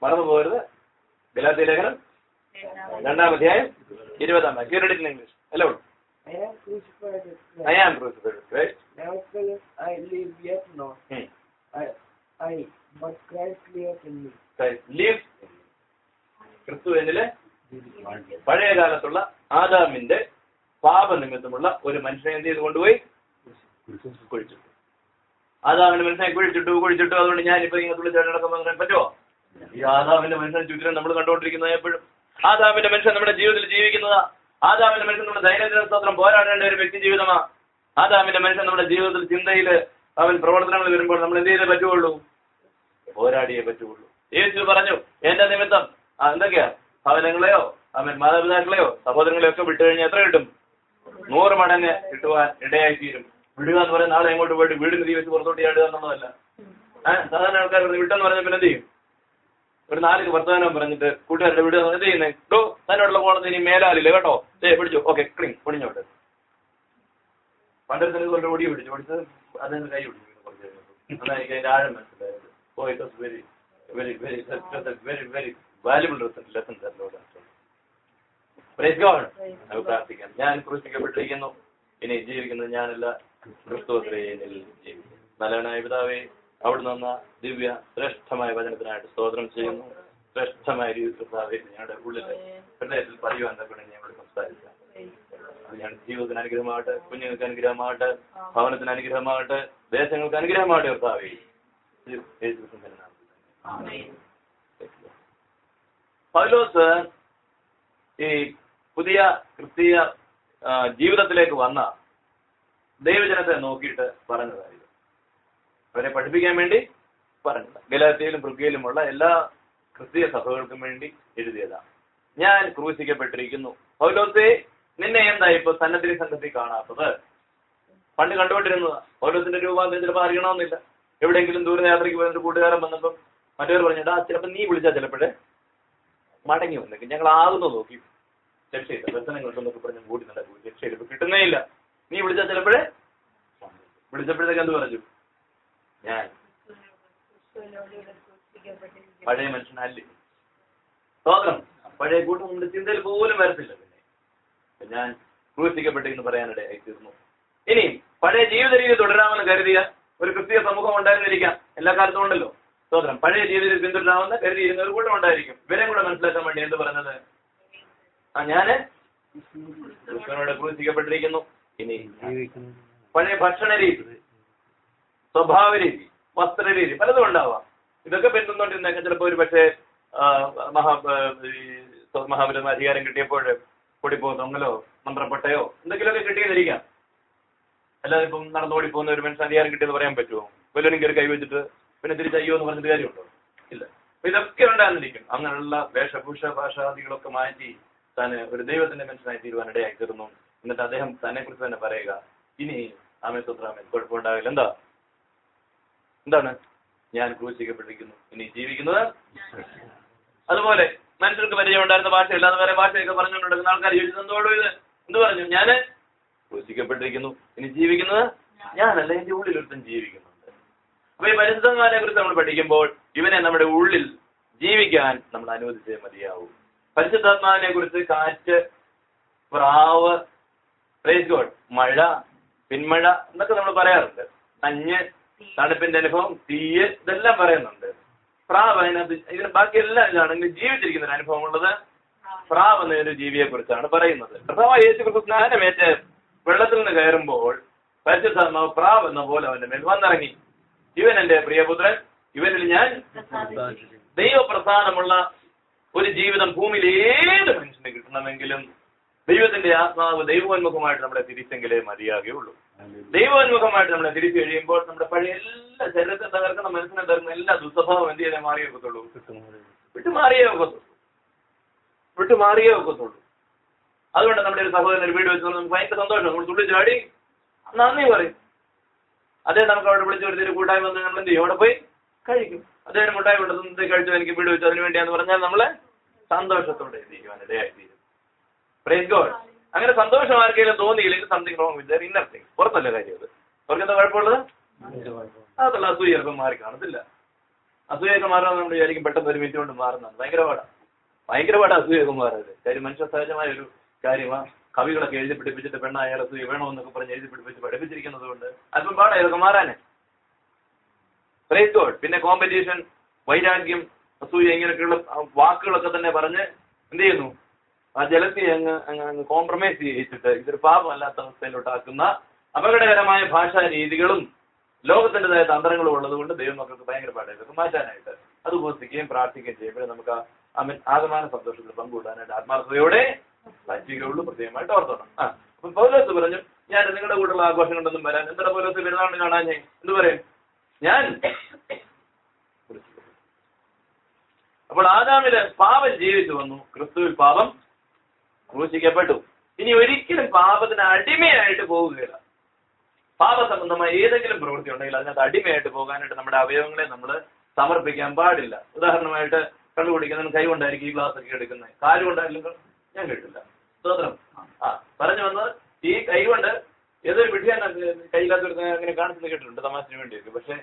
മറന്നു പോകരുത്. ഗലാത്യ ലേഖനം 2-ാം അധ്യായം 20-ാം വാക്യം. Read it in English. Hello. I am crucified with Christ. I am crucified with Christ. Nevertheless, I live yet not. But Christ lives in me. Christ lives in me. ക്രിസ്തു എന്നിലെ പഴയ കാലത്തുള്ള ആദാമിന്റെ പാപനിമിത്തമുള്ള ഒരു മനുഷ്യനെ എന്ത് ചെയ്ത് കൊണ്ടുപോയി കുഴിച്ചിട്ടു. ആദാമിന്റെ മനുഷ്യനെ കുഴിച്ചിട്ടു. അതുകൊണ്ട് ഞാനിപ്പോ ഇങ്ങനെ തുള്ളിച്ചാടി നടക്കുമ്പോൾ പറയാൻ പറ്റുമോ? ഈ ആദാമിന്റെ മനുഷ്യനെ ചുറ്റിനും നമ്മൾ കണ്ടുകൊണ്ടിരിക്കുന്നത് എപ്പോഴും. ആദാമിന്റെ മനുഷ്യൻ നമ്മുടെ ജീവിതത്തിൽ ജീവിക്കുന്നതാ. ആദാമിന്റെ മനുഷ്യൻ നമ്മുടെ ദൈനംദിന സ്തോത്രം പോരാടേണ്ട ഒരു വ്യക്തി ജീവിതമാ. ആദാമിന്റെ മനുഷ്യൻ നമ്മുടെ ജീവിതത്തിൽ ചിന്തയില് അവൻ പ്രവർത്തനങ്ങൾ വരുമ്പോൾ നമ്മൾ എന്ത് ചെയ്തേ പറ്റുള്ളൂ? പോരാടിയേ പറ്റുള്ളൂ. യേശു പറഞ്ഞു, എന്റെ നിമിത്തം എന്തൊക്കെയാ ഭവനങ്ങളെയോ അവൻ മാതാപിതാക്കളെയോ സഹോദരങ്ങളെയോ ഒക്കെ വിട്ടു കഴിഞ്ഞാൽ എത്ര കിട്ടും? 100 മടങ്ങ് കിട്ടുവാൻ ഇടയായിത്തീരും. വിടുക എന്ന് പറയുന്ന നാളെ എങ്ങോട്ട് പോയിട്ട് വീടിന് തീ വെച്ച് പുറത്തോട്ട് ചാടുക എന്നുള്ളതല്ല. സാധാരണ ആൾക്കാർ വിട്ടെന്ന് പറഞ്ഞ പിന്നെ എന്ത് ചെയ്യും? ഒരു 4 വർത്തമാനം പറഞ്ഞിട്ട് കൂട്ടുകാരുടെ വീട് എന്ത് ചെയ്യുന്നേ? തന്നോടുള്ള പോണത് ഇനി മേലാലില്ല കേട്ടോ, പിടിച്ചു, ഓക്കെ ക്ലീൻ പൊടിഞ്ഞോട്ട്. പണ്ടത്തെ കൊണ്ട് ഓടി പിടിച്ചത് അതിന് കൈ പിടിച്ചു. അതാണ് എനിക്ക് അതിന്റെ ആഴം മനസ്സിലായത്. It was very very very very very valuable lesson. Praise God. നമുക്ക് പ്രാർത്ഥിക്കാം. ഞാൻ ക്രൂശിക്കപ്പെട്ടിരിക്കുന്നു, ഇനി ജീവിക്കുന്നത് ഞാനല്ല, ക്രിസ്തു എന്നിൽ ജീവിക്കുന്നു. നല്ലവനായ പിതാവേ, അവിടുന്ന് വന്ന ദിവ്യ ശ്രേഷ്ഠമായ വചനത്തിനായിട്ട് സ്തോത്രം ചെയ്യുന്നു. ശ്രേഷ്ഠമായ രീതിയിൽ കർത്താവേ ഞങ്ങളുടെ ഉള്ളിൽ ഹൃദയത്തിൽ പറയുവാൻ തക്കണേ ഞങ്ങൾ സംസാരിക്കാം. അത് ഞങ്ങളുടെ ജീവിതത്തിന് അനുഗ്രഹമാകട്ടെ, കുഞ്ഞുങ്ങൾക്ക് അനുഗ്രഹമാകട്ടെ, ഭവനത്തിന് അനുഗ്രഹമാകട്ടെ, ദേശങ്ങൾക്ക് അനുഗ്രഹമാകട്ടെ കർത്താവേ. പൗലോസ് ഈ പുതിയ ക്രിസ്തീയ ജീവിതത്തിലേക്ക് വന്ന ദൈവജനത്തെ നോക്കിയിട്ട് പറഞ്ഞതായിരുന്നു. അവരെ പഠിപ്പിക്കാൻ വേണ്ടി പറഞ്ഞത്. ഗലാത്യയിലും ഫ്രിഗ്യയിലുമുള്ള എല്ലാ ക്രിസ്തീയ സഭകൾക്കും വേണ്ടി എഴുതിയതാണ്. ഞാൻ ക്രൂശിക്കപ്പെട്ടിരിക്കുന്നു. പൗലോസേ, നിന്നെ എന്താ ഇപ്പൊ സന്നദ്ധി സംഘത്തിൽ കാണാത്തത്? പണ്ട് കണ്ടുകൊണ്ടിരുന്നതാ. പൗലോസിന്റെ രൂപാന്തരം ചിലപ്പോൾ അറിയണമെന്നില്ല. എവിടെയെങ്കിലും ദൂരയാത്രയ്ക്ക് പോയൊരു കൂട്ടുകാരൻ വന്നപ്പം മറ്റവർ പറഞ്ഞിട്ടാ ചിലപ്പോൾ നീ വിളിച്ചാൽ ചിലപ്പോഴേ മടങ്ങി വന്നേക്കും, ഞങ്ങൾ ആകുന്നു നോക്കി രക്ഷയില്ല, ദർശനം കൊണ്ടൊക്കെ പറഞ്ഞ് കൂടി നടക്കും, രക്ഷയില്ല, ഇപ്പൊ കിട്ടുന്നേ ഇല്ല. നീ വിളിച്ചാൽ ചിലപ്പോഴേ വിളിച്ചപ്പോഴത്തേക്ക് എന്ത് പറഞ്ഞു? ഞാൻ പഴയ മനുഷ്യനല്ലേ. സ്തോത്രം. പഴയ കൂട്ടം നമ്മുടെ ചിന്തയിൽ പോലും വരത്തില്ല. പിന്നെ ഞാൻ ക്രൂശിക്കപ്പെട്ടെന്ന് പറയാനിടയായി തീർന്നു. ഇനി പഴയ ജീവിത രീതി തുടരാമെന്ന് കരുതിയ ഒരു ക്രിസ്തീയ സമൂഹം ഉണ്ടായിരുന്നിരിക്കാം. എല്ലാ കാലത്തും ഉണ്ടല്ലോ. സ്തോത്രം. പഴയ ജീവിതത്തിൽ പിന്തുടരാമെന്ന് കരുതിയിരുന്ന ഒരു കൂട്ടം ഉണ്ടായിരിക്കും. ഇവരെയും കൂടെ മനസ്സിലാക്കാൻ വേണ്ടി എന്ത് പറഞ്ഞത്? ഞാന് ക്രിസ്തുവിനോട് ക്രൂശിക്കപ്പെട്ടിരിക്കുന്നു. ഇനി പഴയ ഭക്ഷണ രീതി, സ്വഭാവ രീതി, വസ്ത്രരീതി പലതും ഉണ്ടാവാം. ഇതൊക്കെ പിന്തുടർന്നിരുന്നേക്കാം. ചിലപ്പോൾ ഒരു പക്ഷേ മഹാപുരമായ അധികാരം കിട്ടിയപ്പോൾ പൊടിപ്പോ തൊങ്ങലോ മന്ത്രപ്പട്ടയോ എന്തെങ്കിലുമൊക്കെ കിട്ടിയെന്നിരിക്കാം. അല്ലാതെ ഇപ്പം നടന്നോടിപ്പോകുന്ന ഒരു മനുഷ്യൻ അധികാരം കിട്ടിയെന്ന് പറയാൻ പറ്റുമോ? വല്ലവരും കയറി കൈവച്ചിട്ട് പിന്നെ തിരിച്ചയ്യോ എന്ന് പറഞ്ഞിട്ട് കാര്യമുണ്ടോ? ഇല്ല. അപ്പൊ ഇതൊക്കെ ഉണ്ടായിരുന്നിരിക്കും. അങ്ങനെയുള്ള വേഷഭൂഷ ഭാഷാദികളൊക്കെ മാറ്റി താൻ ഒരു ദൈവത്തിന്റെ മനുഷ്യനായി തീരുവാനിടയായി തീർന്നു. എന്നിട്ട് അദ്ദേഹം തന്നെ കുറിച്ച് തന്നെ പറയുക, ഇനി ആമേസ്വത്രാമേ കുഴപ്പമുണ്ടാവില്ല. എന്താണ്? ഞാൻ ക്രൂശിക്കപ്പെട്ടിരിക്കുന്നു, ഇനി ജീവിക്കുന്നത്. അതുപോലെ മനുഷ്യർക്ക് പരിചയം ഉണ്ടായിരുന്ന ഭാഷയില്ലാതെ വേറെ ഭാഷയൊക്കെ പറഞ്ഞുകൊണ്ടിരിക്കുന്ന ആൾക്കാർ ചോദിച്ചത് എന്തോടോ ഇത്? എന്ത് പറഞ്ഞു? ഞാൻ ക്രൂശിക്കപ്പെട്ടിരിക്കുന്നു, ഇനി ജീവിക്കുന്നത് ഞാനല്ല, എന്റെ ഉള്ളിൽ ഒരുത്തൻ ജീവിക്കുന്നുണ്ട്. അപ്പൊ ഈ പരിശുദ്ധന്മാരെ കുറിച്ച് നമ്മൾ പഠിക്കുമ്പോൾ ഇവനെ നമ്മുടെ ഉള്ളിൽ ജീവിക്കാൻ നമ്മൾ അനുവദിച്ചേ മതിയാവും. പരിശുദ്ധാത്മാവിനെ കുറിച്ച് കാറ്റ്, പ്രാവ്, പ്രൈസ് ഗോഡ്, മഴ, പിന്മഴ എന്നൊക്കെ നമ്മൾ പറയാറുണ്ട്. മഞ്ഞ്, തണുപ്പിന്റെ അനുഭവം, തീയ്, ഇതെല്ലാം പറയുന്നുണ്ട്. പ്രാവ് അതിനകത്ത് ഇതിന് ബാക്കി എല്ലാം ഇതാണെങ്കിൽ ജീവിച്ചിരിക്കുന്ന ഒരു അനുഭവം ഉള്ളത് പ്രാവ് എന്നൊരു ജീവിയെ കുറിച്ചാണ് പറയുന്നത്. കർത്താവായ യേശു ക്രിസ്തു സ്നാനമേറ്റ് വെള്ളത്തിൽ നിന്ന് കയറുമ്പോൾ പരിശുദ്ധാത്മാവ് പ്രാവ് എന്ന പോലെ അവന്റെ മേൽ വന്നിറങ്ങി. ഇവൻ എന്റെ പ്രിയപുത്രൻ, ഇവനിൽ ഞാൻ. ദൈവപ്രസാദമുള്ള ഒരു ജീവിതം ഭൂമിയിൽ ഏത് മനുഷ്യന് കിട്ടണമെങ്കിലും ദൈവത്തിന്റെ ആത്മാവ് ദൈവോന്മുഖമായിട്ട് നമ്മളെ തിരിച്ചെങ്കിലേ മതിയാകുള്ളൂ. ദൈവോന്മുഖമായിട്ട് നമ്മളെ തിരിച്ചു കഴിയുമ്പോൾ നമ്മുടെ പഴയ എല്ലാ ശരീരത്തെ തകർക്കുന്ന മനസ്സിനെ തകർക്കുന്ന എല്ലാ ദുസ്വഭാവം എന്ത് ചെയ്യാൻ മാറിയേ ഒക്കത്തുള്ളൂ? വിട്ടുമാറിയേ ഒക്കത്തുള്ളൂ. അതുകൊണ്ട് നമ്മുടെ ഒരു സഹോദരൻ ഒരു വീട് വെച്ച് നമുക്ക് ഭയങ്കര സന്തോഷം. നമ്മൾ തുള്ളി ചാടി നന്ദി പറയും. അദ്ദേഹം നമുക്ക് അവിടെ വിളിച്ചു വരുത്തി ഒരു കൂട്ടായ്മ വന്ന് നമ്മൾ എന്ത് ചെയ്യും? അവിടെ പോയി കഴിക്കും. അദ്ദേഹം മുട്ടായി കൊണ്ടത് കഴിച്ചു എനിക്ക് വീട് വെച്ചു അതിന് വേണ്ടിയാന്ന് പറഞ്ഞാൽ നമ്മളെ സന്തോഷത്തോടെ ഇരിക്കുവാനിടയായി. Praise God. അങ്ങനെ സന്തോഷം ആർക്കെങ്കിലും തോന്നിയില്ലെങ്കിൽ something wrong with their inner thing. പുറത്തല്ല കാര്യം അത്. അവർക്ക് എന്താ കുഴപ്പമുള്ളത്? അതല്ല, അസൂയ ചിലപ്പോൾ മാറി കാണത്തില്ല. അസൂയൊക്കെ മാറാന്ന് നമ്മൾ വിചാരിക്കും പെട്ടെന്ന് ഒരു മിനിറ്റ് കൊണ്ട് മാറുന്നതാണ്. ഭയങ്കര പാടാ അസൂയൊക്കെ മാറരുത്. കാര്യം മനുഷ്യ സഹജമായ ഒരു കാര്യമാണ്. കവികളൊക്കെ എഴുതി പിടിപ്പിച്ചിട്ട് പെണ്ണായാൽ അസൂയ വേണമെന്നൊക്കെ പറഞ്ഞ് എഴുതി പിടിപ്പിച്ച് പഠിപ്പിച്ചിരിക്കുന്നത് കൊണ്ട് അല്പം പാടാ ഇതൊക്കെ മാറാന്. Praise God. പിന്നെ കോമ്പറ്റീഷൻ, വൈരാഗ്യം, അസൂയ ഇങ്ങനെയൊക്കെയുള്ള വാക്കുകളൊക്കെ തന്നെ പറഞ്ഞ് എന്ത് ചെയ്യുന്നു, ആ ജലത്തെ അങ്ങ് കോംപ്രമൈസ് ചെയ്യിച്ചിട്ട് ഇതൊരു പാപമല്ലാത്ത അവസ്ഥയിലോട്ടാക്കുന്ന അപകടകരമായ ഭാഷാ രീതികളും ലോകത്തിൻ്റെതായ തന്ത്രങ്ങളും ഉള്ളത് കൊണ്ട് ദൈവമക്കൾക്ക് ഭയങ്കര പാടായിട്ട് മാറ്റാനായിട്ട് അത് ഉപസിക്കുകയും പ്രാർത്ഥിക്കുകയും ചെയ്യുമ്പോൾ നമുക്ക് ആകമാന സന്തോഷത്തിൽ പങ്കുകൂടാനായിട്ട് ആത്മാർത്ഥതയോടെ പറ്റുകയുള്ളൂ. പ്രത്യേകമായിട്ട് ഓർത്തോണം. അപ്പൊ പൗലോസ് പറഞ്ഞു, ഞാൻ നിങ്ങളുടെ കൂടെയുള്ള ആഘോഷങ്ങളൊന്നും വരാൻ എന്താണ് പൗലോസ് പെരുന്നാളിന് കാണാൻ ഞാൻ എന്ത് പറയും, ഞാൻ. അപ്പോൾ ആദാമില് പാപം ജീവിച്ചു വന്നു, ക്രിസ്തുവിൽ പാപം ക്രൂശിക്കപ്പെട്ടു. ഇനി ഒരിക്കലും പാപത്തിന് അടിമയായിട്ട് പോവുകയില്ല. പാപസംബന്ധമായ ഏതെങ്കിലും പ്രവൃത്തി ഉണ്ടെങ്കിൽ അതിനകത്ത് അടിമയായിട്ട് പോകാനായിട്ട് നമ്മുടെ അവയവങ്ങളെ നമ്മൾ സമർപ്പിക്കാൻ പാടില്ല. ഉദാഹരണമായിട്ട് കള്ളു കുടിക്കുന്നതിന് കൈ കൊണ്ടായിരിക്കും ഈ ഗ്ലാസ് ഒക്കെ എടുക്കുന്നത്, കാല് കൊണ്ടായിരിക്കും ഞാൻ കേട്ടില്ല. സ്തോത്രം. പറഞ്ഞു വന്നത് ഈ കൈ കൊണ്ട് ഏതൊരു വിഷയം കൈയില്ലാത്ത അങ്ങനെ കാണിച്ചത് കേട്ടിട്ടുണ്ട് തമാശന് വേണ്ടിയൊക്കെ. പക്ഷെ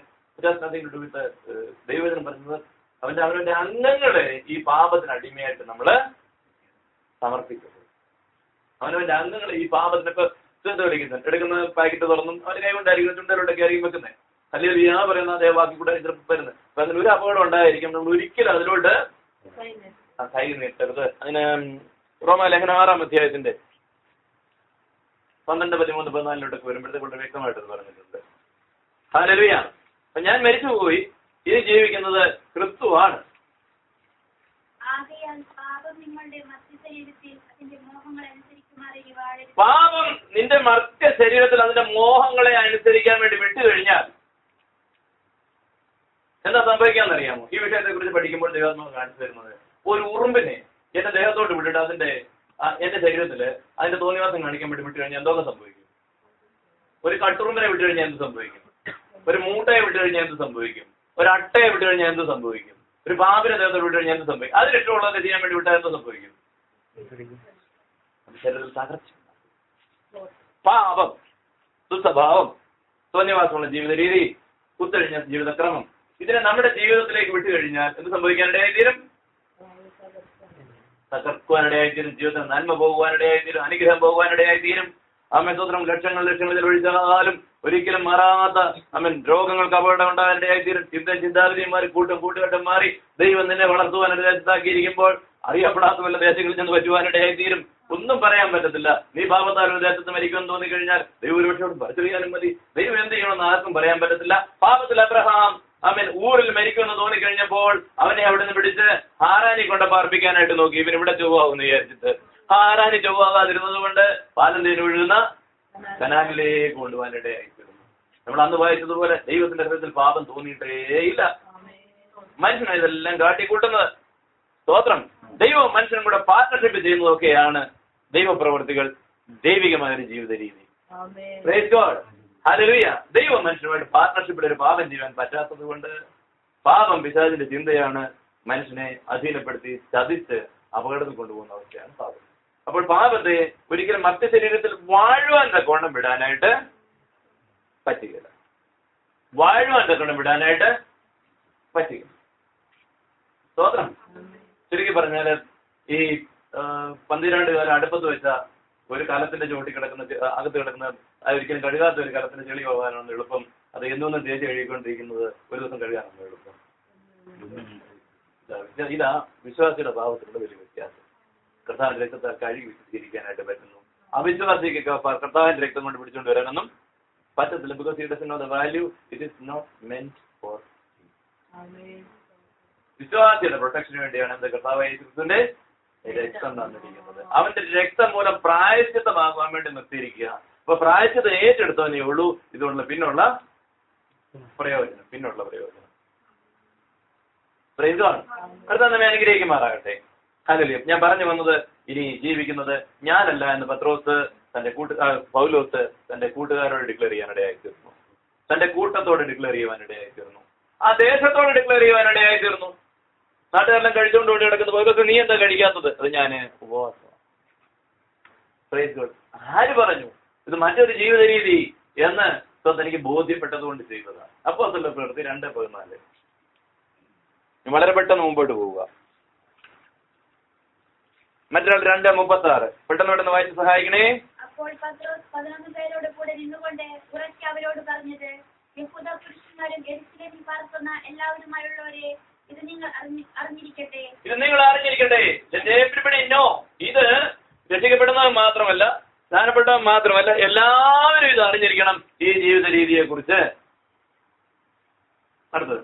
ദൈവജനം പറഞ്ഞത് അവന്റെ അംഗങ്ങളെ ഈ പാപത്തിന് അടിമയായിട്ട് നമ്മള് സമർപ്പിക്കരുത്. അവനവന്റെ അംഗങ്ങളെ ഈ പാപത്തിന് ഇപ്പൊ എടുക്കുന്ന പാക്കറ്റ് തുറന്നും അവന് കൈ കൊണ്ടായിരിക്കും ചുണ്ടലോട്ടൊക്കെ ആയിരിക്കും വെക്കുന്നത്. അല്ലെങ്കിൽ ഞാൻ പറയുന്ന അതേ വാക്കി കൂടെ വരുന്നത്. അപ്പൊ അതിന് ഒരു അപകടം ഉണ്ടായിരിക്കും. നമ്മൾ ഒരിക്കലും അതിലോട്ട് കൈ നീട്ടരുത്. അതിന് റോമാലേഖനം 6-ാം അധ്യായത്തിന്റെ 12, 13, 14 വരുമ്പോഴത്തേക്ക് വളരെ വ്യക്തമായിട്ടത് പറഞ്ഞിട്ടുണ്ട്. ഹല്ലേലൂയ. അപ്പൊ ഞാൻ മരിച്ചുപോയി, ഇത് ജീവിക്കുന്നത് ക്രിസ്തുവാണ്. പാപം നിന്റെ മർത്യ ശരീരത്തിൽ അതിന്റെ മോഹങ്ങളെ അനുസരിക്കാൻ വേണ്ടി വിട്ടുകഴിഞ്ഞാൽ എന്താ സംഭവിക്കാന്നറിയാമോ? ഈ വിഷയത്തെ കുറിച്ച് പഠിക്കുമ്പോൾ ദൈവാത്മാവ് കാണിച്ചു തരുന്നത്, ഒരു ഉറുമ്പിനെ എന്റെ ദേഹത്തോട്ട് വിട്ടിട്ട് എന്റെ ശരീരത്തില് അതിന്റെ തോന്നിവാസം കാണിക്കാൻ വേണ്ടി വിട്ടു കഴിഞ്ഞാൽ എന്തൊക്കെ സംഭവിക്കും? ഒരു കട്ടുറുമ്പിനെ വിട്ടു കഴിഞ്ഞാൽ എന്ത് സംഭവിക്കും? ഒരു മൂട്ടയെ വിട്ടു കഴിഞ്ഞാൽ എന്ത് സംഭവിക്കും? ഒരു അട്ടയെ വിട്ടു കഴിഞ്ഞാൽ എന്ത് സംഭവിക്കും? ഒരു പാമ്പിനെ ദേഹത്തോട് വിട്ടു കഴിഞ്ഞാൽ എന്ത് സംഭവിക്കും? അതിലിഷ്ടമുള്ളതൊക്കെ ചെയ്യാൻ വേണ്ടി വിട്ടാൽ എന്ത് സംഭവിക്കും? ശരീരത്തിൽ തകർച്ച. പാപം, ദുസ്വഭാവം, തോന്നിവാസമുള്ള ജീവിത രീതി, കുത്തഴിഞ്ഞ ജീവിതക്രമം, ഇതിനെ നമ്മുടെ ജീവിതത്തിലേക്ക് വിട്ടു കഴിഞ്ഞാൽ എന്ത് സംഭവിക്കാനിടയായിത്തീരും? തകർക്കുവാനിടയായിത്തീരും. ജീവിതത്തിൽ നന്മ പോകുവാനിടയായിത്തീരും, അനുഗ്രഹം പോകുവാനിടയായിത്തീരും. സ്വത്രം ലക്ഷങ്ങൾ ഒഴിച്ചാലും ഒരിക്കലും മാറാത്ത രോഗങ്ങൾക്ക് അപകടം ഉണ്ടാകാനിടയായിത്തീരും. ചിന്താഗതിയും മാറി, കൂട്ടുകെട്ടും മാറി ദൈവം നിന്നെ വളർത്തുവാനിടയാക്കിയിരിക്കുമ്പോൾ അറിയപ്പെടാത്ത വല്ല ദേശങ്ങളിൽ ചെന്ന് പറ്റുവാനിടയായിത്തീരും. ഒന്നും പറയാൻ പറ്റത്തില്ല. നീ പാപത്താൽ ഒരു ദേശത്ത് മരിക്കുമെന്ന് തോന്നിക്കഴിഞ്ഞാൽ ദൈവം ഒരു പക്ഷേ പരിചരിക്കാനും മതി. ദൈവം എന്ത് ചെയ്യണമെന്ന് ആർക്കും പറയാൻ പറ്റത്തില്ല. പാപത്തിൽ അബ്രഹാം ഊരിൽ മരിക്കുമെന്ന് തോന്നിക്കഴിഞ്ഞപ്പോൾ അവനെ അവിടെ നിന്ന് പിടിച്ച് ഹാരാനി കൊണ്ട് പാർപ്പിക്കാനായിട്ട് നോക്കി. ഇവൻ ഇവിടെ ചൊവ്വാകുമെന്ന് വിചാരിച്ചിട്ട് ഹാരാനി ചൊവ്വാകാതിരുന്നത് കൊണ്ട് പാലം തേൻ ഒഴുകുന്ന കനാനിലേക്ക് കൊണ്ടുപോകാനിടയായിത്തീരുന്നു. നമ്മൾ അന്ന് വായിച്ചതുപോലെ ദൈവത്തിന്റെ ഹൃദയത്തിൽ പാപം തോന്നിയിട്ടേയില്ല. മനുഷ്യനാണ് ഇതെല്ലാം കാട്ടിക്കൂട്ടുന്നത്. സ്തോത്രം. ദൈവവും മനുഷ്യനും കൂടെ പാർട്ണർഷിപ്പ് ചെയ്യുന്നതൊക്കെയാണ് ദൈവപ്രവർത്തികൾ, ദൈവികമായ ഒരു ജീവിത രീതി. Price God. ഹല്ലേലൂയ. ദൈവം മനുഷ്യനുമായിട്ട് പാർട്ണർഷിപ്പിൽ ഒരു പാപം ചെയ്യാൻ പറ്റാത്തത് കൊണ്ട് പാപം പിശാചിന്റെ ചിന്തയാണ് മനുഷ്യനെ അധീനപ്പെടുത്തി ചതിച്ച് അപകടത്തിൽ കൊണ്ടുപോകുന്ന അവസ്ഥയാണ് പാപം. അപ്പോൾ പാപത്തെ ഒരിക്കലും മറ്റ് ശരീരത്തിൽ വാഴുവാൻ തക്കവണ്ണം വിടാനായിട്ട് പറ്റുകയില്ല. പറ്റുകയില്ല. സ്തോത്രം. ചുരുക്കി പറഞ്ഞാല് ഈ 12 കാലം അടുപ്പത്ത് വെച്ച ഒരു കലത്തിന്റെ ചുവട്ടി അകത്ത് കിടക്കുന്ന ഒരിക്കലും കഴുകാത്ത ഒരു കലത്തിന്റെ ചെളി പോകാനാണ് എളുപ്പം. അത് എന്നും തേച്ച് കഴുകിക്കൊണ്ടിരിക്കുന്നത് ഒരു ദിവസം കഴുകാനാണ് എളുപ്പം. ഇതാ വിശ്വാസിയുടെ ഭാവത്തിലുള്ള വലിയ വ്യത്യാസം. കർത്താവിന്റെ രക്തത്തെ കഴുകി വിശദീകരിക്കാനായിട്ട് പറ്റുന്നു. അവിശ്വാസിക്ക് കർത്താവിന്റെ രക്തം കൊണ്ട് പിടിച്ചുകൊണ്ട് വരാനൊന്നും പറ്റത്തില്ല. Because it doesn't know the value, it is not meant for. വിശ്വാസിയുടെ പ്രൊട്ടക്ഷന് വേണ്ടിയാണ് എന്ത് കർത്താവായ യേശുക്രിസ്തുവിന്റെ രക്തം തന്നിരിക്കുന്നത്. അവന്റെ രക്തം മൂലം പ്രായശ്ചിത്തമാകുവാൻ വേണ്ടി നിർത്തിയിരിക്കുക. അപ്പൊ പ്രായശ്ചിത്തം ഏറ്റെടുത്തവനേ ഉള്ളൂ ഇതുള്ള പിന്നുള്ള പ്രയോജനം. അടുത്ത നമ്മെ അനുഗ്രഹിക്കുമാറാകട്ടെ. ഹല്ലേലൂയ. ഞാൻ പറഞ്ഞു വന്നത്, ഇനി ജീവിക്കുന്നത് ഞാനല്ല എന്ന് പൗലോസ് തന്റെ കൂട്ടുകാരോട് ഡിക്ലെയർ ചെയ്യാനിടയായിത്തീർന്നു. തന്റെ കൂട്ടത്തോട് ഡിക്ലെയർ ചെയ്യുവാനിടയായിത്തീർന്നു. ആ ദേശത്തോട് ഡിക്ലെയർ ചെയ്യുവാനിടയായിത്തീർന്നു. നാട്ടുകാരെല്ലാം കഴിച്ചുകൊണ്ട് കൂടി കിടക്കുന്ന പൗലോസ്, നീ എന്താ കഴിക്കാത്തത്? അത് ഞാന് ഉപവാസമാണ്. Praise God. ആര് പറഞ്ഞു ഇത് മറ്റൊരു ജീവിത രീതി എന്ന് തനിക്ക് ബോധ്യപ്പെട്ടതുകൊണ്ട് ചെയ്തതാണ്. അപ്പോസ്തലരുടെ പ്രവൃത്തി 2:14. വളരെ പെട്ടെന്ന് മുമ്പോട്ട് പോവുക. മറ്റൊരാൾ 2:36 പെട്ടെന്ന് വായിച്ച് സഹായിക്കണേ. അപ്പോൾ പത്രോസ് 11 പേരോട് കൂടെ നിന്നുകൊണ്ട് ഉറക്കെ അവരോട് പറഞ്ഞത്, യഹൂദ പുരുഷന്മാരും യെരൂശലേമിൽ പാർക്കുന്ന എല്ലാവരുമായുള്ളവരെ, ഇത് നിങ്ങൾ അറിഞ്ഞിരിക്കട്ടെ. ഇത് രക്ഷിക്കപ്പെടുന്നവർ മാത്രമല്ല, സ്ഥാനപ്പെട്ടവർ മാത്രമല്ല, എല്ലാവരും ഇത് അറിഞ്ഞിരിക്കണം ഈ ജീവിത രീതിയെ കുറിച്ച്. അടുത്തത്,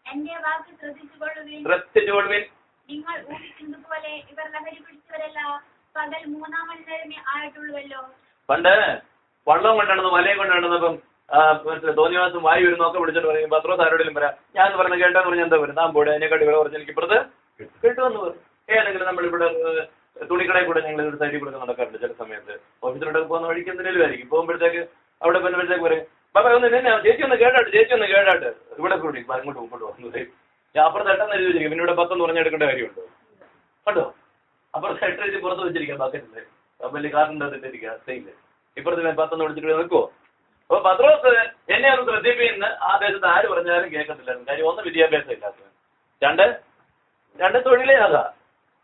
എന്റെ വാക്ക് ശ്രദ്ധിച്ചുകൊള്ളുവിൻ. നിങ്ങൾ ഊഹിക്കുന്നതുപോലെ ഇവർ ലഹരി പിടിച്ചവരല്ല, പകൽ 3 മണി നേരമേ ആയിട്ടുള്ളൂവല്ലോ. പണ്ട് വള്ളം കൊണ്ടാണെന്ന് വലയം കൊണ്ടാണെന്നപ്പം തോന്നിവാസം വായു വരുന്നൊക്കെ വിളിച്ചിട്ട് പറയും, പത്രോസ് ആരോടെങ്കിലും പറയാം, ഞാൻ പറഞ്ഞ കേട്ടാന്ന് പറഞ്ഞാൽ എന്താ പറയും, താൻ പോടെ അതിനെക്കാട്ടി വില കുറച്ച് എനിക്ക് ഇപ്പുറത്ത് കിട്ടുമെന്ന് പറയും. ഏതെങ്കിലും നമ്മളിവിടെ തുണിക്കടയിൽ കൂടെ ഞങ്ങൾ ഇവിടെ സൈഡിൽ കൂടെ നടക്കാറുണ്ട്. ചില സമയത്ത് ഓഫീസിലോട്ട് പോകുന്ന വഴിക്ക് എന്തെങ്കിലും ആയിരിക്കും. പോകുമ്പോഴത്തേക്ക് അവിടെ പോകുമ്പോഴത്തേക്ക് പറയും, ബാബा ഒന്ന് നിന്നെ ചേച്ചി ഒന്ന് കേട്ടാട്ട് ഇവിടെ കൂടി അങ്ങോട്ട് വന്നത് അപ്പുറത്ത് 8 എഴുതിയിരിക്കും. പിന്നെ ഇവിടെ 10 എന്ന് പറഞ്ഞെടുക്കേണ്ട കാര്യമുണ്ടോ? കണ്ടോ? അപ്പുറത്ത് 8 എഴുതി പുറത്ത് വെച്ചിരിക്കാം ബക്കറ്റില്, വലിയ കാറിൻ്റെ അതിട്ടിരിക്കുക സ്റ്റൈല്. ഇപ്പുറത്ത് 10 വിളിച്ചിട്ട് നിൽക്കുവോ? അപ്പൊ പത്രോസ് എന്നെ ഒന്ന് ശ്രദ്ധിപ്പിന്ന് ആ ദേശത്ത് ആര് പറഞ്ഞാലും കേൾക്കത്തില്ലായിരുന്നു. കാര്യം ഒന്ന് വിദ്യാഭ്യാസം ഇല്ലാത്തത്, രണ്ട് തൊഴിലേ അതാ.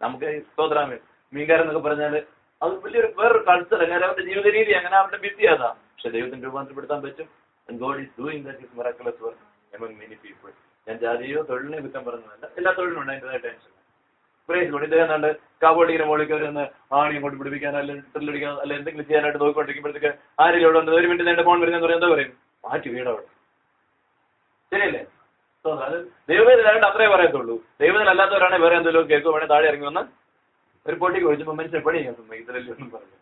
നമുക്ക് സ്തോത്രാമൻ മീൻകാരെന്നൊക്കെ പറഞ്ഞാൽ അത് വലിയൊരു വേറൊരു കൾച്ചർ, അങ്ങനെ അവരുടെ ജീവിത രീതി, അങ്ങനെ അവരുടെ ബിസി അതാ. പക്ഷെ ദൈവത്തിന് രൂപാന്തരപ്പെടുത്താൻ പറ്റും. God is doing that his miraculous work among many people. ഞാൻ ജാതിയോ തൊഴിലിനെ കുറ്റം പറഞ്ഞതല്ല, എല്ലാ തൊഴിലും ഉണ്ട് അതിൻ്റെതായ ടെൻഷൻ. Praise God. ഇദ്ദേഹം കണ്ട് കാബോട്ടിങ്ങനെ മോളിൽ കയറി ഒന്ന് ആണി അങ്ങോട്ട് പിടിപ്പിക്കാൻ, അല്ലെങ്കിൽ ട്രില്ലടിക്കാൻ, അല്ല എന്തെങ്കിലും ചെയ്യാനായിട്ട് നോക്കിക്കൊണ്ടിരിക്കുമ്പോഴത്തേക്ക് ആരെങ്കിലും ഇവിടെ ഉണ്ട്, 1 മിനിറ്റ് നേരെ ഫോൺ വരുന്നതെന്ന് പറയാൻ എന്താ പറയും, മാറ്റി വീടവിടെ. ശരിയല്ലേ? അത് ദൈവത്തിലായിട്ട് അത്രേ പറയത്തുള്ളൂ. ദൈവത്തിലല്ലാത്തവരാണെങ്കിൽ വേറെ എന്തെങ്കിലും കേൾക്കും, വേണേൽ താഴെ ഇറങ്ങി വന്ന് ഒരു പൊട്ടിക്ക് ഒഴിച്ചപ്പോൾ മനുഷ്യൻ പണി ചെയ്യാൻ ഇതിലല്ലേ ഒന്നും പറഞ്ഞു.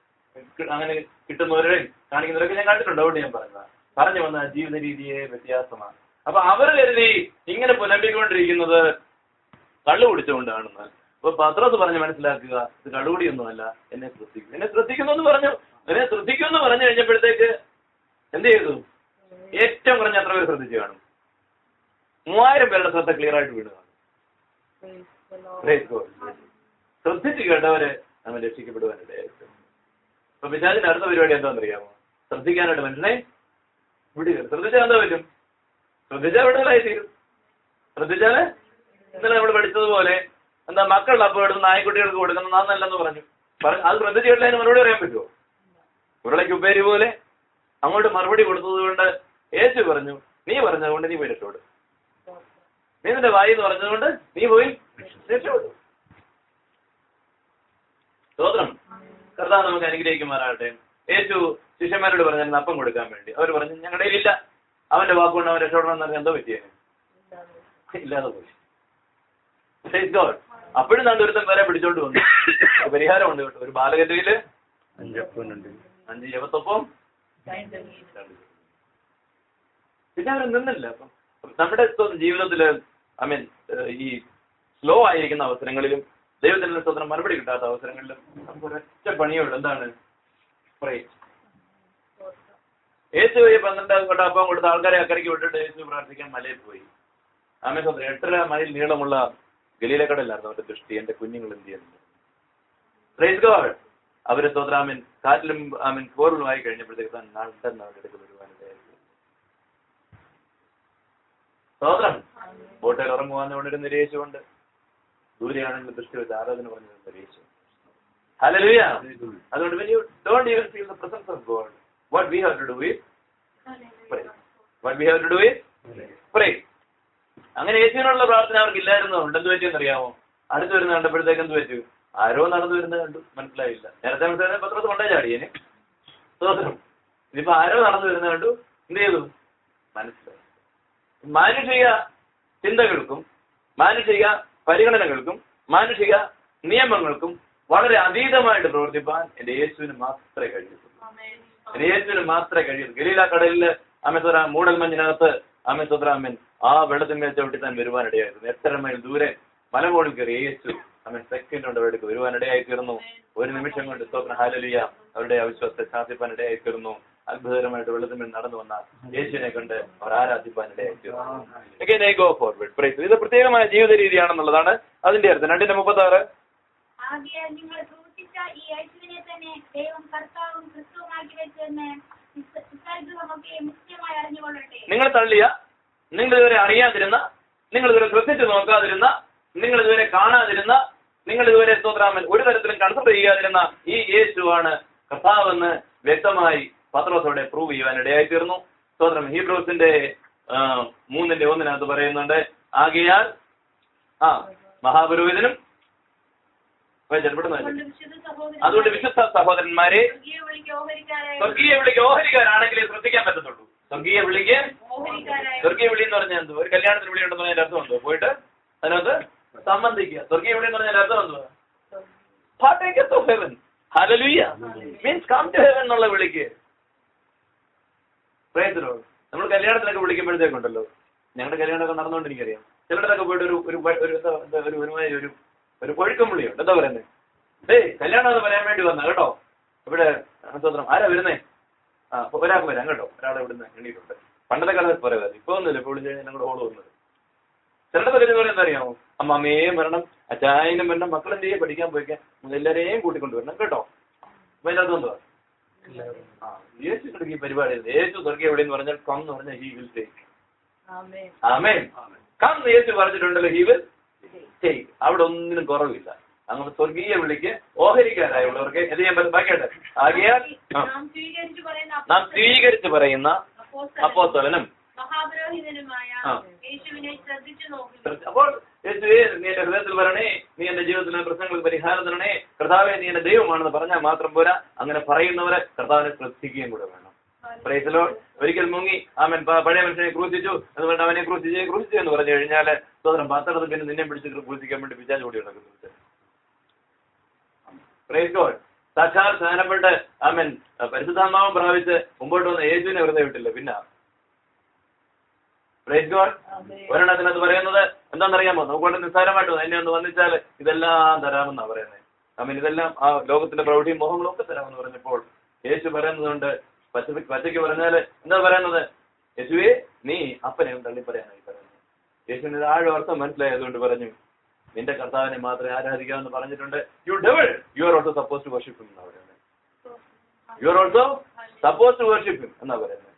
അങ്ങനെ കിട്ടുന്നവരെ കാണിക്കുന്നവരൊക്കെ ഞാൻ കണ്ടിട്ടുണ്ട്. അതുകൊണ്ട് ഞാൻ പറഞ്ഞു വന്ന ജീവിത രീതിയെ വ്യത്യാസമാണ്. അപ്പൊ അവർ കരുതി ഇങ്ങനെ പുലമ്പിക്കൊണ്ടിരിക്കുന്നത് കള്ളു കുടിച്ചുകൊണ്ടാണെന്ന്. അപ്പൊ പത്രോസ് പറഞ്ഞ് മനസ്സിലാക്കുക, ഇത് കള്ളുകുടിയൊന്നുമല്ല, എന്നെ ശ്രദ്ധിക്കുന്നു എന്ന് പറഞ്ഞു. എന്നെ ശ്രദ്ധിക്കുമെന്ന് പറഞ്ഞു കഴിഞ്ഞപ്പോഴത്തേക്ക് എന്ത് ചെയ്തു? ഏറ്റവും കുറഞ്ഞ എത്ര പേര് ശ്രദ്ധിച്ചു കാണും? 3000 പേരുടെ ശ്രദ്ധ ക്ലിയർ ആയിട്ട് വീണ് കാണും. ശ്രദ്ധിച്ചു കേട്ടവരെ നമ്മൾ രക്ഷിക്കപ്പെടുവാനിടയായിട്ട്. അപ്പൊ പിശാചിന്റെ അടുത്ത പരിപാടി എന്താണെന്നറിയാമോ? ശ്രദ്ധിക്കാനായിട്ട് മനുഷ്യനെ വിടുക. ശ്രദ്ധിച്ചാൽ എന്താ പറ്റും? ശ്രദ്ധിച്ചാൽ വിടുതലായി തീരും. ശ്രദ്ധിച്ചാല് ഇന്നലെ നമ്മൾ പഠിച്ചതുപോലെ എന്താ, മക്കളുടെ അപ്പം എടുത്ത് നായ്ക്കുട്ടികൾക്ക് കൊടുക്കുന്ന നന്നല്ലെന്ന് പറഞ്ഞു. അത് ശ്രദ്ധിച്ചു കേട്ടാൽ അതിന് മറുപടി പറയാൻ പറ്റുമോ? ഉരുളയ്ക്ക് ഉപ്പേരി പോലെ അങ്ങോട്ട് മറുപടി കൊടുത്തത് കൊണ്ട് യേശു പറഞ്ഞു, നീ പറഞ്ഞതുകൊണ്ട് നീ പോയി രക്ഷപ്പെടും. നീ നിന്റെ വായി എന്ന് പറഞ്ഞതുകൊണ്ട് നീ പോയി രക്ഷപ്പെടും. സ്തോത്രം. കർത്താവ് നമുക്ക് അനുഗ്രഹിക്കുമാറാകട്ടെ. യേശു ശിഷ്യന്മാരോട് പറഞ്ഞാൽ അപ്പം കൊടുക്കാൻ വേണ്ടി. അവർ പറഞ്ഞു, ഞങ്ങളുടെ ഇല്ല. അവന്റെ വാക്കുകൊണ്ട് അവൻ രക്ഷപ്പെടണം എന്ന് പറഞ്ഞാൽ എന്തോ പറ്റിയാണ്? ഇല്ലാതെ പോയി. അപ്പോഴും നാണ്ട് ഒരുത്തൻ വരെ പിടിച്ചോണ്ട് വന്നു. പരിഹാരമുണ്ട് കേട്ടോ. ഒരു ബാലകന്റെ കയ്യില് 5 ജപത്തൊപ്പം. പിന്നെ അവർ നിന്നില്ല. അപ്പം നമ്മുടെ ജീവിതത്തില് ഈ സ്ലോ ആയിരിക്കുന്ന അവസരങ്ങളിലും ദൈവത്തിന്റെ സ്വന്തം മറുപടി കിട്ടാത്ത അവസരങ്ങളിലും നമുക്ക് ഒരൊറ്റ പണിയുള്ളൂ. എന്താണ്? യേശു 12 കൊട്ട അപ്പം കൊടുത്ത ആൾക്കാരെ അക്കരയ്ക്ക് വിട്ടിട്ട് യേശു പ്രാർത്ഥിക്കാൻ മലയിൽ പോയി. സ്വന്തം 8.5 മൈൽ നീളമുള്ള ഗലീലക്കടലായിരുന്നു അവരുടെ ദൃഷ്ടി. എന്റെ കുഞ്ഞുങ്ങൾ എന്ത് ചെയ്യുന്നു? Praise God. അവരെ സ്തോത്രം കാറ്റിലും കോറിലും ആയി കഴിഞ്ഞപ്പോഴത്തേക്ക് താൻ നടന്ന് അവരുടെ അടുത്ത് വരുവാനിടയായിരുന്നു. സ്തോത്രം. ബോട്ടയിൽ ഉറങ്ങുവാന്ന് കൊണ്ടിരുന്ന യേശുണ്ട്. ദൂരെയാണെങ്കിൽ ദൃഷ്ടി വെച്ച് ആരാധന പറഞ്ഞിരുന്ന യേശു. ഹല്ലേലൂയ. അതുകൊണ്ട് when you don't even feel the presence of God, what we have to do is pray. What we have to do is pray. അങ്ങനെ യേശുവിനുള്ള പ്രാർത്ഥന അവർക്ക് ഇല്ലായിരുന്നതുകൊണ്ട് എന്ത് പറ്റിയെന്ന് അറിയാമോ? അടുത്ത് വരുന്ന കണ്ടപ്പോഴത്തേക്ക് എന്ത് പറ്റൂ? ആരോ നടന്നു വരുന്നത് കണ്ടു. മനസ്സിലായില്ല. നേരത്തെ മനസ്സിലായ പത്രത്തിൽ കൊണ്ടേ ചാടിയേനെ. സ്തോത്രം. ഇതിപ്പോ ആരോ നടന്നു വരുന്നത് കണ്ടു. എന്ത് ചെയ്തു? മനസ്സിലായി. മാനുഷിക ചിന്തകൾക്കും മാനുഷിക പരിഗണനകൾക്കും മാനുഷിക നിയമങ്ങൾക്കും വളരെ അതീതമായിട്ട് പ്രവർത്തിപ്പാൻ എന്റെ യേശുവിന് മാത്രമേ കഴിയത്തുള്ളൂ. എന്റെ യേശുവിന് മാത്രമേ കഴിയൂ. ഗലീല കടലില് മൂടൽമഞ്ഞിനകത്ത് ആ വെള്ളത്തിന്മേൽ ചവിട്ടി താൻ വരുവാനിടയായിരുന്നു. എത്ര മൈൽ ദൂരെ മലമുകളിൽ കയറി യേശു സെക്കൻഡ് കൊണ്ട് അവരുടെ വരുവാനിടയായി തീർന്നു. ഒരു നിമിഷം കൊണ്ട് സ്തോത്രം ഹല്ലേലൂയ അവരുടെ അവിശ്വാസത്തെ ശാസിപ്പാനിടയായി തീർന്നു. അത്ഭുതകരമായിട്ട് വെള്ളത്തിന്മേൽ നടന്നു വന്ന യേശുവിനെ കണ്ട് അവർ ആരാധിപ്പാനിടയായി തീർന്നു. ഇത് പ്രത്യേകമായ ജീവിത രീതിയാണെന്നുള്ളതാണ് അതിന്റെ അർത്ഥം. 2:36 നിങ്ങൾ തള്ളിയ, നിങ്ങൾ ഇതുവരെ അറിയാതിരുന്ന, നിങ്ങൾ ഇതുവരെ ശ്രദ്ധിച്ചു നോക്കാതിരുന്ന, നിങ്ങൾ ഇതുവരെ കാണാതിരുന്ന, നിങ്ങൾ ഇതുവരെ സ്തോത്രാമൻ ഒരു തരത്തിലും കൺസിഡർ ചെയ്യാതിരുന്ന ഈ യേശുവാണ് കർത്താവെന്ന് വ്യക്തമായി പത്രോസോടെ പ്രൂവ് ചെയ്യുവാൻ ഇടയായി തീർന്നു. സ്തോത്രം. ഹീബ്രൂസിന്റെ 3:1 പറയുന്നുണ്ട്, ആകയാൽ മഹാപുരോഹിതനും അതുകൊണ്ട് വിശുദ്ധ സഹോദരന്മാരെ സ്വർഗീയ വിളിക്ക് ഓഹരിക്കാരാണെങ്കിലേ ശ്രദ്ധിക്കാൻ പറ്റത്തുള്ളൂ. സ്വർഗീയ വിളി എന്ന് പറഞ്ഞാൽ എന്തോ? ഒരു കല്യാണത്തിന് വിളി ഉണ്ടെന്ന് പറഞ്ഞാൽ അർത്ഥം എന്തോ? പോയിട്ട് അതിനകത്ത് സംബന്ധിക്കുക. സ്വർഗീയ വിളി എന്ന് പറഞ്ഞാൽ അർത്ഥം എന്തോ? Partakers of heaven. Hallelujah means come to heaven എന്നുള്ള വിളിക്ക്. Praise the Lord. നമ്മൾ കല്യാണത്തിനൊക്കെ വിളിക്കുമ്പോഴത്തേക്കുണ്ടല്ലോ, ഞങ്ങളുടെ കല്യാണമൊക്കെ നടന്നുകൊണ്ട് എനിക്കറിയാം, ചിലടത്തൊക്കെ പോയിട്ട് ഒരു കൊഴുക്കം വിളിയുണ്ട്. എന്താ പറയുന്നത്? കല്യാണം എന്ന് പറയാൻ വേണ്ടി വന്ന കേട്ടോ, ഇവിടെ സ്വന്തം ആരാ വരുന്നേ? ഒരാൾക്ക് വരാം കേട്ടോ, ഒരാളെ ഇവിടുന്ന് എണ്ണീട്ടുണ്ട്. പണ്ടത്തെ കാലത്ത് പറയാതെ, ഇപ്പൊ ഒന്നുമില്ല, ഇപ്പോൾ വിളിച്ചു കഴിഞ്ഞാൽ ഞങ്ങളുടെ ഹോള് വന്നത്. ചിലരുടെ കാര്യം പറയുന്നത് അറിയാമോ? അമ്മമ്മയും വരണം, അച്ചായനും വരണം, മക്കളെന്തെയ്യും പഠിക്കാൻ പോയിക്കാൻ, എല്ലാരെയും കൂട്ടിക്കൊണ്ടുവരണം കേട്ടോ. അപ്പൊ അതിനകത്ത് എന്തുവാ? യേശു ഈ പരിപാടി യേശു സ്വർഗീയ വിളി എന്ന് പറഞ്ഞാൽ കം എന്ന് പറഞ്ഞാൽ he will take. Amen. Come യേശു പറഞ്ഞിട്ടുണ്ടല്ലോ, ഹി വിൽ ടേക്ക്. അവിടെ ഒന്നിനും കുറവില്ല. അങ്ങനെ സ്വർഗീയ വിളിക്ക് ഓഹരിക്കാരായുള്ളവർക്ക് എന്ത് ചെയ്യാൻ പറ്റും? ബാക്കിയായിട്ട് ആകയാൽ നാം സ്വീകരിച്ച് പറയുന്ന അപ്പോസ്തലനും അപ്പോൾ യേശുവേ നീ എന്റെ ഹൃദയത്തിൽ വരണേ, നീ എന്റെ ജീവിതത്തിലെ പ്രശ്നങ്ങൾക്ക് പരിഹാരം തരണേ, കർത്താവേ നീ എന്റെ ദൈവമാണെന്ന് പറഞ്ഞാൽ മാത്രം പോരാ, അങ്ങനെ പറയുന്നവരെ കർത്താവിനെ ശ്രദ്ധിക്കുകയും കൂടെ വേണം. Price the Lord. ഒരിക്കൽ മുങ്ങി ആമൻ പഴയ മനുഷ്യനെ ക്രൂശിച്ചു എന്ന് പറഞ്ഞിട്ട് അവനെ ക്രൂശിച്ചു എന്ന് പറഞ്ഞു കഴിഞ്ഞാൽ സ്വതന്ത്രം പാത്രത്തിൽ പിന്നെ നിന്നെ പിടിച്ച് ക്രൂശിക്കാൻ വേണ്ടി പിച്ചാൽ കൂടി നടക്കുന്നു. Praise God. സാക്ഷാൽ സ്നാനപ്പെട്ട് ആമൻ പരിശുദ്ധാത്മാവും പ്രാപിച്ച് മുമ്പോട്ട് വന്ന യേശുവിനെ വെറുതെ വിട്ടില്ല. പിന്നെ പ്രൈസ് ഗോഡ്. ഒരെണ്ണത്തിനകത്ത് പറയുന്നത് എന്താണെന്നറിയാമോ? നമുക്കൊണ്ട് നിസ്സാരമായിട്ട് എന്നെ ഒന്ന് വന്നിച്ചാൽ ഇതെല്ലാം തരാമെന്നാണ് പറയുന്നത്. ആമൻ ഇതെല്ലാം ആ ലോകത്തിന്റെ പ്രൗഢിയും മോഹങ്ങളും ഒക്കെ തരാമെന്ന് പറഞ്ഞപ്പോൾ യേശു പറയുന്നതുകൊണ്ട് പച്ചയ്ക്ക് പറഞ്ഞാല് എന്താ പറയുന്നത്? യേശുവേ നീ അപ്പനെ തള്ളി പറയാനായി പറയുന്നത്. യേശുവിന് ആഴം അർത്ഥം മനസ്സിലായതുകൊണ്ട് പറഞ്ഞു, നിന്റെ കർത്താവിനെ മാത്രമേ ആരാധിക്കാമെന്ന് പറഞ്ഞിട്ടുണ്ട്. You devil you are also suppose to worship him എന്നാ പറയുന്നത്. You are also suppose to worship him എന്നാ പറയുന്നത്.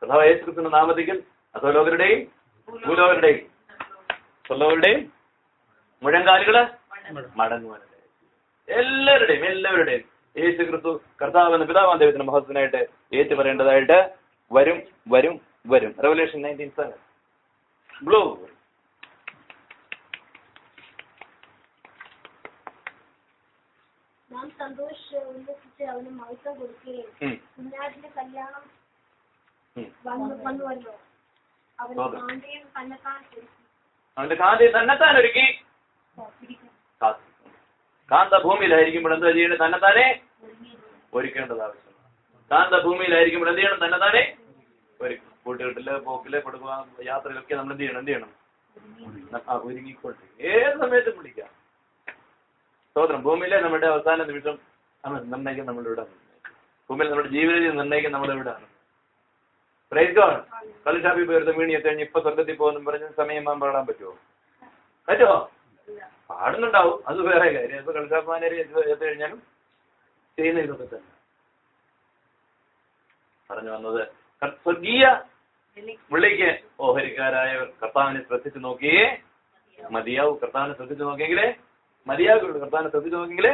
കർത്താവ് യേശു ക്രിസ്തുവിന്റെ നാമത്തിൽ അധോലോകരുടെയും ഭൂലോകരുടെയും സ്വലോകരുടെയും മുഴങ്കാലുകള് മടങ്ങുവാനുണ്ട്. എല്ലാവരുടെയും യേശു ക്രിസ്തു കർത്താവ് എന്ന പിതാവാൻ ദൈവത്തിന്റെ മഹത്വത്തിനായിട്ട് ഏറ്റു പറയേണ്ടതായിട്ട് വരും. റെവല്യൂഷൻ 19:7. ഗ്ലോറി. നാം സന്തോഷിച്ച് ഉല്ലസിച്ച് അവന് മഹത്വം കൊടുക്കുകയും കുഞ്ഞാടിന്റെ കല്യാണം വന്നുവല്ലോ, അവന്റെ കാന്തയും തന്നെത്താൻ ഒരുക്കി കാന്ത ഭൂമിയിലായിരിക്കുമ്പോൾ എന്താ ചെയ്യേണ്ടത്? തന്നെത്താനെ ഒരുക്കേണ്ടത് ആവശ്യമാണ്. കാന്ത ഭൂമിയിലായിരിക്കുമ്പോൾ എന്ത് ചെയ്യണം? തന്നെത്താനെ ഒരുക്കും. കൂട്ടുകെട്ടില്, പോക്കില്, കൊടുക്കുക, യാത്രയിലൊക്കെ നമ്മൾ എന്ത് ചെയ്യണം? ഒരുങ്ങിക്കൊണ്ട് ഏത് സമയത്തും വിളിക്കാം. സ്തോത്രം. ഭൂമിയിലെ നമ്മുടെ അവസാന നിമിഷം നിർണ്ണയിക്കാൻ നമ്മളിവിടെ, ഭൂമിയിൽ നമ്മുടെ ജീവിതത്തിൽ നിർണ്ണയിക്കാൻ നമ്മളിവിടാണ്. Praise God. കള്ളിഷാപ്പിൽ പോയിരുന്ന വീണി എത്തിക്കഴിഞ്ഞ് ഇപ്പൊ സ്വർഗത്തിൽ പോകുന്നു പറഞ്ഞ സമയം പാടാൻ പറ്റുമോ? പാടുന്നുണ്ടാവും, അത് വേറെ കാര്യം. ഇപ്പൊ കള്ളിഷാപ്പാനേരി എത്തി കഴിഞ്ഞാലും ചെയ്യുന്ന ഇതൊക്കെ തന്നെ പറഞ്ഞു വന്നത്. സ്വർഗീയ വിളിക്ക് ഓഹരിക്കാരായ കർത്താവിനെ ശ്രദ്ധിച്ചു നോക്കിയേ മതിയാവൂ. കർത്താവിനെ ശ്രദ്ധിച്ചു നോക്കിയെങ്കിലേ മതിയാകുള്ളൂ. കർത്താവിനെ ശ്രദ്ധിച്ചു നോക്കിയെങ്കിലേ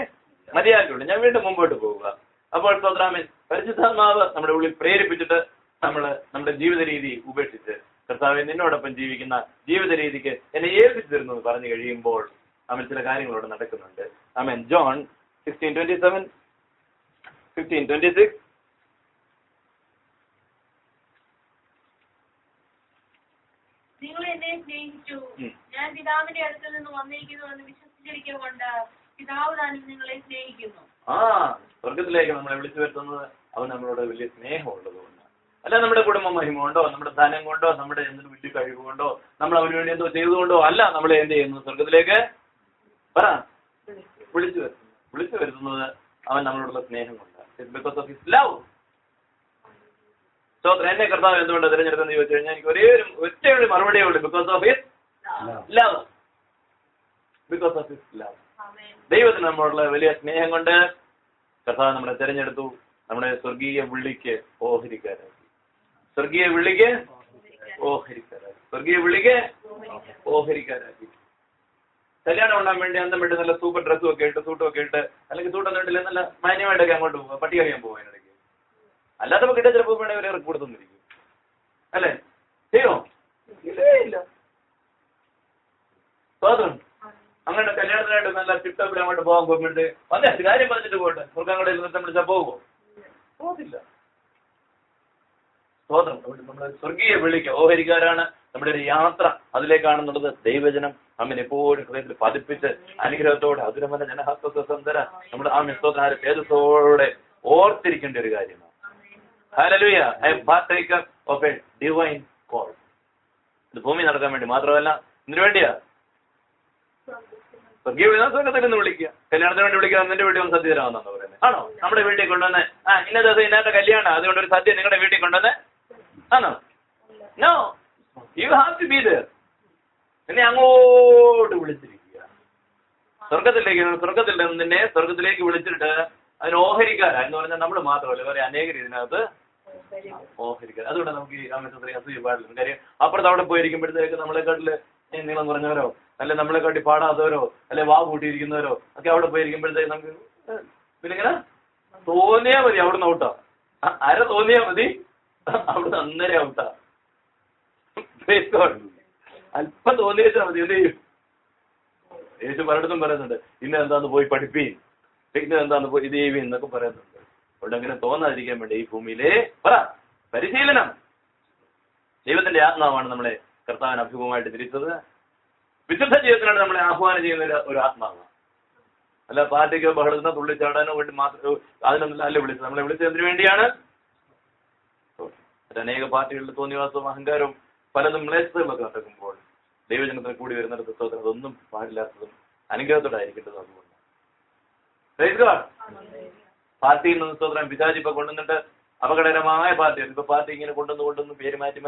മതിയാകുള്ളൂ. ഞാൻ വീണ്ടും മുമ്പോട്ട് പോവുക. അപ്പോൾ സ്തോത്രാമേൻ, പരിശുദ്ധാത്മാവ് നമ്മുടെ ഉള്ളിൽ പ്രേരിപ്പിച്ചിട്ട് നമ്മുടെ ജീവിത രീതി ഉപേക്ഷിച്ച് കർത്താവെ നിന്നോടൊപ്പം ജീവിക്കുന്ന ജീവിത രീതിക്ക് എന്നെ ഏൽപ്പിച്ചു തരുന്നു എന്ന് പറഞ്ഞു കഴിയുമ്പോൾ അവൻ ചില കാര്യങ്ങളോട് നടക്കുന്നുണ്ട്. ആമേൻ. ജോൺ 16:27, 15:26. നിങ്ങൾ എന്നെ സ്നേഹിച്ചു, ഞാൻ പിതാവിന്റെ അടുത്ത് നിന്ന് വന്നിരിക്കുന്നു എന്ന് വിശ്വസിച്ചിരിക്കൊണ്ട് പിതാവ് താനും നിങ്ങളെ സ്നേഹിക്കുന്നു. സ്വർഗത്തിലേക്ക് നമ്മളെ വിളിച്ചു വരുത്തുന്നത് അവൻ നമ്മളോട് വലിയ സ്നേഹമുള്ളത് കൊണ്ടാണ്. അല്ല നമ്മുടെ കുടുംബ മഹിമ കൊണ്ടോ നമ്മുടെ ധനം കൊണ്ടോ നമ്മുടെ എന്തൊരു വലിയ കഴിവ് കൊണ്ടോ നമ്മൾ അവന് വേണ്ടി എന്തോ ചെയ്തുകൊണ്ടോ അല്ല നമ്മളെ എന്ത് ചെയ്യുന്നു? സ്വർഗത്തിലേക്ക് വിളിച്ചു വരുത്തുന്നത് അവൻ നമ്മളോടുള്ള സ്നേഹം കൊണ്ടാണ്. Because of his love. So എന്നെ കർത്താവ് എന്തുകൊണ്ട് തിരഞ്ഞെടുത്തെന്ന് ചോദിച്ചു കഴിഞ്ഞാൽ എനിക്ക് ഒറ്റയൊരു മറുപടിയേ ഉള്ളൂ. Because of his love. Because of his love. ദൈവത്തിന് നമ്മളോടുള്ള വലിയ സ്നേഹം കൊണ്ട് കർത്താവ് നമ്മളെ തിരഞ്ഞെടുത്തു. നമ്മുടെ സ്വർഗീയ വിളിക്ക് ഓഹരിക്കാരായി. സ്വർഗീയ വിളിക്ക് ഓഹരിക്കാരായി. സ്വർഗീയ വിളിക്ക് ഓഹരിക്കാരാക്കി. കല്യാണം ഉണ്ടാകാൻ വേണ്ടി അന്തം വിട്ട് നല്ല സൂപ്പർ ഡ്രസ്സും ഒക്കെ ഇട്ട് സൂട്ടും ഒക്കെ ഇട്ട്, അല്ലെങ്കിൽ സൂട്ടൊന്നും ഇട്ടില്ല, നല്ല മാന്യമായിട്ടൊക്കെ അങ്ങോട്ട് പോകുക, പട്ടി കഴിയാൻ പോകും അതിനിടയ്ക്ക്. അല്ലാത്തപ്പോൾ കിട്ടിയ ചിലപ്പോൾ വേണമെങ്കിൽ അവരെ ഇറക്കി കൊടുത്തൊന്നിരിക്കും. അല്ലേ? ചെയ്യോ? ഇല്ലേ ഇല്ല. സ്വാതന്ത്ര്യം. അങ്ങനെ കല്യാണത്തിനായിട്ട് നല്ല ടിപ്ടോപ്പിൽ അങ്ങോട്ട് പോകാൻ പോകുമ്പോഴേ വന്നേ കാര്യം പറഞ്ഞിട്ട് പോട്ടെ, സ്വർഗ്ഗങ്ങളിൽ നൃത്തം വിളിച്ചാൽ പോകുമോ? പോകത്തില്ല. സ്വാതന്ത്ര്യം. നമ്മുടെ സ്വർഗീയ വിളിക്ക് ഓഹരിക്കാരാണ്. നമ്മുടെ ഒരു യാത്ര അതിലേക്കാണെന്നുള്ളത് ദൈവജനം അമ്മൻ എപ്പോഴും ഹൃദയത്തിൽ പതിപ്പിച്ച് അനുഗ്രഹത്തോടെ അതുരമന ജനഹാസ്വതന്തര നമ്മുടെ ആ മിസ്തോത്ര തേജസ്സോടെ ഓർത്തിരിക്കേണ്ട ഒരു കാര്യമാണ്. Hallelujah. I am partaker of a divine call. ഇത് ഭൂമി നടക്കാൻ വേണ്ടി മാത്രമല്ല, ഇതിനു വേണ്ടിയാ സ്വർഗീയ സ്വർഗത്തിൽ നിന്ന് വിളിക്കുക. കല്യാണത്തിന് വേണ്ടി വിളിക്കുക, നിന്റെ വീട്ടിൽ ഒന്ന് സദ്യ തരാമെന്നാണ് പറയുന്നത്. ആണോ? നമ്മുടെ വീട്ടിൽ കൊണ്ടുവന്ന് ഇന്ന ദിവസം ഇന്നത്തെ കല്യാണം, അതുകൊണ്ട് ഒരു സദ്യ നിങ്ങളുടെ വീട്ടിൽ കൊണ്ടുവന്ന് ആണോ? No, you have to be there. എന്നെ അങ്ങോട്ട് വിളിച്ചിരിക്കുക. സ്വർഗത്തിൽ നിന്നെ സ്വർഗത്തിലേക്ക് വിളിച്ചിട്ട് അതിന് ഓഹരിക്കാരാ എന്ന് പറഞ്ഞാൽ നമ്മൾ മാത്രമല്ല, വേറെ അനേകർ ഇതിനകത്ത് ഓഹരിക്കാർ. അതുകൊണ്ട് നമുക്ക് ഈ അമ്മ അസൂയ പാടില്ല. കാര്യം അപ്പുറത്ത് അവിടെ പോയിരിക്കുമ്പോഴത്തേക്ക് നമ്മളെക്കാട്ടില് നീളം കുറഞ്ഞവരോ അല്ലെ നമ്മളെക്കാട്ടി പാടാത്തവരോ അല്ലെ വാ കൂട്ടിയിരിക്കുന്നവരോ ഒക്കെ അവിടെ പോയിരിക്കുമ്പോഴത്തേക്ക് നമുക്ക് പിന്നെ ഇങ്ങനെ തോന്നിയാ മതി അവിടുന്ന് ഔട്ടാ. അര തോന്നിയാ മതി അവിടുന്ന് അന്നേരം ഔട്ടാ. അല്പം തോന്നിയാൽ മതി. എന്ത് ചെയ്യും? യേശു പലയിടത്തും പറയുന്നുണ്ട്, ഇന്ന എന്താന്ന് പോയി പഠിപ്പീൻ, ഇന്ന എന്താന്ന് പോയി ഇത് ചെയ്യുവീൻ എന്നൊക്കെ പറയുന്നുണ്ട്. അവിടെ അങ്ങനെ തോന്നാതിരിക്കാൻ വേണ്ടി ഈ ഭൂമിയിലെ പരിശീലനം. ദൈവത്തിന്റെ ആത്മാവാണ് നമ്മളെ കർത്താവിന് അഭിമുഖമായിട്ട് തിരിച്ചത്. വിശുദ്ധ ജീവിതത്തിലാണ് നമ്മളെ ആഹ്വാനം ചെയ്യുന്ന ഒരു ആത്മാവ്. അല്ല പാർട്ടിക്കോ ബഹളത്തിനോ തുള്ളിച്ചാടാനോ വേണ്ടി മാത്രം അതിനൊന്നും അല്ല വിളിച്ചത്. നമ്മളെ വിളിച്ചത് എന്തിനു വേണ്ടിയാണ്? അനേക പാർട്ടികളുടെ തോന്നിവാസവും അഹങ്കാരവും പലതും മ്ലേച്ഛതകളൊക്കെ നടക്കുമ്പോൾ ദൈവജനത്തിന് കൂടി വരുന്നിടത്ത് സ്തോത്രം അതൊന്നും പാടില്ലാത്തതും അനുഗ്രഹത്തോടായിരിക്കേണ്ടതും അതുകൊണ്ട് പാർട്ടിയിൽ നിന്ന് സ്തോത്രം പിതാജി ഇപ്പൊ കൊണ്ടുവന്നിട്ട് അപകടകരമായ പാർട്ടിയാണ്. ഇപ്പൊ പാർട്ടി ഇങ്ങനെ കൊണ്ടുവന്ന് പേര് മാറ്റി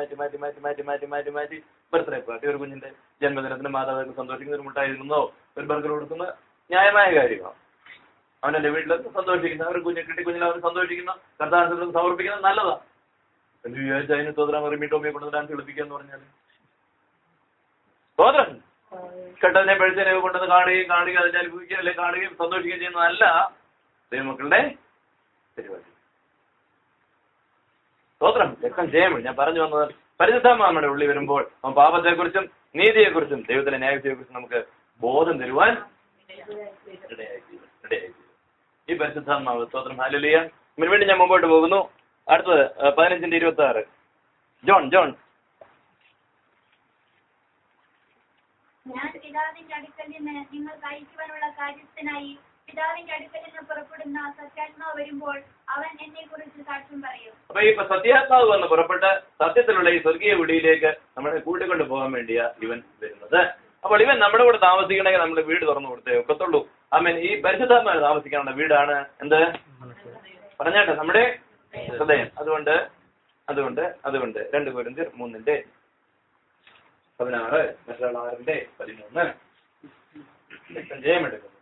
ബർത്ത്ഡേ പാർട്ടി, ഒരു കുഞ്ഞിന്റെ ജന്മദിനത്തിന് മാതാപിതാക്കൾ സന്തോഷിക്കുന്ന ഒരു മുട്ടായിരുന്നോ ഒരു ബർഗർ കൊടുക്കുന്ന ന്യായമായ കാര്യമാണ്. അവനെന്റെ വീട്ടിലൊക്കെ സന്തോഷിക്കുന്ന അവർ കുഞ്ഞിനെ അവർ സന്തോഷിക്കുന്ന കർത്താവിന് സമർപ്പിക്കുന്നത് നല്ലതാണ്. എന്ന് വിചാരിച്ച് അതിന് സ്തോത്രം റിമീട്ടോമിയെ കൊണ്ട് ഡാൻസ് കളിപ്പിക്കുക എന്ന് പറഞ്ഞാൽ സ്തോത്രം കെട്ടതിനെ പഴുത്തനെ കൊണ്ടത് കാണുകയും അതിനെ അനുഭവിക്കുകയും അല്ലെങ്കിൽ കാണുകയും സന്തോഷിക്കുകയും ചെയ്യുന്നതല്ല ദൈവമക്കളുടെ പരിപാടി. സ്തോത്രം രക്തം ചെയ്യാൻ ഞാൻ പറഞ്ഞു വന്നത് പരിശുദ്ധാത്മാവ് നമ്മുടെ ഉള്ളിൽ വരുമ്പോൾ അവൻ പാപത്തെക്കുറിച്ചും നീതിയെക്കുറിച്ചും ദൈവത്തിന്റെ ന്യായത്തെക്കുറിച്ചും നമുക്ക് ബോധം തരുവാൻ ഇടയായി. ഈ പരിശുദ്ധാത്മാവ് സ്തോത്രം ഹല്ലേലൂയ. ഇതിനു വേണ്ടി ഞാൻ മുമ്പോട്ട് പോകുന്നു. അടുത്തത് 15:26 ജോൺ. ഞാൻ പിതാവിന്റെ അടുക്കൽ നിന്ന് നിങ്ങൾക്ക് അയക്കുവാനുള്ള കാര്യത്തിനായി പിതാവിന്റെ അടുക്കൽ നിന്ന് പുറപ്പെടുന്ന സത്യാത്മാവ് വരുമ്പോൾ അവൻ എന്നെ കുറിച്ച് സാക്ഷ്യം പറയും. അപ്പൊ ഈ സത്യാത്മാവ് വന്ന് പുറപ്പെട്ട് സത്യത്തിലുള്ള ഈ സ്വർഗീയ വിടിയിലേക്ക് നമ്മളെ കൂട്ടിക്കൊണ്ട് പോകാൻ വേണ്ടിയാ ഇവൻ വരുന്നത്. അപ്പോൾ ഇവൻ നമ്മുടെ കൂടെ താമസിക്കണമെങ്കിൽ നമ്മൾ വീട് തുറന്നു കൊടുത്തേ ഒക്കത്തുള്ളൂ. ആമേൻ. ഈ പരിശുദ്ധാത്മാവ് താമസിക്കാനുള്ള വീടാണ് എന്ത് പറഞ്ഞാട്ടെ നമ്മുടെ ഹൃദയം. അതുകൊണ്ട് 2 കൊരിന്ത്യർ 3:16 മറ്റൊരാൾ 6:13 ജയമെടുക്കുന്നു.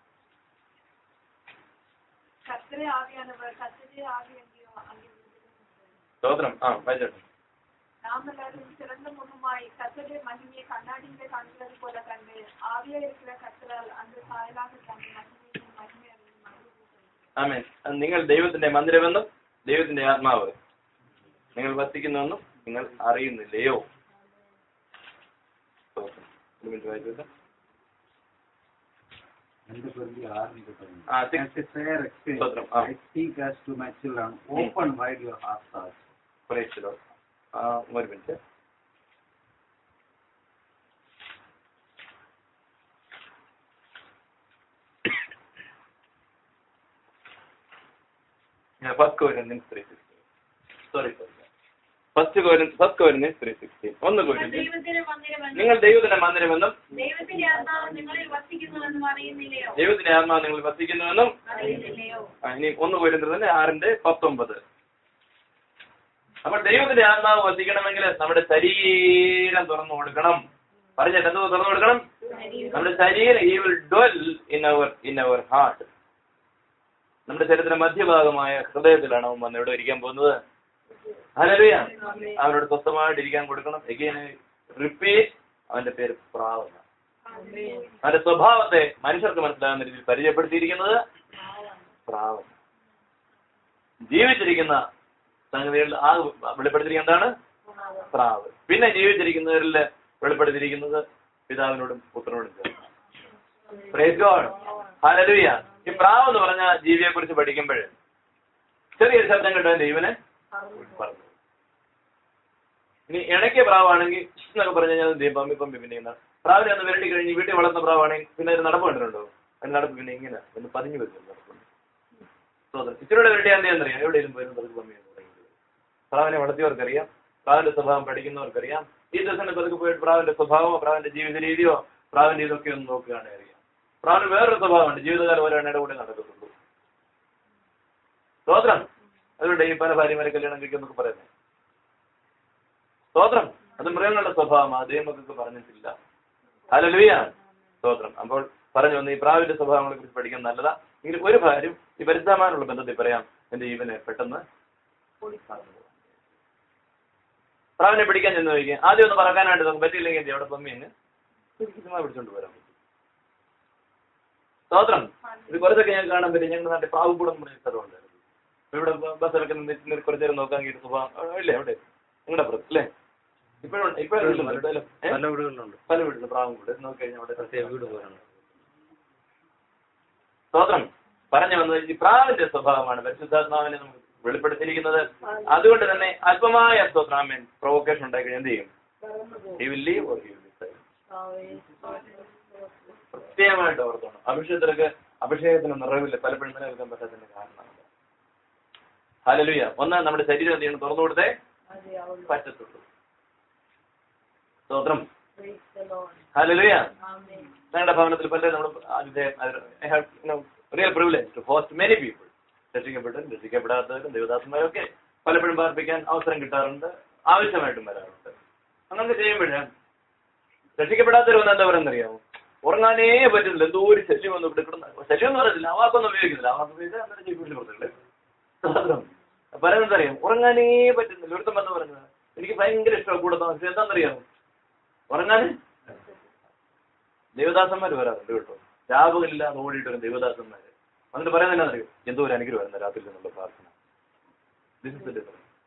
സ്തോത്രം. വായിച്ചോട്ടെ. சிறந்த முகமாய் கர்த்தருடைய மகிமையை கண்ணாடியிலே காண்கிறது போல கண்டு ஆவியா இருக்கிற கர்த்தரால் அந்த சாயலாக தன்னை மகிமை ആമേൻ. നിങ്ങൾ ദൈവത്തിന്റെ മന്ദിരമെന്നും ദൈവത്തിന്റെ ആത്മാവ് നിങ്ങൾ വസിക്കുന്നുവെന്നും നിങ്ങൾ അറിയുന്നില്ലയോ? ഒരു മിനിറ്റ്. ഫസ്റ്റ് കൊരിന്ത്യൻസ് 3:16 1 കൊരിന്ത്യൻ നിങ്ങൾ ദൈവത്തിന്റെ മന്ദിരമെന്നും ദൈവത്തിന്റെ ആത്മാവ് നിങ്ങളിൽ വസിക്കുന്നുവെന്നും ഇനി 1 കൊരിന്ത്യർ തന്നെ 6:19. അപ്പോൾ ദൈവത്തിന്റെ ആത്മാവ് വസിക്കണമെങ്കിൽ നമ്മുടെ ശരീരം തുറന്നു കൊടുക്കണം. പറഞ്ഞിട്ട് എന്തോ തുറന്നു കൊടുക്കണം? നമ്മുടെ ശരീരം. He will dwell in our heart. നമ്മുടെ ശരീരത്തിന്റെ മധ്യഭാഗമായ ഹൃദയത്തിലാണ് അവൻ വന്ന് എവിടെ ഇരിക്കാൻ പോകുന്നത്. ഹല്ലേലൂയ. അവനോട് സ്വസ്ഥമായിട്ട് ഇരിക്കാൻ കൊടുക്കണം. എഗെയിൻ റിപ്പീറ്റ് അവന്റെ പേര് പ്രാവ്. അവന്റെ സ്വഭാവത്തെ മനുഷ്യർക്ക് മനസ്സിലാകുന്ന രീതിയിൽ പരിചയപ്പെടുത്തിയിരിക്കുന്നത് പ്രാവ്. ജീവിച്ചിരിക്കുന്ന സംഗതികളിൽ ആ വെളിപ്പെടുത്തിയിരിക്കുന്നത് എന്താണ്? പ്രാവ്. പിന്നെ ജീവിച്ചിരിക്കുന്നവരിൽ വെളിപ്പെടുത്തിയിരിക്കുന്നത് പിതാവിനോടും പുത്രനോടും ചേർന്ന്. Price God, hallelujah. ഈ പ്രാവ് എന്ന് പറഞ്ഞ ജീവിയെ കുറിച്ച് പഠിക്കുമ്പോൾ ചെറിയൊരു ശബ്ദം കേട്ടവന്റെ ജീവനെ പറഞ്ഞു. ഇനി ഇണക്കിയ പ്രാവാണെങ്കിൽ എന്നൊക്കെ പറഞ്ഞു കഴിഞ്ഞാൽ പമ്പി പിന്നെ പ്രാവിനെ ഒന്ന് വിരട്ടി കഴിഞ്ഞ് വീട്ടിൽ വളർന്ന പ്രാവാണെങ്കിൽ പിന്നെ ഒരു നടപ്പ് കണ്ടിട്ടുണ്ടോ? അതിന് നടപ്പ് പിന്നെ ഇങ്ങനെ ഒന്ന് പതിഞ്ഞു വരുന്നു നടപ്പുണ്ട്. ഇച്ചിരൂടെ വിരട്ടി എന്താണെന്നറിയാം, എവിടെയും പോയിരുന്നു പതുക്കെ പമ്പി എന്ന് പറയുന്നത്. പ്രാവിനെ വളർത്തിയവർക്കറിയാം, പ്രാവിന്റെ സ്വഭാവം പഠിക്കുന്നവർക്കറിയാം. ഈ ദിവസം പതുക്കെ പോയിട്ട് പ്രാവിന്റെ സ്വഭാവമോ പ്രാവിന്റെ ജീവിത രീതിയോ പ്രാവിന്റെ ഇതൊക്കെ ഒന്ന് നോക്കുകയാണെങ്കിൽ അറിയാം. പ്രാവിന് വേറൊരു സ്വഭാവമുണ്ട്, ജീവിതകാലം ഓരോ എണ്ണയുടെ കൂടെ നടക്കത്തുള്ളൂ. സ്തോത്രം. അതുകൊണ്ട് ഈ പല ഭാര്യമാരെ കല്യാണം കഴിക്കുന്നൊക്കെ പറയുന്നത് സ്തോത്രം. അത് മൃഗങ്ങളുടെ സ്വഭാവമാണ്, ദൈവമക്കൾക്ക് പറഞ്ഞിട്ടില്ല. ഹല്ലേലൂയ, സ്തോത്രം. അപ്പോൾ പറഞ്ഞു വന്ന് ഈ പ്രാവിന്റെ സ്വഭാവങ്ങളെ കുറിച്ച് പഠിക്കാൻ നല്ലതാ. എങ്കിൽ ഒരു കാര്യം ഈ പരിചയമാനുള്ള ബന്ധത്തിൽ പറയാം. എന്റെ ജീവനെ പെട്ടെന്ന് പ്രാവിനെ പിടിക്കാൻ ചെന്ന് ചോദിക്കുക. ആദ്യം ഒന്ന് പറക്കാനായിട്ട് നമുക്ക് പറ്റിയില്ലെങ്കിൽ എന്ത് അവിടെ പമ്മിയങ്ങ് പിടിച്ചോണ്ട് വരാൻ പറ്റും. സ്തോത്രം. ഇത് കുറച്ചൊക്കെ ഞങ്ങൾക്ക് കാണാൻ പറ്റും. ഞങ്ങളുടെ നാട്ടിൽ പ്രാവുകൂടം പറഞ്ഞ സ്ഥലമുണ്ടായിരുന്നു. ഇവിടെ ബസ്സിലൊക്കെ നിന്ന് കുറച്ചു നേരം നോക്കാൻ ഈ സ്വഭാവം ഇല്ലേ അവിടെ നിങ്ങളുടെ അപ്പുറത്ത് അല്ലേ? ഇപ്പോഴും പല വീടുകളുണ്ട്. പല വീട്ടിലും പ്രാവും കൂടെ നോക്കി കഴിഞ്ഞാൽ അവിടെ വീട് പോകാറുണ്ട്. സ്തോത്രം. പറഞ്ഞു വന്നത് ഈ പ്രാവിന്റെ സ്വഭാവമാണ് പരിശുദ്ധാത്മാവിനെ നമുക്ക് വെളിപ്പെടുത്തിയിരിക്കുന്നത്. അതുകൊണ്ട് തന്നെ അല്പമായ സ്തോത്രാമേൻ പ്രൊവോക്കേഷൻ ഉണ്ടായി കഴിഞ്ഞാൽ എന്ത് ചെയ്യും? He will leave or he will decide. പ്രത്യേകമായിട്ട് ഓർത്തോണം. അഭിഷേകത്തിന് നിറവില്ല പലപ്പോഴും നിലനിൽക്കാൻ പറ്റാത്തതിന്റെ കാരണമാണ്. ഹല്ലേലൂയ. ഒന്ന്, നമ്മുടെ ശരീരം എന്ത് ചെയ്യണം? തുറന്നു കൊടുത്തേ പറ്റത്തുള്ളൂ. സ്തോത്രം. ഹല്ലേലൂയ. ഞങ്ങളുടെ ഭവനത്തിൽ പലരും നമ്മൾ real privilege to host many people. രക്ഷിക്കപ്പെട്ടവരും രക്ഷിക്കപ്പെടാത്തവരും ദേവദാസന്മാരൊക്കെ പലപ്പോഴും പാർപ്പിക്കാൻ അവസരം കിട്ടാറുണ്ട്, ആവശ്യമായിട്ടും വരാറുണ്ട്. അങ്ങനെ ചെയ്യുമ്പോഴേ രക്ഷിക്കപ്പെടാത്തവരൊന്നും എന്താ പറയുന്നറിയാമോ? ഉറങ്ങാനേ പറ്റുന്നില്ല, എന്തോ ഒരു ശല്യം ഒന്നും ഇവിടെ കിടന്ന ശല്യം എന്ന് പറയത്തില്ല, ആ വാക്കൊന്നും ഉപയോഗിക്കുന്നില്ല. ആ വാക്ക് ഉപയോഗിച്ചാൽ അന്നേരം ജീവിതത്തിൽ പുറത്തുള്ളത് സ്തോത്രം. പറയുന്നതറിയാം, ഉറങ്ങാനേ പറ്റുന്നില്ല. ഒരുത്തം വന്ന് പറഞ്ഞത് എനിക്ക് ഭയങ്കര ഇഷ്ടമാണ് കൂടെ താമസിച്ചത്. എന്താണെന്നറിയാമോ? ഉറങ്ങാന് ദേവദാസന്മാർ വരാറുണ്ട് കേട്ടോ. രാവുകളില്ലാതെ ഓടിയിട്ട് വരും ദേവദാസന്മാര്. എന്നിട്ട് പറയുന്നത് എന്നാന്നറിയോ? എന്തോ ഒരു അനുഗ്രഹം വരുന്ന രാത്രി നിന്നുള്ള പ്രാർത്ഥന.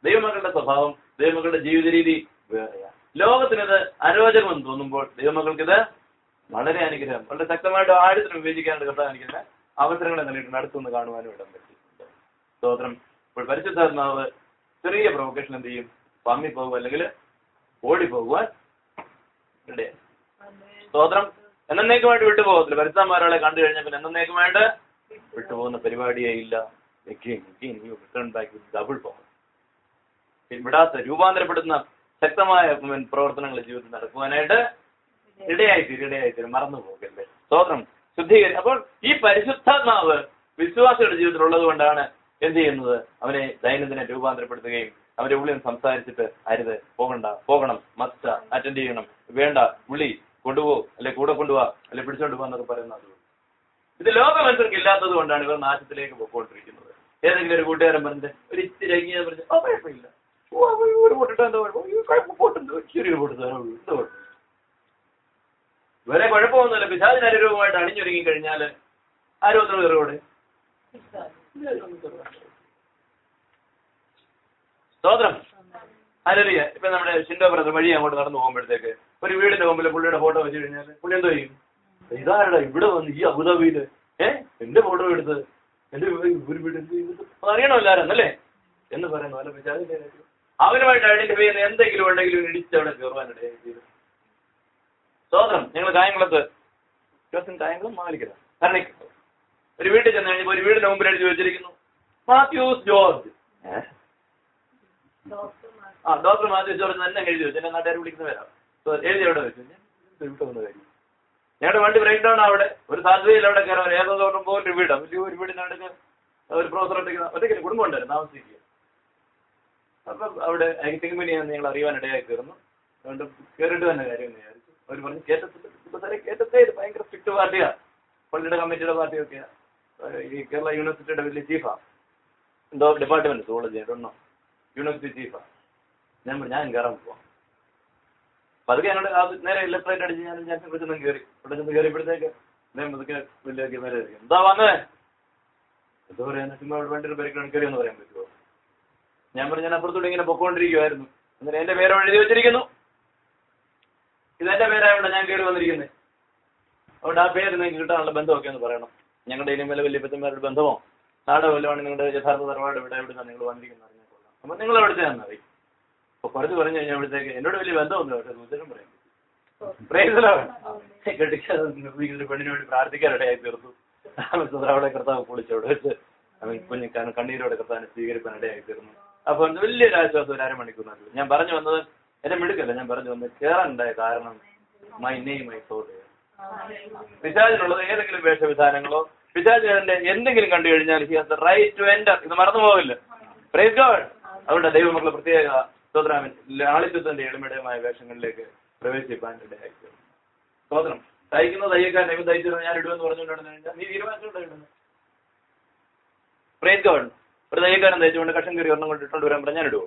ദൈവമക്കളുടെ സ്വഭാവം, ദൈവമക്കളുടെ ജീവിത രീതി വേറെയാണ്. ലോകത്തിനത് അരോചകമെന്ന് തോന്നുമ്പോൾ ദൈവമക്കൾക്കിത് വളരെ അനുഗ്രഹം, വളരെ ശക്തമായിട്ട് ആഴത്തിന് വിവേചിക്കാനായിട്ട് കർത്താവ് എനിക്കില്ല അവസരങ്ങളെ നൽകിയിട്ടുണ്ട്. അടുത്തൊന്ന് കാണുവാനും ഇടം പറ്റിയിട്ടുണ്ട്. സ്തോത്രം. ഇപ്പോൾ പരിശുദ്ധാത്മാവ് ചെറിയ പ്രൊവക്കേഷൻ എന്ത് ചെയ്യും? പമ്മിപ്പോകുക അല്ലെങ്കിൽ ഓടിപ്പോകുവാൻ ഇടയായി. സ്തോത്രം. എന്നേക്കുമായിട്ട് വിട്ടുപോകത്തില്ല. പരിശുദ്ധന്മാരെ കണ്ടു കഴിഞ്ഞാൽ പിന്നെ എന്നേക്കുമായിട്ട് വിട്ടുപോകുന്ന പരിപാടിയേ ഇല്ല. Double power. വിടാത്ത രൂപാന്തരപ്പെടുന്ന ശക്തമായ പ്രവർത്തനങ്ങൾ ജീവിതത്തിൽ നടക്കുവാനായിട്ട് ഇടയായിത്തീരും. മറന്നു പോകല്ലേ. സ്തോത്രം. ശുദ്ധീകരണം. അപ്പോൾ ഈ പരിശുദ്ധാത്മാവ് വിശ്വാസിയുടെ ജീവിതത്തിൽ ഉള്ളത് കൊണ്ടാണ് എന്ത് ചെയ്യുന്നത്? അവനെ ദൈനംദിനം രൂപാന്തരപ്പെടുത്തുകയും അവന്റെ ഉള്ളിൽ സംസാരിച്ചിട്ട് അരുത്, പോകണം, മസ്റ്റ് അറ്റൻഡ് ചെയ്യണം, വേണ്ട, വിളി, കൊണ്ടുപോ, അല്ലെ കൂടെ കൊണ്ടുപോവാ, അല്ലെ പിടിച്ചോണ്ട് പോകാന്നൊക്കെ പറയുന്നത്. ഇത് ലോക മനുഷ്യർക്ക് ഇല്ലാത്തത് കൊണ്ടാണ് ഇവർ നാശത്തിലേക്ക് പോയിക്കൊണ്ടിരിക്കുന്നത്. ഏതെങ്കിലും ഒരു കൂട്ടുകാരൻ പറഞ്ഞിട്ട് ഒരു ഇത്തിരി അങ്ങിയത് പറഞ്ഞ് കുഴപ്പമില്ല, ഒരു പൊട്ടിട്ടോ എന്താ കുഴപ്പം, വേറെ കുഴപ്പമൊന്നുമില്ല. പിശാചിന് അനുരൂപമായിട്ട് അണിഞ്ഞൊരുങ്ങി കഴിഞ്ഞാൽ ആരോഗ്യം കയറോടെ. സ്തോത്രം. ഹല്ലേലൂയ. ഇപ്പൊ നമ്മുടെ ഷിൻഡോ ബ്രദർ വഴി അങ്ങോട്ട് നടന്നു പോകുമ്പോഴത്തേക്ക് ഒരു വീടിന്റെ മുമ്പിൽ പുള്ളിയുടെ ഫോട്ടോ വെച്ച് കഴിഞ്ഞാൽ പുള്ളി എന്തോ ചെയ്യും? ഇതാരടാ ഇവിടെ വന്ന് ഈ അബുദാബിയില് എന്റെ ഫോട്ടോ എടുത്ത് എന്റെ ഒരു വീട് അറിയണമല്ലോ ആരെന്നല്ലേ എന്ന് പറയുന്നു. അല്ല പിശാചിന്റെ അവനുമായിട്ട് ഐഡന്റിഫൈ ചെയ്യുന്ന എന്തെങ്കിലും ഉണ്ടെങ്കിലും ഇടിച്ചവിടെ കയറുവാനിടയായി ചെയ്തു. സ്തോത്രം. ഞങ്ങൾ കായംകുളത്ത് കായംകുളം മാലിക്കല കാരണം ഒരു വീട്ടിൽ ചെന്ന് കഴിഞ്ഞപ്പോൾ ഒരു വീടിന്റെ മുമ്പിൽ എഴുതി വെച്ചിരിക്കുന്നു Mathews George. Doctor Mathews George തന്നെ എഴുതി വെച്ചു. എന്നെ നാട്ടുകാർ വിളിക്കുന്ന പേരാ. എഴുതി എവിടെ വെച്ചു? വിട്ടുവന്ന കാര്യം. ഞങ്ങളുടെ വണ്ടി ബ്രേക്ക് ഡൗൺ അവിടെ ഒരു സാധ്യതയിൽ അവിടെ കയറാൻ ഏതോ തോന്നുമ്പോൾ ഒരു വീടാണ്. വലിയ ഒരു വീടിനടുക്ക് ഒരു പ്രൊഫസർ ഒറ്റയ്ക്ക് കുടുംബം ഉണ്ടായിരുന്നു താമസിക്കുക. അപ്പൊ അവിടെ തിങ്കുമിനിയെന്ന് ഞങ്ങൾ അറിയാനിടയായി കയറുന്നു. അതുകൊണ്ട് കയറിയിട്ട് തന്നെ കാര്യം എന്ന് വിചാരിച്ചു. അവർ പറഞ്ഞു കേട്ടത്തെ ഇത് ഭയങ്കര സ്ട്രിക്ട് പാർട്ടിയാ, പള്ളിയുടെ കമ്മിറ്റിയുടെ പാർട്ടിയൊക്കെയാ, ഈ കേരള യൂണിവേഴ്സിറ്റിയുടെ വലിയ ചീഫാ, എന്തോ ഡിപ്പാർട്ട്മെന്റ് സോളജി എണ്ണോ യൂണിവേഴ്സിറ്റി ചീഫാ. ഞാൻ കയറാൻ പോവാം. അപ്പൊ അതൊക്കെ ഞങ്ങളുടെ അത് നേരെ ലെഫ്റ്റ് റൈറ്റ് അടിച്ച് ഞാൻ ഇവിടെ ചെന്ന് കയറി. ഇവിടെ ചെന്ന് കയറിയപ്പോഴത്തേക്ക് അതൊക്കെ വലിയ നേരെ എന്താ വന്നേ, എന്താ പറയാ, ചുമ്മാ ഇവിടെ വേണ്ടി ഒരു പേര് കയറി എന്ന് പറയാൻ പറ്റുമോ? ഞാൻ പറഞ്ഞു ഞാൻ അപ്പുറത്തോട്ട് ഇങ്ങനെ പൊക്കോണ്ടിരിക്കുവായിരുന്നു. എന്നിട്ട് എന്റെ പേര് എഴുതി വെച്ചിരിക്കുന്നു, ഇതെന്റെ പേരായോണ്ട് ഞാൻ കയറി വന്നിരിക്കുന്നത്. അതുകൊണ്ട് ആ പേര് നിങ്ങൾക്ക് കിട്ടാനുള്ള ബന്ധമൊക്കെ ഒന്ന് പറയണം. ഞങ്ങളുടെ ഇനിമേലെ വലിയ പച്ചന്മാരുടെ ബന്ധമോ നാടോ വല്ലതാണ് നിങ്ങളുടെ യഥാർത്ഥ തറവാട് ഇവിടെ എവിടുന്നാണ് നിങ്ങൾ വന്നിരിക്കുന്നത് അറിഞ്ഞാൽ കൊള്ളാം. അപ്പൊ നിങ്ങൾ എവിടുത്തെയാണെന്ന് അറിയും. അപ്പൊ കുറച്ച് പറഞ്ഞു കഴിഞ്ഞാൽ അവിടത്തേക്ക് എന്നോട് വലിയ ബന്ധമൊന്നും പക്ഷേ സൂചനം പറയാൻ കെട്ടിക്കാതെ നിർമ്മിക്കുന്ന പെണ്ണിന് വേണ്ടി പ്രാർത്ഥിക്കാനിടയായി തീർന്നു. അവിടെ കർത്താവ് പൊളിച്ചവിടെ വെച്ച് അവൻ കുഞ്ഞിക്കാനും കണ്ണീരോടെ കർത്താവിനെ സ്വീകരിക്കാനിടയായി തീർന്നു. അപ്പൊ വലിയൊരു ആശ്വാസം ഒരു അരമണിക്കൂറിനുള്ളൂ. ഞാൻ പറഞ്ഞു വന്നത് എന്നെ മിടുക്കല്ല, ഞാൻ പറഞ്ഞു വന്നത് കയറാനുണ്ടായ കാരണം മൈ നെയിം മൈ സോൾ. പിശാചിനുള്ളത് ഏതെങ്കിലും വേഷവിധാനങ്ങളോ പിശാചിന്റെ എന്തെങ്കിലും കണ്ടു കഴിഞ്ഞാൽ he has the right to enter. ഇത് മറന്നു പോകില്ല. Praise God. അതുകൊണ്ട് ദൈവമക്കളുടെ പ്രത്യേക സ്തോത്രാമൻ ലാളിത്യത്തിന്റെ എളിമയുമായ വേഷങ്ങളിലേക്ക് പ്രവേശിപ്പാൻ ഇടയായി. സ്തോത്രം. തയ്ക്കുന്ന തയ്യക്കാരൻ ഇവ തയ്ച്ചിരുന്ന ഞാൻ ഇടുമെന്ന് പറഞ്ഞുകൊണ്ടാണ് നീ തീരുമാനിച്ചുകൊണ്ടാണ്. Praise God. ഒരു തയ്യക്കാരൻ തയ്ച്ചുകൊണ്ട് കഷം കയറി ഒരെണ്ണം കൊണ്ട് ഇട്ടുകൊണ്ട് വരാൻ പറഞ്ഞാൽ ഞാൻ ഇടുവോ?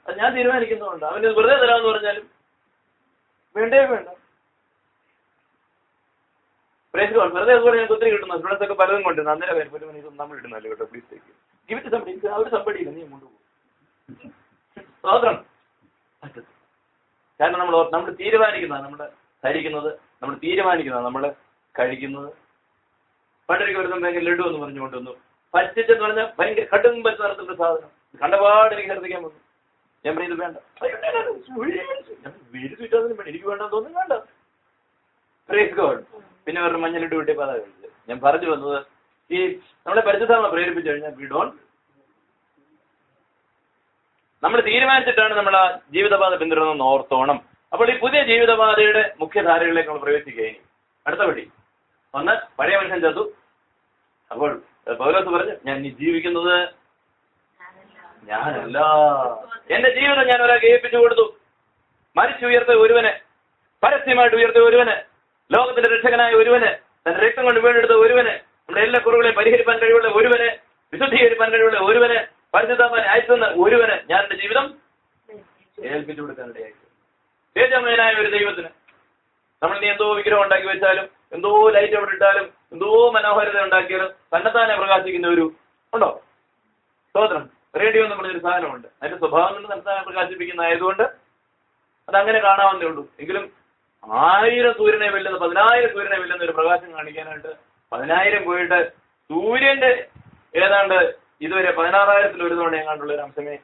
അത് ഞാൻ തീരുമാനിക്കുന്നതുകൊണ്ട് അവന് വെറുതെ തരാമെന്ന് പറഞ്ഞാലും വേണ്ടേ വേണ്ട. Praise God. വെറുതെ അതുപോലെ ഞങ്ങൾക്ക് ഒത്തിരി കിട്ടുന്നു. സ്റ്റുഡൻസ് ഒക്കെ പലതും കൊണ്ടുവരുന്നു. അന്നേരം വരുമ്പോൾ ഇത് നമ്മൾ ഇടുന്നല്ലോ കേട്ടോ, please take give it somebody. അവർ സംബഡിയില്ല, നീ കൊണ്ടുപോകും. സ്തോത്രം. കാരണം നമ്മൾ തീരുമാനിക്കുന്നതാണ് നമ്മൾ ധരിക്കുന്നത്, നമ്മൾ തീരുമാനിക്കുന്നതാണ് നമ്മൾ കഴിക്കുന്നത്. പണ്ടൊരിക്കൽ വരുന്ന ഭയങ്കര ലഡു എന്ന് പറഞ്ഞുകൊണ്ടൊന്നു പറ്റിച്ചെന്ന് പറഞ്ഞാൽ ഭയങ്കര കടും പച്ച നിറത്തിലുള്ള സാധനം കണ്ടപാട് എനിക്ക് ശ്രദ്ധിക്കാൻ വന്നു. ഞാൻ പറയുന്നത് വേണ്ട, വീട് ചുറ്റാതിനും വേണ്ട, എനിക്ക് വേണ്ടെന്ന് തോന്നുന്നു വേണ്ട. Praise God. പിന്നെ വേറെ മഞ്ഞളിട്ട് കിട്ടിയപ്പോൾ അതാ കഴിച്ചത്. ഞാൻ പറഞ്ഞു വന്നത് ഈ നമ്മളെ പരിശുദ്ധാത്മ പ്രേരിപ്പിച്ചു കഴിഞ്ഞാൽ വി ഡോണ്ട്, നമ്മൾ തീരുമാനിച്ചിട്ടാണ് നമ്മൾ ആ ജീവിതപാത പിന്തുടരുന്നതെന്ന് ഓർത്തോണം. അപ്പോൾ ഈ പുതിയ ജീവിതപാതയുടെ മുഖ്യധാരകളിലേക്ക് നമ്മൾ പ്രവേശിക്കുകയും അടുത്ത വഴി ഒന്ന് പഴയ മനുഷ്യൻ ചത്തു. അപ്പോൾ പൗലോസ് പറഞ്ഞു ഞാൻ ഈ ജീവിക്കുന്നത് ഞാനല്ല, എന്റെ ജീവിതം ഞാൻ ഒരാൾക്ക് ഏൽപ്പിച്ചു കൊടുത്തു. മരിച്ചുയർത്തിയ ഒരുവന്, പരസ്യമായിട്ട് ഉയർത്തിയ ഒരുവന്, ലോകത്തിന്റെ രക്ഷകനായ ഒരുവന്, തന്റെ രക്തം കൊണ്ട് വീണ്ടെടുത്ത ഒരുവന്, നമ്മുടെ എല്ലാ കുറവുകളെയും പരിഹരിപ്പാൻ കഴിവുള്ള ഒരുവന്, വിശുദ്ധീകരിപ്പാൻ കഴിവുള്ള ഒരുവന്, പരിശുദ്ധാത്മാവിനെ അയച്ചെന്ന ഒരുവന് ഞാൻ എന്റെ ജീവിതം ഏൽപ്പിച്ചു കൊടുക്കാനിടയായി. തേജമയനായ ഒരു ദൈവത്തിന് നമ്മൾ നീ എന്തോ വിഗ്രഹം ഉണ്ടാക്കി വെച്ചാലും എന്തോ ലൈറ്റ് അവിടെ ഇട്ടാലും എന്തോ മനോഹരത ഉണ്ടാക്കിയാലും തന്നെത്താനെ പ്രകാശിക്കുന്ന ഒരു ഉണ്ടോ? സ്തോത്രം. റേഡിയോ എന്ന് പറഞ്ഞൊരു സാധനമുണ്ട്. അതിന്റെ സ്വഭാവം കൊണ്ട് തന്നെത്താനെ പ്രകാശിപ്പിക്കുന്നതായതുകൊണ്ട് അതങ്ങനെ കാണാവുന്നേ ഉള്ളൂ. എങ്കിലും 1000 സൂര്യനെ വെല്ലുന്ന 10,000 സൂര്യനെ വെല്ലുന്ന ഒരു പ്രകാശം കാണിക്കാനായിട്ട് 10,000 പോയിട്ട് സൂര്യന്റെ ഏതാണ്ട് ഇതുവരെ 16,000 ഒരു തവണ എങ്ങാണ്ടുള്ള ഒരു അംശമേ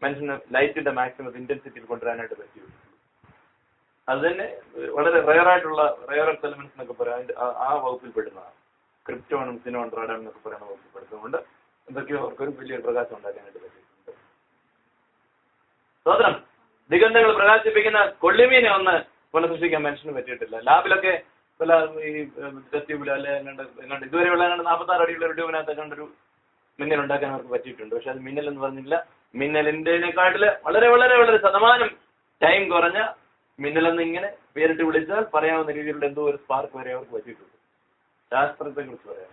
മനുഷ്യന് ലൈറ്റിന്റെ മാക്സിമം ഇന്റൻസിറ്റിയിൽ കൊണ്ടുവരാനായിട്ട് പറ്റുള്ളൂ. അത് തന്നെ വളരെ റയറായിട്ടുള്ള റയർ എലമെന്റ്സ് എന്നൊക്കെ പറയാം. ആ വകുപ്പിൽ പെടുന്നതാണ്. ക്രിപ്റ്റോണും സിനോൺ റാഡാൻ എന്നൊക്കെ പറയുന്ന വകുപ്പിൽ പെടുന്നതുകൊണ്ട് എന്തൊക്കെയോ അവർക്കൊരു വലിയൊരു പ്രകാശം ഉണ്ടാക്കാനായിട്ട് പറ്റിയിട്ടുണ്ട്. സ്തോത്രം. ദിഗന്ധങ്ങൾ പ്രകാശിപ്പിക്കുന്ന കൊള്ളിമീനെ ഒന്ന് പുനഃസൃഷ്ടിക്കാൻ മനുഷ്യന് പറ്റിയിട്ടില്ല. ലാബിലൊക്കെ പല ഈ ടെസ്റ്റ് ട്യൂബിൽ അല്ലെ എങ്ങാണ്ട് ഇതുവരെയുള്ള 46 അടിയുള്ള ഒരു ട്യൂബിനകത്ത് കണ്ടൊരു മിന്നൽ ഉണ്ടാക്കാൻ അവർക്ക് പറ്റിയിട്ടുണ്ട്. പക്ഷെ അത് മിന്നൽ എന്ന് പറഞ്ഞില്ല. മിന്നലിന്റെക്കാട്ടില് വളരെ വളരെ വളരെ ശതമാനം ടൈം കുറഞ്ഞ മിന്നലെന്ന് ഇങ്ങനെ പേരിട്ട് വിളിച്ചാൽ പറയാവുന്ന രീതിയിലുള്ള എന്തോ ഒരു സ്പാർക്ക് വരെ അവർക്ക് പറ്റിയിട്ടുണ്ട്. ശാസ്ത്രത്തെ കുറിച്ച് പറയാൻ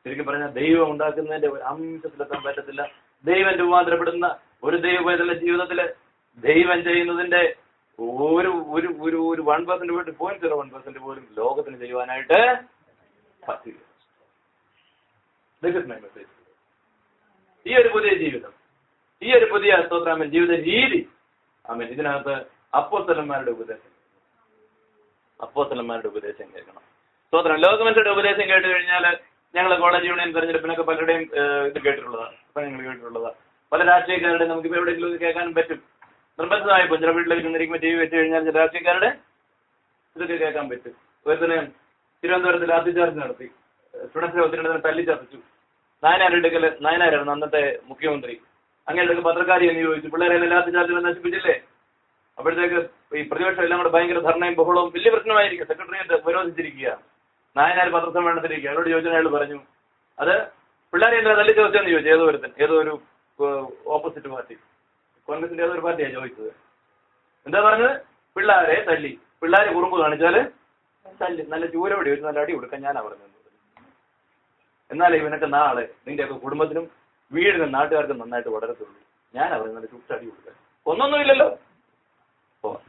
ശരിക്കും പറഞ്ഞാൽ ദൈവം ഉണ്ടാക്കുന്നതിന്റെ ഒരു അംശത്തിലെത്താൻ പറ്റത്തില്ല. ദൈവം രൂപാന്തരപ്പെടുന്ന ഒരു ദൈവത്തിന്റെ ജീവിതത്തില് ദൈവം ചെയ്യുന്നതിന്റെ ഒരു 1% പോയിട്ട് 0.01% പോലും ലോകത്തിന് ചെയ്യുവാനായിട്ട് പറ്റില്ല. ഈ ഒരു പുതിയ ജീവിതം, ഈ ഒരു പുതിയ സ്തോത്രാമൻ ജീവിത രീതി ആമേൻ. ഇതിനകത്ത് അപ്പോസ്തലന്മാരുടെ ഉപദേശം കേൾക്കണം. സ്തോത്രം. ലോകമനുഷ്യരുടെ ഉപദേശം കേട്ട് കഴിഞ്ഞാൽ ഞങ്ങൾ കോളേജ് യൂണിയൻ തെരഞ്ഞെടുപ്പിനൊക്കെ പലരുടെയും ഇത് കേട്ടിട്ടുള്ളതാണ്. അപ്പൊ ഞങ്ങൾ കേട്ടിട്ടുള്ളതാണ്. പല രാഷ്ട്രീയക്കാരുടെ നമുക്കിപ്പോൾ എവിടെയെങ്കിലും ഇത് കേൾക്കാനും പറ്റും. നിർബന്ധമായപ്പോൾ ചില വീട്ടിലേക്ക് ചെന്നിരിക്കുമ്പോൾ ടി വി വെച്ച് കഴിഞ്ഞാൽ ചില രാഷ്ട്രീയക്കാരുടെ ഇതൊക്കെ കേൾക്കാൻ പറ്റും. അതുപോലെ തന്നെ തിരുവനന്തപുരത്ത് ലാത്തിചാർജ് നടത്തി, സ്റ്റുഡൻസിനെ ഒത്തിരി തല്ലിച്ചതച്ചു. നായനാരായിരുന്നു അന്നത്തെ മുഖ്യമന്ത്രി. അങ്ങനെയൊക്കെ പത്രക്കാരി എന്ന് ചോദിച്ചു, പിള്ളേരെല്ലാം ലാത്തിചാർജിൽ നശിപ്പിച്ചില്ലേ? അപ്പോഴത്തേക്ക് ഈ പ്രതിപക്ഷം എല്ലാം കൂടെ ഭയങ്കര ധർണയും ബഹളവും വലിയ പ്രശ്നമായിരിക്കും. സെക്രട്ടറിയേറ്റ് വിരോധിച്ചിരിക്കുക. നായനാർ പത്രസമ്മേളനത്തിലിരിക്കുക. അയാളോട് ചോദിച്ചാൽ അയാൾ പറഞ്ഞു അത് പിള്ളേരെ എന്താ തല്ലിച്ചതച്ചെന്ന് ചോദിച്ചു. ഏതോ ഒരു ഓപ്പോസിറ്റ് പാർട്ടി, കോൺഗ്രസിന്റെ ഏതൊരു പാർട്ടിയാണ് ചോദിച്ചത്. എന്താ പറഞ്ഞത്? പിള്ളേരെ തല്ലി, പിള്ളേരെ കുറുമ്പ് കാണിച്ചാല് തല്ലി, നല്ല ചൂരോടി വെച്ച് നല്ല അടി കൊടുക്കാൻ ഞാനാ പറഞ്ഞത്. എന്നാലേ ഇവനൊക്കെ നാളെ നിന്റെയൊക്കെ കുടുംബത്തിനും വീടിനും നാട്ടുകാർക്കും നന്നായിട്ട് വളരത്തുള്ളൂ. ഞാനാ പറഞ്ഞത് നല്ല ചുട്ടടി കൊടുക്കാൻ. ഒന്നൊന്നുമില്ലല്ലോ. പോവാം.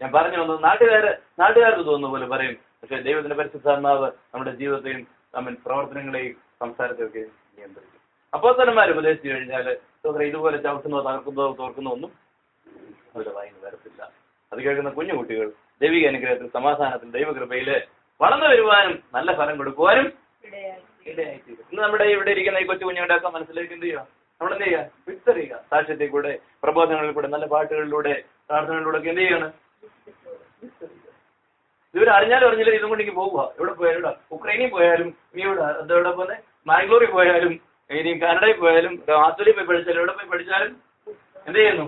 ഞാൻ പറഞ്ഞു വന്നു, നാട്ടുകാർക്ക് തോന്നുന്ന പോലെ പറയും. പക്ഷെ ദൈവത്തിന്റെ പരിശുദ്ധാത്മാവ് നമ്മുടെ ജീവിതത്തെയും പ്രവർത്തനങ്ങളെയും സംസാരത്തെയൊക്കെ നിയന്ത്രിക്കും. അപ്പോസ്തലന്മാർ ഉപദേശിച്ചു കഴിഞ്ഞാൽ ഇതുപോലെ ചവിട്ടുന്നതോ തകർക്കുന്നതോ തോർക്കുന്നതോ ഒന്നും അവരുടെ വായിന്ന് വരത്തില്ല. അത് കേൾക്കുന്ന കുഞ്ഞുകുട്ടികൾ ദൈവിക അനുഗ്രഹത്തിൽ, സമാധാനത്തിൽ, ദൈവകൃപയില് വളർന്നു വരുവാനും നല്ല ഫലം കൊടുക്കുവാനും ഇടയായിത്തീരും. ഇന്ന് നമ്മുടെ ഇവിടെ ഇരിക്കുന്ന ഈ കൊച്ചു കുഞ്ഞുങ്ങളുടെയൊക്കെ മനസ്സിലേക്ക് എന്ത് ചെയ്യുക? നമ്മളെന്ത് ചെയ്യുക? വിസ്തരിക്കുക. സാക്ഷ്യത്തിൽ കൂടെ, പ്രബോധനങ്ങളിൽ കൂടെ, നല്ല പാട്ടുകളിലൂടെ, പ്രാർത്ഥനകളിലൂടെ ഒക്കെ എന്ത് ചെയ്യാണ്? ഇവർ അറിഞ്ഞാലും അറിഞ്ഞില്ല ഇതും കൊണ്ടെങ്കിൽ പോകുക. എവിടെ പോയാലും, ഇവിടെ ഉക്രൈനിൽ പോയാലും, ഇനി ഇവിടെ എവിടെ പോലെ മാംഗ്ലൂരിൽ പോയാലും, ഇനി കാനഡയിൽ പോയാലും, ആസ്ട്രേലിയയിൽ പോയി പഠിച്ചാലും, എവിടെ പോയി പഠിച്ചാലും എന്ത് ചെയ്യുന്നു?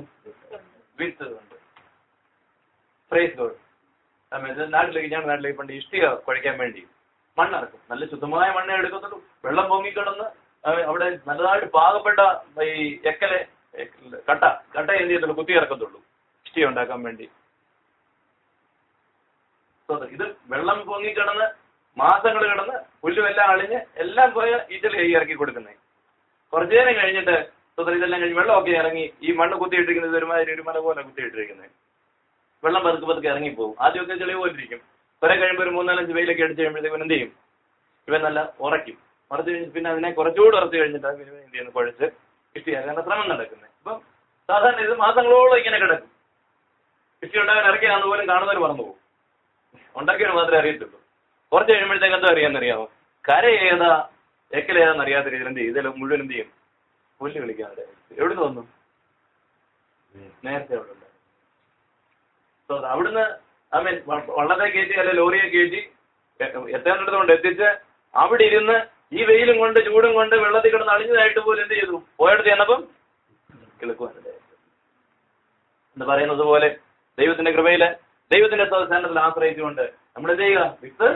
വിത്തുണ്ട്. Praise God. ഞങ്ങളുടെ നാട്ടിലേക്ക് പണ്ട് ഇഷ്ടിക കുഴയ്ക്കാൻ വേണ്ടി മണ്ണിറക്കും. നല്ല ശുദ്ധമായ മണ്ണേ എടുക്കത്തുള്ളൂ. വെള്ളം പൊങ്ങിക്കിടന്ന് അവിടെ നല്ലതായിട്ട് പാകപ്പെട്ട ഈ കട്ട എന്ത് ചെയ്യത്തുള്ളൂ? കുത്തി ഇറക്കത്തുള്ളൂ ഇഷ്ടിക ഉണ്ടാക്കാൻ വേണ്ടി. ഇത് വെള്ളം പൊങ്ങിക്കിടന്ന് മാസങ്ങൾ കിടന്ന് പുല്ലുമെല്ലാം അളിഞ്ഞ് എല്ലാം പോയ ഈച്ചൽ ഇറക്കി കൊടുക്കുന്നേ. കുറച്ചു നേരം കഴിഞ്ഞിട്ട് ഇതെല്ലാം കഴിഞ്ഞ് വെള്ളമൊക്കെ ഇറങ്ങി ഈ മണ്ണ് കുത്തിയിട്ടിരിക്കുന്നത് ഒരുമാതിരി ഒരു മല പോലെ കുത്തിയിട്ടിരിക്കുന്നത്. വെള്ളം പതുക്കെ ഇറങ്ങിപ്പോകും. ആദ്യമൊക്കെ ചെളിവ് പോലിരിക്കും. കുറെ കഴിയുമ്പോൾ ഒരു 3-4 വെയിലൊക്കെ അടിച്ച് കഴിയുമ്പോഴത്തേക്ക് ഇവൻ എന്ത് ചെയ്യും? ഇവൻ നല്ല ഉറയ്ക്കും. ഉറച്ചു കഴിഞ്ഞ് പിന്നെ അതിനെ കുറച്ചുകൂടെ ഉറച്ചു കഴിഞ്ഞിട്ട് ഇവൻ എന്ത് ചെയ്യുന്നു? കുഴച്ച് ഇഷ്ടിയാക്കാൻ ശ്രമം നടക്കുന്നത്. അപ്പം സാധാരണ ഇത് മാസങ്ങളോളം ഇങ്ങനെ കിടക്കും. ഇഷ്ടി ഉണ്ടാകാൻ ഇറക്കിയാന്ന് പോലും കാണുന്നവർ മറന്നു പോകും. ഉണ്ടാക്കിയവർ മാത്രമേ അറിയത്തുള്ളൂ. കുറച്ച് കഴിയുമ്പോഴത്തേക്ക് എന്താ അറിയാമെന്നറിയാമോ? കര ഏതാ ഏതാന്ന് അറിയാത്ത രീതിയിൽ എന്ത് ചെയ്യും? ഇതെല്ലാം മുഴുവൻ എന്ത് ചെയ്യും? പുല്ല് കളിക്കാതെ. എവിടെ നിന്ന് വന്നു? നേരത്തെ അവിടെ ഉണ്ട്. അവിടുന്ന് വള്ളത്തെ കയറ്റി അല്ലെ ലോറിയെ കയറ്റി എത്തേണ്ടിടത്തുകൊണ്ട് എത്തിച്ച് അവിടെ ഇരുന്ന് ഈ വെയിലും കൊണ്ട് ചൂടും കൊണ്ട് വെള്ളത്തിൽ കിടന്ന് അളിഞ്ഞതായിട്ട് പോലും എന്ത് ചെയ്തു? പോയടുത്ത് ചെന്നപ്പം കിളുക്കുവാനിടയായി. എന്ന് പറയുന്നത് പോലെ ദൈവത്തിന്റെ കൃപയില്, ദൈവത്തിന്റെ സൗസ്ഥാനത്തിൽ ആശ്രയിച്ചുകൊണ്ട് നമ്മൾ എന്ത് ചെയ്യുക? വിത്ത്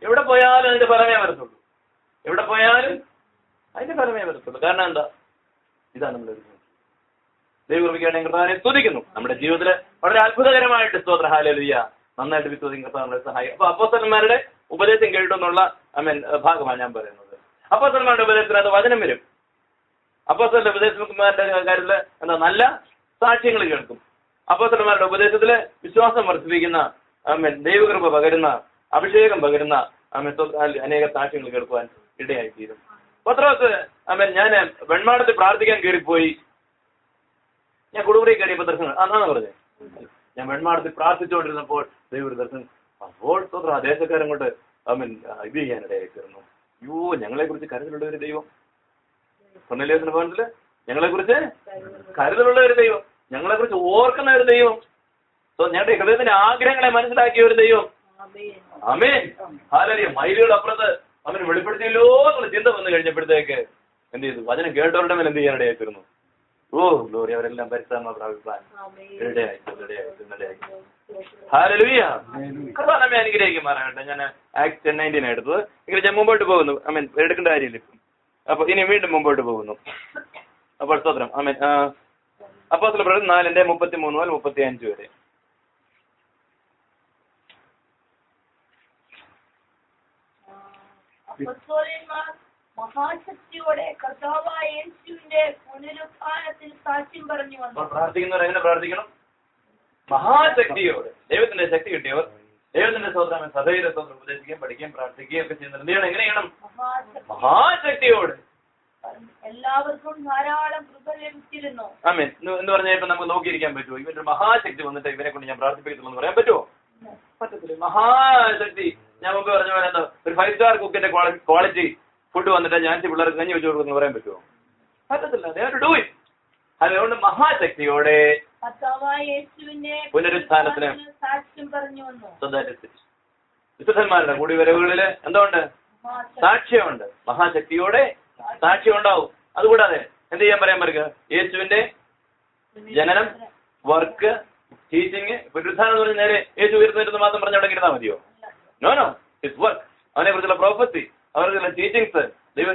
എവിടെ പോയാലും അതിന്റെ ഫലമേ വരത്തുള്ളൂ. എവിടെ പോയാലും അതിന്റെ ഫലമേ വരത്തുള്ളൂ. കാരണം എന്താ? ഇതാണ് നമ്മൾ ദൈവകൃപയ്ക്കാണ് കർത്താവിനെ സ്തുതിക്കുന്നു. നമ്മുടെ ജീവിതത്തിൽ വളരെ അത്ഭുതകരമായിട്ട് സ്തോത്ര ഹല്ലേലൂയ നന്നായിട്ട് വിശ്വസിക്കും കർത്താവ് നമ്മളെ സഹായിക്കും. അപ്പൊ അപ്പോസ്തലന്മാരുടെ ഉപദേശം കേട്ടെന്നുള്ള ഭാഗമാണ് ഞാൻ പറയുന്നത്. അപ്പോസ്തലന്മാരുടെ ഉപദേശത്തിൽ അത് വചനം വരും. അപ്പോസ്തലന്റെ ഉപദേശന്മാരുടെ കാര്യത്തിൽ എന്താ? നല്ല സാക്ഷ്യങ്ങൾ കേൾക്കും. അപ്പോസ്തലന്മാരുടെ ഉപദേശത്തില് വിശ്വാസം വർദ്ധിപ്പിക്കുന്ന ദൈവകൃപ പകരുന്ന, അഭിഷേകം പകരുന്ന അനേക സാക്ഷ്യങ്ങൾ കേൾക്കുവാൻ ഇടയായിത്തീരും. പത്രോസ് ഞാൻ വെൺമാടത്തിൽ പ്രാർത്ഥിക്കാൻ കയറിപ്പോയി. ഞാൻ കുടുംബത്തിൽ കയറിയപ്പോൾ ദർശനം അന്നാണ് പറഞ്ഞത്. ഞാൻ വെൺമാടത്തിൽ പ്രാർത്ഥിച്ചുകൊണ്ടിരുന്നപ്പോൾ ദൈവ ദർശനം. അപ്പോൾ സ്വത്ര ആ ദേശക്കാരൻ കൊണ്ട് ഇത് ചെയ്യാനിടയായി തീർന്നു. അയ്യോ, ഞങ്ങളെ കുറിച്ച് കരുതലുള്ള ഒരു ദൈവം. കൊർന്നേലിയോസിന്റെ ഭവനത്തില് ഞങ്ങളെ കുറിച്ച് കരുതലുള്ള ഒരു ദൈവം, ഞങ്ങളെ കുറിച്ച് ഓർക്കുന്ന ഒരു ദൈവം, ഞങ്ങളുടെ ഹൃദയത്തിന്റെ ആഗ്രഹങ്ങളെ മനസ്സിലാക്കിയ ഒരു ദൈവം. ആമേൻ. ഹല്ലേലൂയ. മൈലുകളുടെ അപ്പുറത്ത് അവന് വെളിപ്പെടുത്തിയല്ലോ എന്നുള്ള ചിന്ത വന്നു കഴിഞ്ഞപ്പോഴത്തേക്ക് എന്ത് ചെയ്തു? വചനം കേട്ടവരുടെ മേൽ എന്ത് ചെയ്യാനിടയായി തീർന്നു? ഓ ഗ്ലോറി, അവരെല്ലാം പരിശുദ്ധാത്മാ പ്രാപിപ്പാൻ ഇടയായി. ഹല്ലേലൂയ. കർത്താവ് നമ്മെ അനുഗ്രഹിക്കുമാറാകട്ടെ. ഞാൻ ആക്ട് 10:19 എടുത്തത്. എങ്കിലും ഞാൻ മുമ്പോട്ട് പോകുന്നു. എടുക്കേണ്ട കാര്യമില്ല ഇപ്പം. അപ്പൊ ഇനി വീണ്ടും മുമ്പോട്ട് പോകുന്നു. അപ്പോൾ സ്തോത്രം. അപ്പോസ്തല പ്രവൃത്തി 4:33 മുതൽ 35 വരെ. മഹാശക്തിയോടെ കർത്താവായ യേശുവിന്റെ പുനരുത്ഥാനത്തിൽ സാക്ഷ്യം പറഞ്ഞു വന്നു. പ്രാർത്ഥിക്കുന്നവർ എങ്ങനെ പ്രാർത്ഥിക്കണം? മഹാശക്തിയോടെ. ദൈവത്തിന്റെ ശക്തി കിട്ടിയവർ ദൈവത്തിന്റെ സ്തോത്രം സഭയിലെ സ്തോത്രം ഉപദേശിക്കുകയും പഠിക്കുകയും പ്രാർത്ഥിക്കുകയും ഒക്കെ ചെയ്യുന്നത് എന്ത് ചെയ്യണം? എങ്ങനെ ചെയ്യണം? മഹാശക്തിയോടെ. എല്ലാവർക്കും ധാരാളം കൃപ ലഭിച്ചിരുന്നു. ആമേൻ. എന്ന് പറഞ്ഞാൽ ഇപ്പൊ നമുക്ക് നോക്കിയിരിക്കാൻ പറ്റുമോ? ഇവന്റെ മഹാശക്തി വന്നിട്ട് ഇവരെ കൊണ്ട് ഞാൻ പ്രാർത്ഥിപ്പിക്കത്തുള്ളൂ എന്ന് പറയാൻ പറ്റുമോ? പറ്റത്തില്ല. മഹാശക്തി ഞാൻ മുമ്പ് പറഞ്ഞ പോലെ എന്താ, ഒരു 5 സ്റ്റാർ കുക്കിന്റെ ക്വാളിറ്റി ഫുഡ് വന്നിട്ട് ഞാൻ പിള്ളേർക്ക് കഞ്ഞി വെച്ച് കൊടുക്കുന്നു പറയാൻ പറ്റുമോ? പറ്റത്തില്ല. അതുകൊണ്ട് മഹാശക്തിയോടെ പുനരുത്ഥാനത്തിന് സാക്ഷ്യം പറഞ്ഞു വന്നു. വിശുദ്ധന്മാരുടെ കൂടിവരവുകളില് എന്തുകൊണ്ട്? സാക്ഷ്യമുണ്ട്. മഹാശക്തിയോടെ സാക്ഷ്യം ഉണ്ടാവും. അതുകൂടാതെ എന്ത് ചെയ്യാൻ പറയാൻ പറ്റുക? യേശുവിന്റെ ജനനം, വർക്ക്, ടീച്ചിങ്. പുനരുത്ഥാനം എന്ന് പറഞ്ഞ നേരെ യേശു ഉയർന്നിരുന്ന് മാത്രം പറഞ്ഞു തുടങ്ങിയിരുന്നാൽ മതിയോ? നോ, ഹിസ് വർക്ക്, അവനെ കുറിച്ചുള്ള പ്രോഫസി, അവരുടെ ടീച്ചിങ്സ്,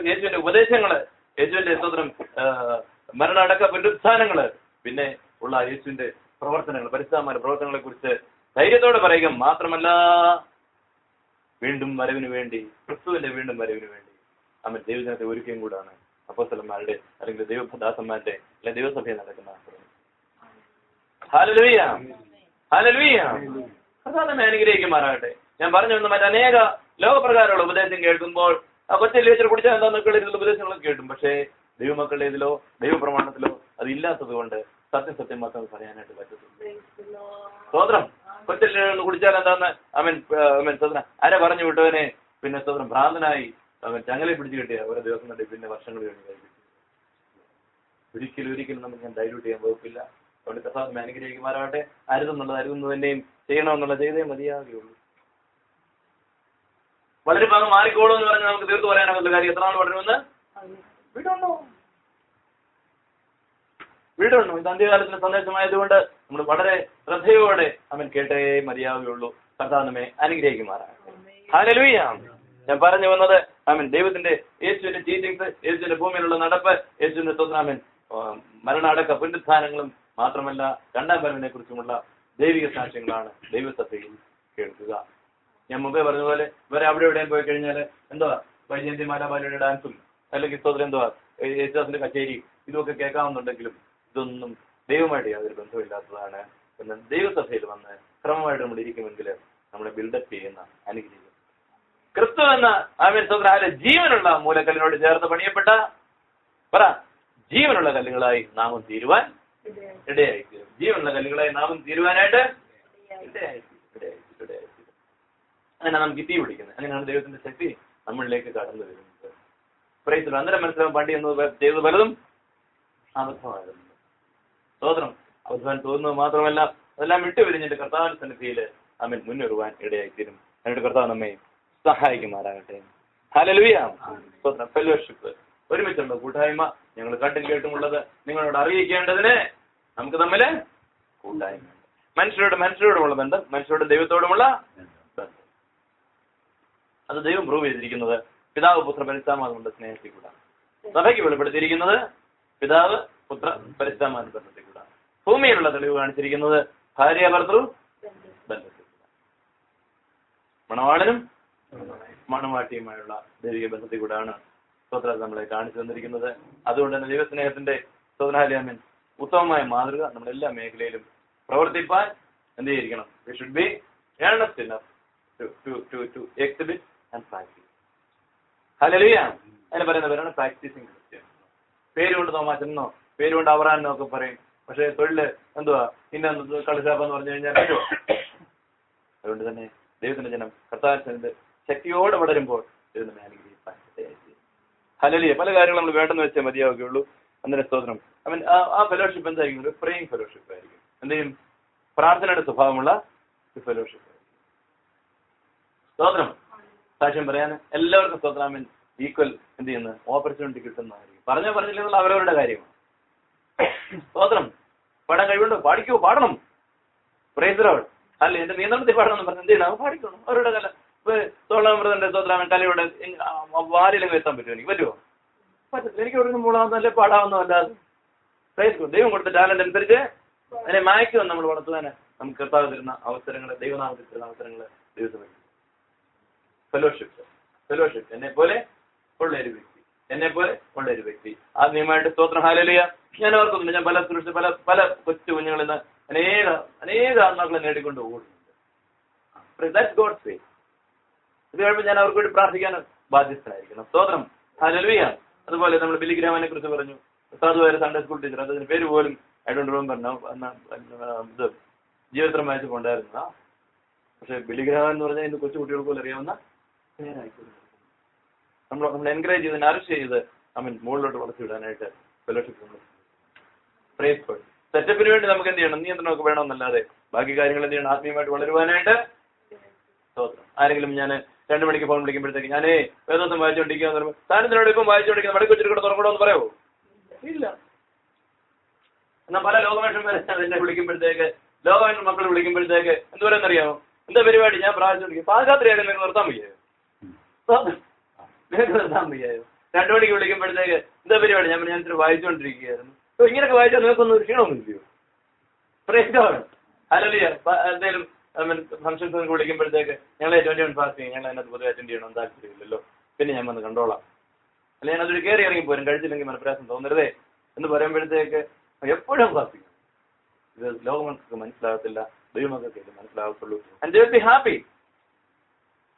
യേശുവിന്റെ ഉപദേശങ്ങള്, യേശുവിന്റെ സ്തോത്രം മരണമടക്ക പുനരുത്ഥാനങ്ങള്, പിന്നെ ഉള്ള യേശുവിന്റെ പ്രവർത്തനങ്ങൾ, പരിശുദ്ധമായ പ്രവർത്തനങ്ങളെ കുറിച്ച് ധൈര്യത്തോടെ പറയുക മാത്രമല്ല, വീണ്ടും വരവിന് വേണ്ടി, ക്രിസ്തുവിന്റെ വീണ്ടും വരവിന് വേണ്ടി അവൻ ദൈവജനത്തെ ഒരുക്കുകയും കൂടാണ് അപ്പോസ്തലന്മാരുടെ അല്ലെങ്കിൽ ദൈവദാസന്മാരുടെ അല്ലെങ്കിൽ ദൈവസഭയിൽ നടക്കുന്ന ഹല്ലേലൂയ, ഹല്ലേലൂയ. കർത്താവേ അനുഗ്രഹിക്കുമാറാകട്ടെ. ഞാൻ പറഞ്ഞു വന്ന മറ്റനേക ലോകപ്രകാരമുള്ള ഉപദേശം കേൾക്കുമ്പോൾ ആ കൊച്ചല്ലേ ഇച്ചിരി കുടിച്ചാൽ എന്താന്നൊക്കെയുള്ള ഇതിലുള്ള ഉപദേശങ്ങളൊക്കെ കേട്ടും. പക്ഷേ ദൈവമക്കളുടെ ഇതിലോ ദൈവപ്രമാണത്തിലോ അതില്ലാത്തത് കൊണ്ട് സത്യം മാത്രം പറയാനായിട്ട് പറ്റത്തില്ല. സ്തോത്രം. കൊച്ചല്ലേ ഒന്ന് കുടിച്ചാൽ എന്താന്ന് അവൻ സ്തോത്രം ആരെ പറഞ്ഞു വിട്ടവനെ പിന്നെ സ്തോത്രം ഭ്രാന്തനായി അവൻ ചങ്ങലെ പിടിച്ചു കിട്ടിയ ഓരോ ദിവസം കണ്ടി പിന്നെ വർഷങ്ങൾ കഴിഞ്ഞ് കഴിപ്പിച്ചു. ഒരിക്കലും നമുക്ക് ഞാൻ ഡൈല്യൂട്ട് ചെയ്യാൻ വകുപ്പില്ല. അതുകൊണ്ട് കർത്താവ് അനുഗ്രഹിക്കുമാറാകട്ടെ. അരുതെന്നുള്ളതിനെയും ചെയ്യണമെന്നുള്ള ചെയ്തേ മതിയാകുകയുള്ളൂ. വളരെ ഭാഗം മാറിക്കോളൂ എന്ന് പറഞ്ഞാൽ നമുക്ക് തീർത്ത് പറയാനുള്ള കാര്യം എത്ര നാൾ വളരുമെന്ന് വീടുണ്ടോ. ഇത് അന്ത്യകാലത്തിന്റെ സന്ദേശമായതുകൊണ്ട് നമ്മൾ വളരെ ശ്രദ്ധയോടെ അവൻ കേട്ടേ മതിയാവുകയുള്ളൂ. കർത്താവ് നമ്മെ അനുഗ്രഹിക്കുമാറാകട്ടെ. ഹല്ലേലൂയ. ഞാൻ പറഞ്ഞു വന്നത് ദൈവത്തിന്റെ യേശുവിന്റെ ടീച്ചിങ്സ്, യേശുവിന്റെ ഭൂമിയിലുള്ള നടപ്പ്, യേശുവിന്റെ സ്വന്തം മരണാടക്ക പുനരുത്ഥാനങ്ങളും മാത്രമല്ല രണ്ടാം വരവിനെ കുറിച്ചുമുള്ള ദൈവിക സാക്ഷ്യങ്ങളാണ് ദൈവസഭയിൽ കേൾക്കുക. ഞാൻ മുമ്പേ പറഞ്ഞതുപോലെ ഇവരെ അവിടെ എവിടെയും പോയി കഴിഞ്ഞാൽ എന്തുവാ വൈജയന്തി മാലാബാലിയുടെ ഡാൻസും അല്ലെങ്കിൽ സ്തോത്രം എന്തുവാ യേശുദാസിന്റെ കച്ചേരി ഇതൊക്കെ കേൾക്കാവുന്നുണ്ടെങ്കിലും ഇതൊന്നും ദൈവമായിട്ട് യാതൊരു ബന്ധമില്ലാത്തതാണ്. എന്നാൽ ദൈവസഭയിൽ വന്ന് ക്രമമായിട്ട് നമ്മൾ ഇരിക്കുമെങ്കിൽ നമ്മളെ ബിൽഡപ്പ് ചെയ്യുന്ന അനുഗ്രഹിക്കും. ക്രിസ്തു എന്ന സ്തോത്രം ജീവനുള്ള മൂലക്കല്ലിനോട് ചേർത്ത് പണിയപ്പെട്ട ജീവനുള്ള കല്ലുകളായി നാമം തീരുവാൻ ഇടയായിത്തീരും. ജീവനുള്ള കല്ലുകളായി നാമം തീരുവാനായിട്ട് ഇടയായിത്തീരും. അങ്ങനെ നമുക്ക് തീ പിടിക്കുന്നത്. അങ്ങനെയാണ് ദൈവത്തിന്റെ ശക്തി നമ്മളിലേക്ക് കടന്നു വരുന്നത്. പ്രൈസിൽ അന്നേരം മനസ്സിലാവും പണ്ടി എന്ന് ചെയ്തത് പലതും അബദ്ധമായിരുന്നു. സ്തോത്രം. അബദ്ധം തോന്നുന്നത് മാത്രമല്ല അതെല്ലാം വിട്ടുപിരിഞ്ഞിട്ട് കർത്താവിന്റെ സന്നിധിയിൽ മുന്നേറുവാൻ ഇടയായിത്തീരും. എന്നിട്ട് കർത്താവ് നമ്മെ സഹായിക്കുമാറാകട്ടെ. ഹല്ലേലൂയ. സ്തോത്രം. ഫെലോഷിപ്പ്, ഒരുമിച്ചുള്ള കൂട്ടായ്മ ഞങ്ങൾ കണ്ടും കേട്ടുമുള്ളത് നിങ്ങളോട് അറിയിക്കേണ്ടതിന് നമുക്ക് തമ്മില് കൂട്ടായ്മ, മനുഷ്യരോടുമുള്ള ബന്ധം, മനുഷ്യരോടും ദൈവത്തോടുമുള്ള ബന്ധം. അത് ദൈവം പ്രൂവ് ചെയ്തിരിക്കുന്നത് പിതാവ് പുത്ര പരിശുദ്ധാത്മാവുകൊണ്ട് സ്നേഹത്തിൽ കൂടാണ്. സഭയ്ക്ക് വെളിപ്പെടുത്തിയിരിക്കുന്നത് പിതാവ് പുത്ര പരിശുദ്ധാത്മാവിന്റെ ബന്ധത്തിൽ കൂടാണ്. ഭൂമിയിലുള്ള തെളിവ് കാണിച്ചിരിക്കുന്നത് ഭാര്യ ഭർത്തൃ ബന്ധത്തിൽ കൂടാണ്. മണവാളനും മണവാട്ടിയുമായുള്ള ദൈവിക ബന്ധത്തിൽ കൂടാണ് സ്തോത്രം നമ്മളെ കാണിച്ചു തന്നിരിക്കുന്നത്. അതുകൊണ്ട് തന്നെ ദൈവസ്നേഹത്തിന്റെ സ്തോത്രാലയമൻ ഉത്തമമായ മാതൃക നമ്മളെല്ലാ മേഖലയിലും പ്രവർത്തിപ്പാൻ എന്ത് ചെയ്തിരിക്കണം? We should be earnest enough to exhibit and practice. Hallelujah. അതിന് പറയുന്നവരാണ് പ്രാക്ടീസിങ് ക്രിസ്ത്യൻ. പേരുകൊണ്ട് തോമാച്ചെന്നോ പേരുകൊണ്ട് അവറാനോ ഒക്കെ പറയും. പക്ഷെ തൊഴില് എന്തുവാ ഇന്ന കളിശാപ്പെന്ന് പറഞ്ഞു കഴിഞ്ഞാൽ പറ്റുമോ? അതുകൊണ്ട് തന്നെ ദൈവത്തിന്റെ ജനം കർത്താവിന്റെ ശക്തിയോടെ വളരുമ്പോൾ ദൈവം അനുഗ്രഹിക്കാൻ. ഹല്ലേലൂയ. പല കാര്യങ്ങളും നമ്മൾ വേണ്ടെന്ന് വെച്ചാൽ മതിയാവുകയുള്ളൂ. അന്നേരം സ്തോത്രം ആ ഫെലോഷിപ്പ് എന്തായിരിക്കും? ഒരു പ്രേയിങ് ഫെലോഷിപ്പ് ആയിരിക്കും. എന്തെയും പ്രാർത്ഥനയുടെ സ്വഭാവമുള്ള ഒരു ഫെലോഷിപ്പ്. സ്തോത്രം. സാക്ഷ്യം പറയാൻ എല്ലാവർക്കും സ്തോത്രാമൻ ഈക്വൽ എന്ത് ചെയ്യുന്ന ഓപ്പർച്യൂണിറ്റി കിട്ടുന്നതായിരിക്കും. പറഞ്ഞില്ലെന്നുള്ള അവരവരുടെ കാര്യമാണ്. സ്തോത്രം. പാടാൻ കഴിവുണ്ടോ? പാടിക്കോ, പാടണം. Price the Lord. അല്ല എന്റെ നിയന്ത്രണത്തിൽ പാടണമെന്ന് പറഞ്ഞു എന്ത് ചെയ്യണം? പാടിക്കണം. അവരുടെ കല തോളാമൃതന്റെ സ്തോത്രാമൻ കലയുടെ വാലിലങ്ങ് എത്താൻ പറ്റുമോ? എനിക്ക് പറ്റുമോ? പറ്റത്തില്ല. എനിക്ക് ഇവിടെ നിന്ന് മൂളാവുന്നതല്ലേ പാടാവുന്നതല്ലാതെ. Praise God. ദൈവം കൊടുത്ത ടാലന്റ് അനുസരിച്ച് അതിനെ മാക്സിമം നമ്മൾ വളർത്തുവാൻ നമുക്ക് കർത്താവ് തരുന്ന അവസരങ്ങൾ, ദൈവനാമത്തിൽ തരുന്ന അവസരങ്ങൾ ദൈവം. ഫെലോഷിപ്പ് എന്നെ പോലെ ഉള്ള ഒരു വ്യക്തി ആത്മീയമായിട്ട് സ്തോത്രം. ഹല്ലേലൂയ. ഞാൻ ഓർക്കുന്നുണ്ട്, ഞാൻ പല കൊച്ചു കുഞ്ഞുങ്ങളിൽ നിന്ന് അനേക ആത്മാക്കളെ നേടിക്കൊണ്ട് ഓടുന്നുണ്ട്. That's God's way. ഇത് കഴിയുമ്പോൾ ഞാൻ അവർക്ക് വേണ്ടി പ്രാർത്ഥിക്കാൻ ബാധ്യസ്ഥനായിരിക്കണം. സ്തോത്രം. ഹല്ലേലൂയ. അതുപോലെ നമ്മൾ ബില്ലിഗ്രാമിനെ കുറിച്ച് പറഞ്ഞു. സാധുവായ സൺഡേ സ്കൂൾ ടീച്ചർ, അതിന്റെ പേര് പോലും ഇത് ജീവിതം വായിച്ചപ്പോൾ ഉണ്ടായിരുന്നതാ. പക്ഷെ ബില്ലിഗ്രാം എന്ന് പറഞ്ഞാൽ ഇന്ന് കൊച്ചു കുട്ടികൾക്ക് പോലും അറിയാവുന്ന പേരായിക്കോട്ടെ. നമ്മൾ എൻകറേജ് ചെയ്ത് നറിഷ് ചെയ്ത് മുകളിലോട്ട് വളർത്തി വിടാനായിട്ട് ഫെലോഷിപ്പ്. Praise God. സെറ്റപ്പിന് വേണ്ടി നമുക്ക് എന്ത് ചെയ്യണം? നിയന്ത്രണമൊക്കെ വേണമെന്നല്ലാതെ ബാക്കി കാര്യങ്ങൾ എന്ത് ചെയ്യണം? ആത്മീയമായിട്ട് വളരുവാനായിട്ട്. സ്തോത്രം. ആരെങ്കിലും ഞാൻ 2 മണിക്ക് ഫോൺ വിളിക്കുമ്പോഴത്തേക്ക് ഞാനേ വേദോസം വായിച്ചുകൊണ്ടിരിക്കുകയെന്ന് പറയുമ്പോൾ താനത്തിനോട് ഇപ്പം വായിച്ചുകൊണ്ടിരിക്കുന്ന മടക്കി വെച്ചിട്ട് തുറക്കണോ എന്ന് പറയുമോ? ഇല്ല. എന്നാൽ പല ലോകമേഷന്മാരെ എന്നെ വിളിക്കുമ്പോഴത്തേക്ക്, ലോകമേഷൻ മക്കൾ വിളിക്കുമ്പോഴത്തേക്ക് എന്ത് പറയുന്നറിയാമോ? എന്താ പരിപാടി? ഞാൻ പ്രാർത്ഥിച്ചുകൊണ്ടിരിക്കും. പാതിരാത്രിയായാലും നിങ്ങൾക്ക് നിർത്താൻ വയ്യായോ? നിർത്താൻ വയ്യായോ? 2 മണിക്ക് വിളിക്കുമ്പോഴത്തേക്ക് എന്താ പരിപാടി? ഞാൻ ഇത്തിരി വായിച്ചുകൊണ്ടിരിക്കുകയായിരുന്നു. അപ്പോൾ ഇങ്ങനെയൊക്കെ വായിച്ചാൽ നിങ്ങൾക്കൊന്നും ഒരു ക്ഷീണമൊന്നുമില്ലയോ? Praise God. ഹല്ലേലൂയ. എന്തെങ്കിലും ഫംഗ്ഷൻസ് വിളിക്കുമ്പോഴത്തേക്ക് ഞങ്ങളെ 21 ഫാസ്റ്റിംഗ്, ഞങ്ങൾ അതിനകത്ത് പൊതുവെ അറ്റൻഡ് ചെയ്യണം താല്പര്യമില്ലല്ലോ, പിന്നെ ഞാൻ വന്ന് കണ്ടോളാം, അല്ലെങ്കിൽ ഞാൻ അതൊരു കയറി ഇറങ്ങി പോരും, കഴിച്ചില്ലെങ്കിൽ മനപ്രയാസം തോന്നരുതേ എന്ന് പറയുമ്പോഴത്തേക്ക് എപ്പോഴും ഫാസ്റ്റിംഗ്. ഇത് ലോകമക്കൾക്ക് മനസ്സിലാകത്തില്ല, ദൈവമക്കൾക്ക് ഇത് മനസ്സിലാകത്തുള്ളൂ. And they will be happy.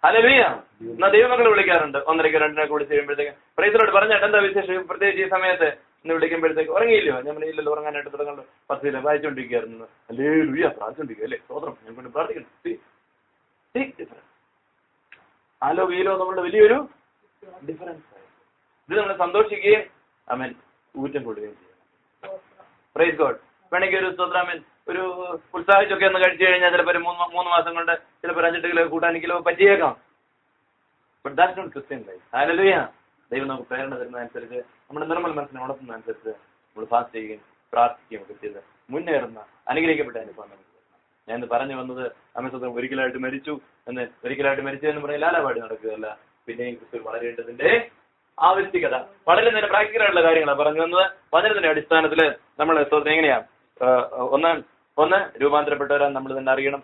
Hallelujah. എന്നാ ദൈവമക്കളെ വിളിക്കാറുണ്ട് 1:30 2:00 വിളിച്ച് കഴിയുമ്പോഴത്തേക്ക് പ്രൈസിലോട് പറഞ്ഞിട്ട് എന്താ വിശേഷം, പ്രത്യേകിച്ച് ഈ സമയത്ത് ഇന്ന് വിളിക്കുമ്പോഴത്തേക്ക് ഉറങ്ങിയില്ലയോ? ഞാൻ ഇല്ലല്ലോ, ഉറങ്ങാനായിട്ട് തുടങ്ങുന്നു, 10 വായിച്ചുകൊണ്ടിരിക്കുകയായിരുന്നു. ഹല്ലേലൂയ, പ്രാർത്ഥിച്ചുകൊണ്ടിരിക്കുക അല്ലേ, സ്തോത്രം, ഞാൻ കൊണ്ട് പ്രാർത്ഥിക്കണം. ആലോ നമ്മളുടെ വലിയൊരു ഡിഫറൻസ്. ഇത് നമ്മൾ സന്തോഷിക്കുകയും ആമേൻ ഊറ്റം കൊള്ളുകയും ചെയ്യണം. Praise God. വേണമെങ്കിൽ ഒരു സ്തോത്രാമേൻ ഒരു ഉത്സാഹിച്ചൊക്കെ ഒന്ന് കഴിച്ചു കഴിഞ്ഞാൽ ചിലപ്പോൾ ഒരു 3 മാസം കൊണ്ട് ചിലപ്പോൾ 5-8 കിലോ കൂട്ടാൻ കിലോ പറ്റിയേക്കാം. But that's not Christian life. Hallelujah. ദൈവം നമുക്ക് പ്രേരണ തരുന്നതനുസരിച്ച് നമ്മുടെ നിർമ്മല മനസ്സിനെ ഉണർത്തുന്നതനുസരിച്ച് നമ്മൾ ഫാസ്റ്റ് ചെയ്യുകയും പ്രാർത്ഥിക്കുകയും ഒക്കെ ചെയ്ത് മുന്നേറുന്ന അനുഗ്രഹിക്കപ്പെട്ട അനുഭവം നമുക്ക് തരണം. ഞാൻ ഇന്ന് പറഞ്ഞു വന്നത് അമ്മസ്വത്വം ഒരിക്കലായിട്ട് മരിച്ചു എന്ന് പറഞ്ഞാൽ ലാലാപാടി നടക്കുകയല്ല, പിന്നെയും ക്രിസ്തു വളരേണ്ടതിന്റെ ആവശ്യകത. വളരെ നേരം പ്രാക്ടിക്കലായിട്ടുള്ള കാര്യങ്ങളാണ് പറഞ്ഞു വന്നത്. വചനത്തിന്റെ അടിസ്ഥാനത്തിൽ നമ്മൾ എങ്ങനെയാ ഒന്ന് രൂപാന്തരപ്പെട്ടവരാൻ നമ്മൾ തന്നെ അറിയണം,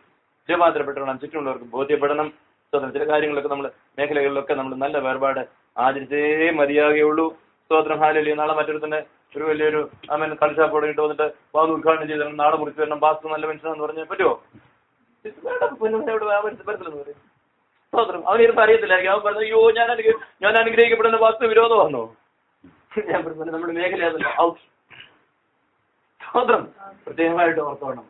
രൂപാന്തരപ്പെട്ടവരാൻ ചുറ്റുമുള്ളവർക്ക് ബോധ്യപ്പെടണം. സ്തോത്രം. ചില കാര്യങ്ങളൊക്കെ നമ്മൾ മേഖലകളിലൊക്കെ നമ്മൾ നല്ല വേർപാട് ആചരിച്ചേ മതിയാകുകയുള്ളൂ. സ്തോത്രം. ഹല്ലേലൂയ. നാളെ മറ്റൊരുത്തന്നെ ഒരു വലിയൊരു ആമേൻ കളിച്ചാപ്പോടെ ഇട്ട് വന്നിട്ട് വാത് ഉദ്ഘാടനം ചെയ്ത് നാളെ മുറിച്ച് വരണം, പാസ് നല്ല മനുഷ്യനാന്ന് പറഞ്ഞാൽ പറ്റുമോ? സ്തോത്രം. അവനിരുന്ന് അറിയത്തില്ലായിരിക്കും. അവൻ പറഞ്ഞു, അയ്യോ ഞാൻ അനുഗ്രഹിക്കപ്പെടുന്ന വാസ്തു വിരോധമാണോ? ഞാൻ പറഞ്ഞു നമ്മുടെ മേഖല ഔട്ട്. സ്തോത്രം. പ്രത്യേകമായിട്ട് ഓർത്തോണം.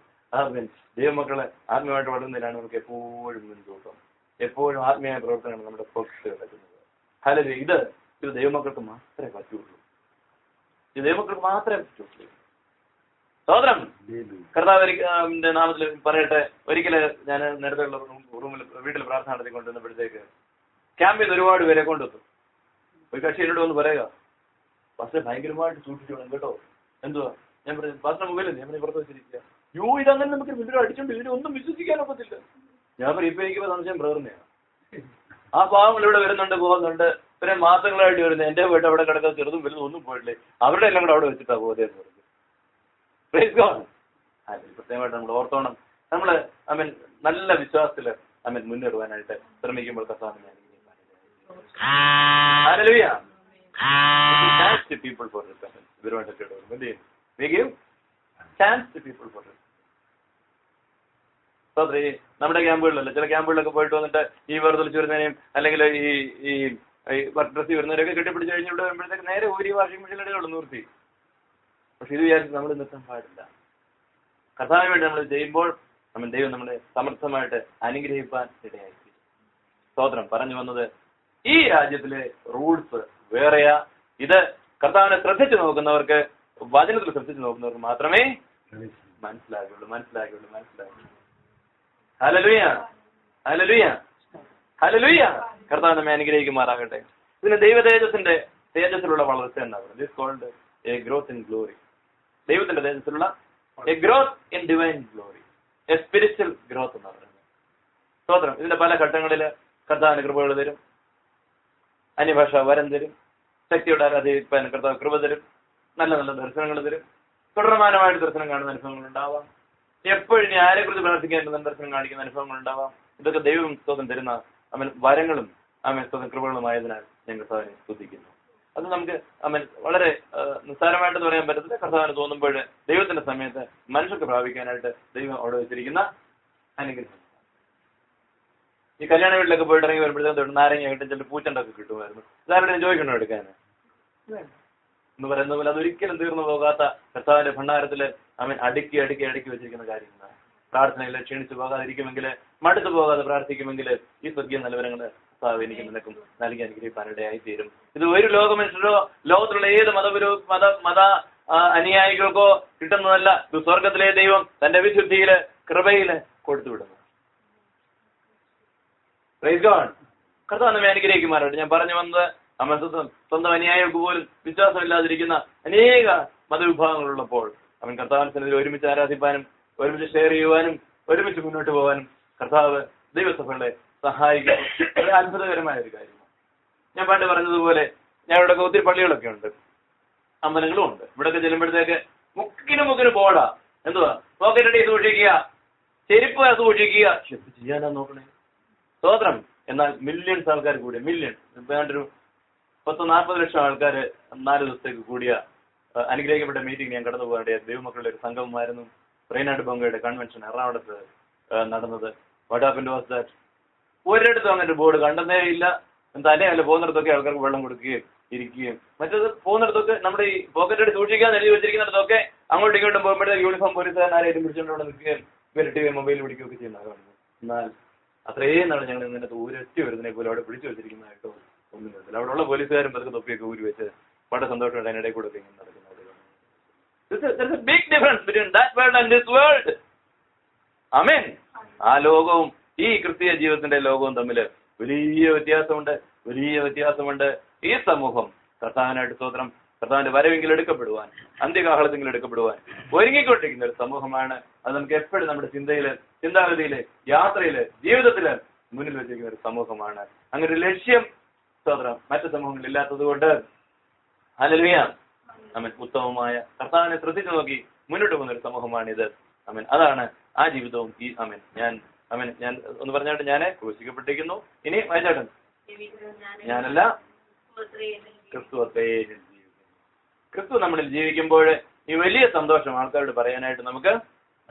ദൈവമക്കളെ ആത്മീയമായിട്ട് വളരുന്നതിനാണ് നമുക്ക് എപ്പോഴും മുൻതൂക്കം. എപ്പോഴും ആത്മീയ പ്രവർത്തനമാണ് നമ്മുടെ ഫോക്കസ് കിടക്കുന്നത്. ഹല്ലേലൂയ. ഇത് ദൈവമക്കൾക്ക് മാത്രമേ പറ്റുള്ളൂ. ഇത് ദൈവമക്കൾക്ക് മാത്രമേ പറ്റുള്ളൂ. സ്തോത്രം. കർത്താവിന്റെ നാമത്തിൽ പറയട്ടെ, ഒരിക്കല് ഞാൻ നേരത്തെയുള്ള റൂമിൽ വീട്ടിൽ പ്രാർത്ഥന നടത്തിക്കൊണ്ടിരുന്നപ്പോഴത്തേക്ക് ക്യാമ്പിൽ നിന്ന് ഒരുപാട് പേരെ കൊണ്ടുവന്നു. ഒരു കക്ഷി എന്നോട് ഒന്ന് പറയുക, പക്ഷെ ഭയങ്കരമായിട്ട് സൂക്ഷിച്ചു വേണം കേട്ടോ. എന്തുവാ? ഞാൻ പറഞ്ഞു, പാസ്റ്റർ മൊബൈലല്ലേ, ഞാൻ പുറത്ത് വെച്ചിരിക്കുക. ഇതങ്ങനെ നമുക്ക് വീട്ടിൽ അടിച്ചോണ്ട് ഇതിനെ ഒന്നും വിശ്വസിക്കാനൊക്കത്തില്ല. ഞാൻ പറയും, ഇപ്പൊ എനിക്ക് സംശയം പ്രേരണയാണ്. ആ പാവങ്ങൾ ഇവിടെ വരുന്നുണ്ട്, പോകുന്നുണ്ട്, പിന്നെ മാസങ്ങളായിട്ട് വരുന്നത്. എന്റെ വീട്ടിൽ അവിടെ കിടക്കാൻ ചെറുതും വലുതും ഒന്നും പോയിട്ടില്ലേ, അവരുടെ എല്ലാം കൂടെ അവിടെ വെച്ചിട്ടാ പോകുന്നതെന്ന് പറഞ്ഞു. Praise God. പ്രത്യേകമായിട്ട് നമ്മൾ ഓർത്തോണം. നമ്മള് നല്ല വിശ്വാസത്തില് മുന്നേറുവാനായിട്ട് ശ്രമിക്കുമ്പോൾ കർത്താവിനെ hallelujah. Chance to people for repentance. ഇവരുമായിട്ടൊക്കെ എന്ത് ചെയ്യും? We give chance to people for repentance. നമ്മുടെ ക്യാമ്പുകളിലല്ല, ചില ക്യാമ്പുകളിലൊക്കെ പോയിട്ട് വന്നിട്ട് ഈ വേർതിരിച്ച് വരുന്നതിനെയും അല്ലെങ്കിൽ ഈ വർക്ക് ഡ്രസ്സിൽ വരുന്നവരൊക്കെ കെട്ടിപ്പിടിച്ച് കഴിഞ്ഞ് ഇവിടെ വരുമ്പോഴത്തേക്ക് നേരെ ഊരി വാഷിംഗ് മെഷീനിടുകൾ നിർത്തി. പക്ഷെ ഇത് വിചാരിച്ച് നമ്മൾ നിർത്താൻ പാടില്ല. കർത്താവിന് വേണ്ടി നമ്മൾ ചെയ്യുമ്പോൾ ദൈവം നമ്മളെ സമർത്ഥമായിട്ട് അനുഗ്രഹിക്കാൻ ഇടയായി. സ്തോത്രം. പറഞ്ഞു വന്നത്, ഈ രാജ്യത്തിലെ റൂൾസ് വേറെയാ. ഇത് കർത്താവിനെ ശ്രദ്ധിച്ചു നോക്കുന്നവർക്ക്, വചനത്തിൽ ശ്രദ്ധിച്ചു നോക്കുന്നവർക്ക് മാത്രമേ മനസ്സിലാകുള്ളൂ. Hallelujah, hallelujah, hallelujah. കർത്താവ് നമ്മെ അനുഗ്രഹിക്കുമാറാകട്ടെ. ഇതിന് ദൈവ തേജസ്സിലുള്ള വളർച്ച എന്നാ പറയുന്നത്. This called a growth in glory. ദൈവത്തിന്റെ തേജസ്സിലുള്ള a growth in divine glory, a spiritual growth എന്നാ പറയുന്നത്. സ്തോത്രം. ഇതിന്റെ പല ഘട്ടങ്ങളില് കർത്താവിന് കൃപകൾ തരും, അന്യഭാഷ വരം തരും, ശക്തിയോടെ ആരാധിക്കാൻ കർത്താവ് കൃപ തരും, നല്ല നല്ല ദർശനങ്ങൾ തരും, തുടർമാനമായിട്ട് ദർശനം കാണുന്ന അനുഭവങ്ങൾ ഉണ്ടാവാം. എപ്പോഴും ഇനി ആരെക്കുറിച്ച് പ്രാർത്ഥിക്കാൻ ദർശനം കാണിക്കുന്ന അനുഭവങ്ങൾ ഉണ്ടാവാം. ഇതൊക്കെ ദൈവം സ്തോത്രം തരുന്ന വരങ്ങളും സ്തോത്രം കൃപകളുമായതിനാൽ ഞാൻ കർത്താവിനെ സ്തുതിക്കുന്നു. അത് നമുക്ക് വളരെ നിസ്സാരമായിട്ടെന്ന് പറയാൻ പറ്റത്തില്ല. കർത്താവിന് തോന്നുമ്പോൾ ദൈവത്തിന്റെ സമയത്ത് മനുഷ്യർക്ക് പ്രാപിക്കാനായിട്ട് ദൈവം അവിടെ വെച്ചിരിക്കുന്ന അനുഗ്രഹം. ഈ കല്യാണ വീട്ടിലൊക്കെ പോയിട്ട് ഇറങ്ങി വരുമ്പോഴത്തേക്കും നാരങ്ങ കിട്ടും, ചില പൂച്ചണ്ടൊക്കെ കിട്ടുമായിരുന്നു. ഇതാരുടെ ചോദിക്കണോ എടുക്കാൻ എന്ന് പറയുന്ന പോലെ അതൊരിക്കലും തീർന്നു പോകാത്ത കർത്താവിന്റെ ഭണ്ഡാരത്തില് അടുക്കി വെച്ചിരിക്കുന്ന കാര്യങ്ങളാണ്. പ്രാർത്ഥനയിൽ ക്ഷീണിച്ചു പോകാതിരിക്കുമെങ്കിൽ, മടുത്തു പോകാതെ പ്രാർത്ഥിക്കുമെങ്കിൽ ഈ സ്വർഗീയ നിലവരങ്ങള് കർത്താവ് എനിക്ക് നിനക്കും നൽകി അനുഗ്രഹിക്കാനിടയായി തീരും. ഇത് ഒരു ലോകമനുഷ്യരോ ലോകത്തിലുള്ള ഏത് മത അനുയായികൾക്കോ കിട്ടുന്നതല്ല. ഇത് സ്വർഗത്തിലെ ദൈവം തന്റെ വിശുദ്ധിയില് കൃപയില് കൊടുത്തുവിടുന്നു. Praise God. കർത്താവ് നമ്മെ അനുഗ്രഹിക്കുമാറായിട്ട്. ഞാൻ പറഞ്ഞു വന്നത് സ്വന്തം അനുയായികൾക്ക് പോലും വിശ്വാസമില്ലാതിരിക്കുന്ന അനേക മതവിഭാഗങ്ങളുള്ളപ്പോൾ കർത്താവിന്റെ ഒരുമിച്ച് ആരാധിപ്പാനും ഒരുമിച്ച് ഷെയർ ചെയ്യുവാനും ഒരുമിച്ച് മുന്നോട്ട് പോകാനും കർത്താവ് ദൈവസഭകളെ സഹായിക്കുന്നു. വളരെ അത്ഭുതകരമായ ഒരു കാര്യമാണ്. ഞാൻ പണ്ട് പറഞ്ഞതുപോലെ ഞങ്ങളുടെ ഒത്തിരി പള്ളികളൊക്കെ ഉണ്ട്, അമ്പലങ്ങളും ഉണ്ട്. ഇവിടെയൊക്കെ ചെല്ലുമ്പോഴത്തേക്ക് മുക്കിന് ബോർഡാ, എന്തുവാ പോക്കറ്റടി സൂക്ഷിക്കുക, ചെരുപ്പ് സൂക്ഷിക്കുക. ചെയ്യാനാ നോക്കണേ. സ്തോത്രം. എന്നാൽ മില്യൺസ് ആൾക്കാർ കൂടിയ ഒരു 40 ലക്ഷം ആൾക്കാർ 4 ദിവസത്തേക്ക് കൂടിയ അനുഗ്രഹിക്കപ്പെട്ട മീറ്റിംഗ് ഞാൻ കടന്നു പോകേണ്ട ദൈവമക്കളുടെ ഒരു സംഘമായിരുന്നു. റെയ്നാഡ് ബോങ്കയുടെ കൺവെൻഷൻ എറണാകുളത്ത് നടന്നത്. വാട്ട് ഹാപ്പൻഡ് വാസ് ദാറ്റ് ഒരിടത്തും അങ്ങനെ ബോർഡ് കണ്ടെന്നേ ഇല്ല. തന്നെയല്ല പോകുന്നിടത്തൊക്കെ ആൾക്കാർക്ക് വെള്ളം കൊടുക്കുകയും ഇരിക്കുകയും മറ്റത് പോകുന്നിടത്തൊക്കെ നമ്മുടെ ഈ പോക്കറ്റ് സൂക്ഷിക്കാൻ എഴുതി വെച്ചിരിക്കുന്നിടത്തൊക്കെ അങ്ങോട്ടും ഇങ്ങോട്ടും പോകുമ്പോഴത്തേക്ക് യൂണിഫോം പോലീസുകാരും പിടിച്ചുകൊണ്ട് അവിടെ നിൽക്കുകയും വിരട്ടുകയും മൊബൈൽ പിടിക്കുകയൊക്കെ ചെയ്യുന്നതാണ്. എന്നാൽ അത്രയും നാളെ ഞങ്ങൾ ഇതിനകത്ത് ഊരറ്റി വരുന്നതിനെ പോലും അവിടെ പിടിച്ചു വെച്ചിരിക്കുന്നതായിട്ടോ ഒന്നും കണ്ടില്ല. അവിടെ ഉള്ള പോലീസുകാരും പതുക്കെ തൊപ്പിയൊക്കെ ഊരി വെച്ച് വളരെ സന്തോഷമുണ്ട് അതിനിടയിൽ കൂടെ ഇങ്ങനെ നടക്കുന്നത്. There's a big difference between that world and this world. Amen. ആ ലോകവും ഈ ക്രിസ്തീയ ജീവിതത്തിന്റെ ലോകവും തമ്മിൽ വലിയ വ്യത്യാസമുണ്ട്. ഈ സമൂഹം കർത്താവിനായിട്ട് സ്തോത്രം, കർത്താവിന്റെ വരവെങ്കിൽ എടുക്കപ്പെടുവാൻ, അന്ത്യകാഹളത്തെങ്കിൽ എടുക്കപ്പെടുവാൻ ഒരുങ്ങിക്കൊണ്ടിരിക്കുന്ന ഒരു സമൂഹമാണ്. അത് നമുക്ക് എപ്പോഴും നമ്മുടെ ചിന്താഗതിയില്, യാത്രയില്, ജീവിതത്തില് മുന്നിൽ വെച്ചിരിക്കുന്ന ഒരു സമൂഹമാണ്. അങ്ങനെ ഒരു ലക്ഷ്യം സ്തോത്രം മറ്റു സമൂഹങ്ങളിൽ ഇല്ലാത്തത് കൊണ്ട് ഹല്ലേലൂയ ആമേൻ ഉത്തമമായ കർത്താവിനെ ശ്രദ്ധിച്ചു നോക്കി മുന്നോട്ട് പോകുന്ന ഒരു സമൂഹമാണിത്. ആമേൻ അതാണ് ആ ജീവിതവും ഈ ഞാൻ ഒന്ന് പറഞ്ഞാട്ട് ഞാൻ ക്രൂശിക്കപ്പെട്ടിരിക്കുന്നു. ഇനി വായിച്ചാട്ടൻ ഞാനല്ല ക്രിസ്തു നമ്മളിൽ ജീവിക്കുമ്പോൾ ഈ വലിയ സന്തോഷം ആൾക്കാരോട് പറയാനായിട്ട് നമുക്ക്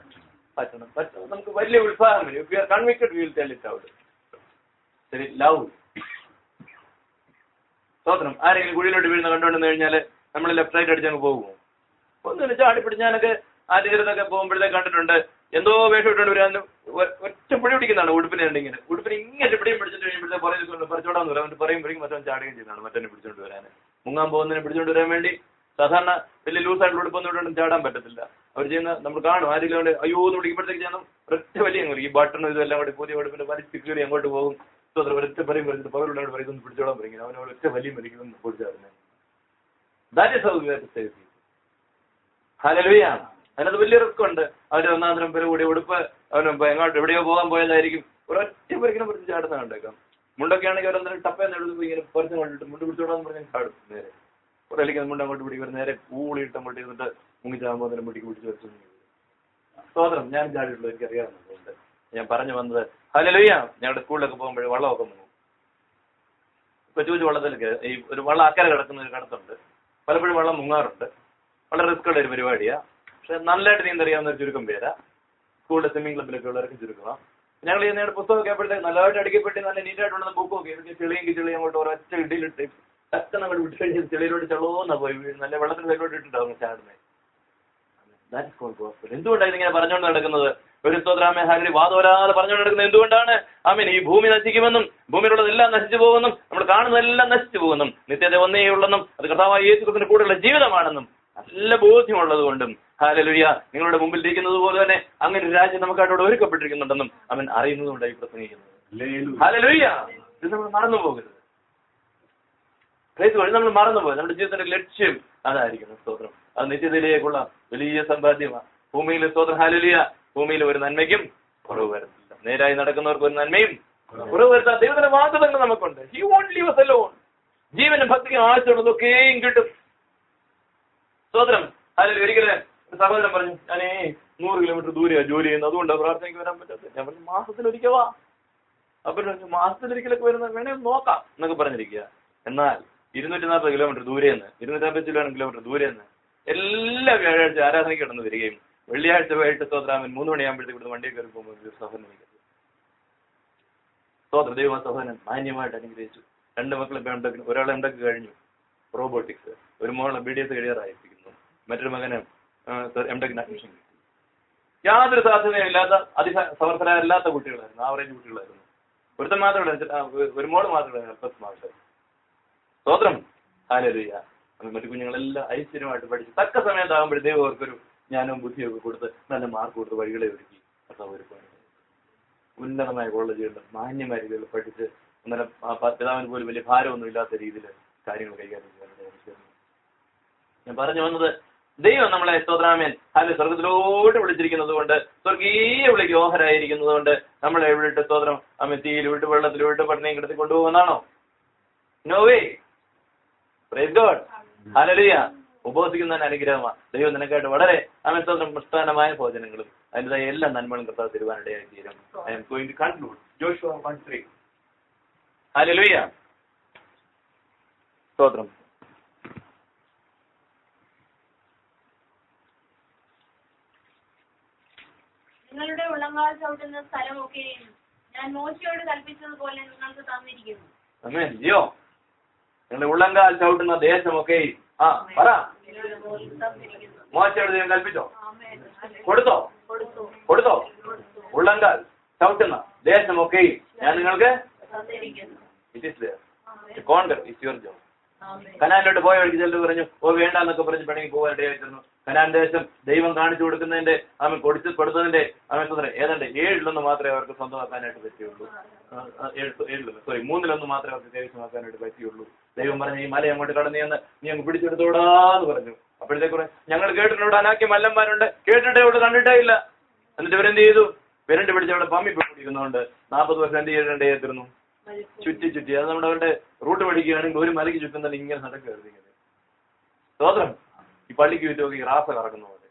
പറ്റണം. നമുക്ക് വലിയ ഉത്സാഹം വരും. If we are convicted, we will tell it out. ശരി, ലവ് സ്തോത്രം. ആരെങ്കിലും കുഴിയിലോട്ട് വീഴുന്ന കണ്ടുകൊണ്ടെന്ന് കഴിഞ്ഞാൽ നമ്മൾ ലെഫ്റ്റ് സൈഡ് അടിച്ചങ്ങ് പോകുമോ? ഒന്നും ചാടിപ്പിടിച്ച് ഞാനൊക്കെ ആ തീരത്തൊക്കെ പോകുമ്പോഴത്തേക്ക് കണ്ടിട്ടുണ്ട്. എന്തോ വേഷം ഇട്ടുകൊണ്ട് വരാൻ ഒറ്റ പിടി പിടിക്കുന്നതാണ് ഉടുപ്പിനെ ഇങ്ങനെ പിടിയും പിടിച്ചിട്ട് കഴിയുമ്പോഴത്തേക്ക് പറിച്ചോടാന്ന് പറയാം. അവൻ പറയുമ്പോഴേക്കും മറ്റവൻ ചാടുകയും ചെയ്യുന്നതാണ് മറ്റവനെ പിടിച്ചോണ്ട് വരാൻ. മുങ്ങാൻ പോകുന്നതിനെ പിടിച്ചോണ്ട് വരാൻ വേണ്ടി സാധാരണ വലിയ ലൂസായിട്ടുള്ള ഉടുപ്പൊന്നും ചാടാൻ പറ്റത്തില്ല. അവർ ചെയ്യുന്ന നമ്മൾ കാണും. ആരെങ്കിലും അയ്യോ എന്ന് പിടിക്കുമ്പോഴത്തേക്ക് ഞാൻ ഒറ്റ വലിയ ഈ ബട്ടൺ ഇതെല്ലാം കൂടി പുതിയ ഉടുപ്പിന്റെ വലിച്ചിട്ട് അങ്ങോട്ട് പോകും. ഒറ്റ പറയും പറഞ്ഞിട്ട് പകലുള്ളവരോട് പറയുന്നത് പിടിച്ചോടാൻ പറയും. അവനോട് ഒറ്റ വലിയ മരിക്കുന്നു പൊടിച്ചാടുന്നത്. That is how we have to save people. Hallelujah. അതിനകത്ത് വലിയ റിസ്ക് ഉണ്ട്. അവര് ഒന്നാന്തരം പേര് കൂടി ഉടുപ്പ് അവന് എങ്ങോട്ട് എവിടെയോ പോകാൻ പോയതായിരിക്കും. ഒരൊറ്റ പരിക്കിനെ പിടിച്ച് ചാടുന്ന കണ്ടേക്കാം. മുണ്ടൊക്കെ ആണെങ്കിൽ അവരെന്തായാലും ടപ്പേന്ന് എടുത്ത് ഇങ്ങനെ പറിച്ചു കൊണ്ടിട്ട് മുണ്ട് പിടിച്ചോടാന്ന് പറഞ്ഞാൽ ചാടും നേരെ. ഒരലിക്കുന്ന മുണ്ട് അങ്ങോട്ട് പിടിക്കും, നേരെ കൂളിയിട്ട് അങ്ങോട്ട് ഇരുന്നിട്ട് മുങ്ങിച്ചാകുമ്പോൾ അതിനെ മുടിക്ക് പിടിച്ച് വെച്ചു. സ്തോത്രം. ഞാൻ ചാടിയിട്ടുള്ളൂ, എനിക്ക് അറിയാവുന്നതുകൊണ്ട് ഞാൻ പറഞ്ഞു വന്നത്. ഹല്ലേലൂയ. ഞങ്ങളുടെ സ്കൂളിലൊക്കെ പോകുമ്പോൾ വള്ളമൊക്കെ മുങ്ങും. കൊച്ചു വള്ളത്തിലൊക്കെ ഈ ഒരു വള്ളം അക്കരെ കിടക്കുന്ന ഒരു കടത്തുണ്ട്. പലപ്പോഴും വെള്ളം മുങ്ങാറുണ്ട്. വളരെ റിസ്ക് ഉള്ള ഒരു പരിപാടിയാണ്. പക്ഷെ നല്ലതായിട്ട് നീന്തറിയാവുന്ന ഒരു ചുരുക്കം പേരാ. സ്കൂളിലെ സ്വിമ്മിംഗ് ക്ലബിലൊക്കെ ഉള്ളവർക്ക് ചുരുക്കണം. ഞങ്ങൾ ഞങ്ങളുടെ പുസ്തകമൊക്കെ ആയപ്പോഴത്തേക്ക് നല്ലതായിട്ട് അടുക്കപ്പെട്ട് നല്ല നീറ്റായിട്ടുള്ള ബുക്കൊക്കെ ഇതൊക്കെ ചെളിയെങ്കിൽ അങ്ങോട്ട് ഒരൊറ്റ ഇടിയിലിട്ട് ഒക്കെ നമ്മൾ വിട്ട് കഴിഞ്ഞ് ചെളിയിലോട്ട് ചെളോന്നാ പോയി നല്ല വെള്ളത്തിന് സൈഡിലോട്ട് ഇട്ടിട്ടാവും ചാടുന്നത്. എന്തുകൊണ്ടാണ് ഇതിങ്ങനെ പറഞ്ഞുകൊണ്ട് നടക്കുന്നത്? ഒരു സ്തോത്രാമേ ഹാലി വാദോരാതെ പറഞ്ഞുകൊണ്ട് നടക്കുന്നത് എന്തുകൊണ്ടാണ്? ആമേൻ ഈ ഭൂമി നശിക്കുമെന്നും ഭൂമിയിലുള്ളതെല്ലാം നശിച്ചു പോകുമെന്നും നമ്മൾ കാണുന്നതെല്ലാം നശിച്ചു പോകുമെന്നും നിത്യത ഒന്നേ ഉള്ളെന്നും അത് കർത്താവായ യേശുക്രിസ്തുവിന്റെ കൂടെയുള്ള ജീവിതമാണെന്നും നല്ല ബോധ്യമുള്ളത് കൊണ്ടും ഹല്ലേലൂയ നിങ്ങളുടെ മുമ്പിൽ ഇരിക്കുന്നത് പോലെ തന്നെ അങ്ങനെ ഒരു രാജ്യം നമുക്കവിടെ ഒരുക്കപ്പെട്ടിരിക്കുന്നുണ്ടെന്നും അവൻ അറിയുന്നതുകൊണ്ടായി പ്രസംഗിക്കുന്നത്. ഹല്ലേലൂയ. ഇത് നമ്മൾ മറന്നു പോകരുത്. നമ്മൾ മറന്നുപോയി. നമ്മുടെ ജീവിതത്തിന്റെ ലക്ഷ്യം അതായിരിക്കണം. സ്തോത്രം. അത് നിത്യതയിലേക്കുള്ള വലിയ സമ്പാദ്യമാണ്. ഭൂമിയിൽ സ്തോത്രം. ഹല്ലേലൂയ. ഭൂമിയിൽ ഒരു നന്മയ്ക്കും കുറവ് വരുന്നില്ല. നേരായി നടക്കുന്നവർക്ക് ഒരു നന്മയും കുറവ് വരുത്താൻ ദൈവത്തിന്റെ വാഗ്ദത്തങ്ങൾ നമുക്കുണ്ട്. He won't leave us alone. ജീവനും ഭക്തിക്കും ആവശ്യമുള്ളതൊക്കെയും കിട്ടും. സ്തോത്രം. ഹല്ലേലൂയ. ഒരിക്കലും ഒരു സഹോദരൻ പറഞ്ഞു, ഞാനേ 100 കിലോമീറ്റർ ദൂരെയാണ് ജോലി ചെയ്യുന്നത്, അതുകൊണ്ടാണ് പ്രാർത്ഥനയ്ക്ക് വരാൻ പറ്റാത്തത്. ഞാൻ പറഞ്ഞു, മാസത്തിലൊരിക്കവാ. അപ്പൊ മാസത്തിലൊരിക്കലൊക്കെ വരുന്നത് വേണേ നോക്കാം എന്നൊക്കെ പറഞ്ഞിരിക്കുക. എന്നാൽ 240 കിലോമീറ്റർ ദൂരെന്ന് 250 കിലോമീറ്റർ ദൂരെന്ന് എല്ലാ വ്യാഴാഴ്ച ആരാധനയ്ക്ക് കിടന്ന് വരികയും വെള്ളിയാഴ്ച വൈകിട്ട് സ്തോത്രാമൻ 3 മണിയാകുമ്പോഴത്തേക്ക് ഇവിടെ വണ്ടിയിൽ കയറി പോകുമ്പോൾ സഹോദരൻ സ്തോത്ര ദൈവ സഹോദരൻ മാന്യമായിട്ട് അനുഗ്രഹിച്ചു. 2 മക്കളെ ഒരാളെ ഉണ്ടാക്കി കഴിഞ്ഞു റോബോട്ടിക്സ്, ഒരു മോളെ BDS കഴിയാറായിരിക്കുന്നു, മറ്റൊരു മകന് MTech അഡ്മിഷൻ കിട്ടി. യാതൊരു സാധ്യതയില്ലാത്ത അതിസമർത്ഥരായല്ലാത്ത കുട്ടികളായിരുന്നു, ആവറേജ് കുട്ടികളായിരുന്നു. ഒരുത്തൻ മാത്രമേ ഒരു മോള് മാത്രമേ പ്ലസ് മാർക്ക്. സ്തോത്രം. ഹല്ലേലൂയ. മറ്റു കുഞ്ഞുങ്ങളെല്ലാം ഐശ്വര്യമായിട്ട് പഠിച്ച് തക്ക സമയത്താകുമ്പോഴത്തേക്കും അവർക്കൊരു ജ്ഞാനവും ബുദ്ധിയൊക്കെ കൊടുത്ത് നല്ല മാർക്ക് കൊടുത്ത് വഴികളെ ഒരുക്കി ഒരുപാട് ഉന്നതമായ കോളേജുകളിൽ മാന്യമായ രീതിയിൽ പഠിച്ച് അന്നേരം പിതാവിന് പോലും വലിയ ഭാരമൊന്നും ഇല്ലാത്ത രീതിയിൽ കാര്യങ്ങൾ കൈകാര്യം ചെയ്യാൻ. ഞാൻ പറഞ്ഞു വന്നത്, ദൈവം നമ്മളെ സ്തോത്രാമേൻ അതിന്റെ സ്വർഗത്തിലോട്ട് വിളിച്ചിരിക്കുന്നത് കൊണ്ട്, സ്വർഗീയ വിളിക്ക് ഓഹരായിരിക്കുന്നത് കൊണ്ട് നമ്മളെ എവിടെ സ്തോത്രം അമ്മ തീയിൽ വിട്ട് വെള്ളത്തിൽ വിട്ട് പട്ടിണിയും കിടത്തി കൊണ്ടുപോകുന്നതാണോ? No way. Praise God. Hallelujah. ഉപവസിക്കുന്നതിന് അനുഗ്രഹമാണ്. ദൈവം നിനക്കായിട്ട് വളരെ സ്തോത്രം പ്രസ്ഥാനമായ ഭോജനങ്ങളും അതിൻ്റെതായ എല്ലാ നന്മകളും കർത്താവ് തരുവാനിടയായി തീരും. I am going to conclude. Joshua 1:3. Hallelujah. സ്തോത്രം. നിങ്ങളുടെ ഉള്ളങ്കാൽ ചവിട്ടുന്ന സ്ഥലമൊക്കെയും ഞാൻ മോശയോട് കൽപ്പിച്ചതുപോലെ നിങ്ങൾക്ക് തന്നിരിക്കുന്നു. ആമേൻ. ജിയോ, നിങ്ങളുടെ ഉള്ളങ്കാൽ ചവിട്ടുന്ന ദേശമൊക്കെ പറ. മോശയോട് ദൈവം കൽപ്പിച്ചോ? കൊടുത്തോ? കൊടുത്തോ? ഉള്ളങ്കാൽ ചവിട്ടുന്ന ദേശമൊക്കെ ഞാൻ നിങ്ങൾക്ക് it is there to conquer. It's your job. കനാനിലോട്ട് പോയ വഴിക്ക് ചിലർ പറഞ്ഞു, വേണ്ടാന്നൊക്കെ പറഞ്ഞ് പിണങ്ങി പോകാനിടയായിരുന്നു. കനാൻ ദേശം ദൈവം കാണിച്ചു കൊടുക്കുന്നതിന്റെ കൊടുത്തതിന്റെ ഏതാണ്ട് 7 മാത്രമേ അവർക്ക് സ്വന്തമാക്കാനായിട്ട് പറ്റിയുള്ളൂ. 3 മാത്രമേ അവർക്ക് കൈവശമാക്കാനായിട്ട് പറ്റിയുള്ളൂ. ദൈവം പറഞ്ഞു, ഈ മല അങ്ങോട്ട് കടന്നു ചെന്ന് നീ അങ്ങ് പിടിച്ചെടുത്തോടാന്ന് പറഞ്ഞു. അപ്പോഴത്തേക്കുറെ ഞങ്ങൾ കേട്ടിട്ടുണ്ട്, അനാക്കി മല്ലന്മാരുണ്ട്, കേട്ടിട്ടേ ഉള്ളൂ, കണ്ടിട്ടേ ഇല്ല. എന്നിട്ട് ഇവരെന്ത് ചെയ്തു? പെരണ്ട് പിടിച്ച് അവിടെ പമ്മി പിടിക്കുന്നുണ്ട്. 40 വർഷം എന്ത് ചെയ്തിട്ടുണ്ടായിരുന്നു? ചുറ്റി അത് നമ്മുടെ അവരുടെ റൂട്ട് പഠിക്കുകയാണെങ്കിൽ ഒരു മലയ്ക്ക് ചുറ്റും തന്നെ ഇങ്ങനെ നടക്കുകയായിരുന്നു. സ്തോത്രം. ഈ പള്ളിക്ക് ചുറ്റുമൊക്കെ ഈ റാസ കറക്കുന്ന പോലെ.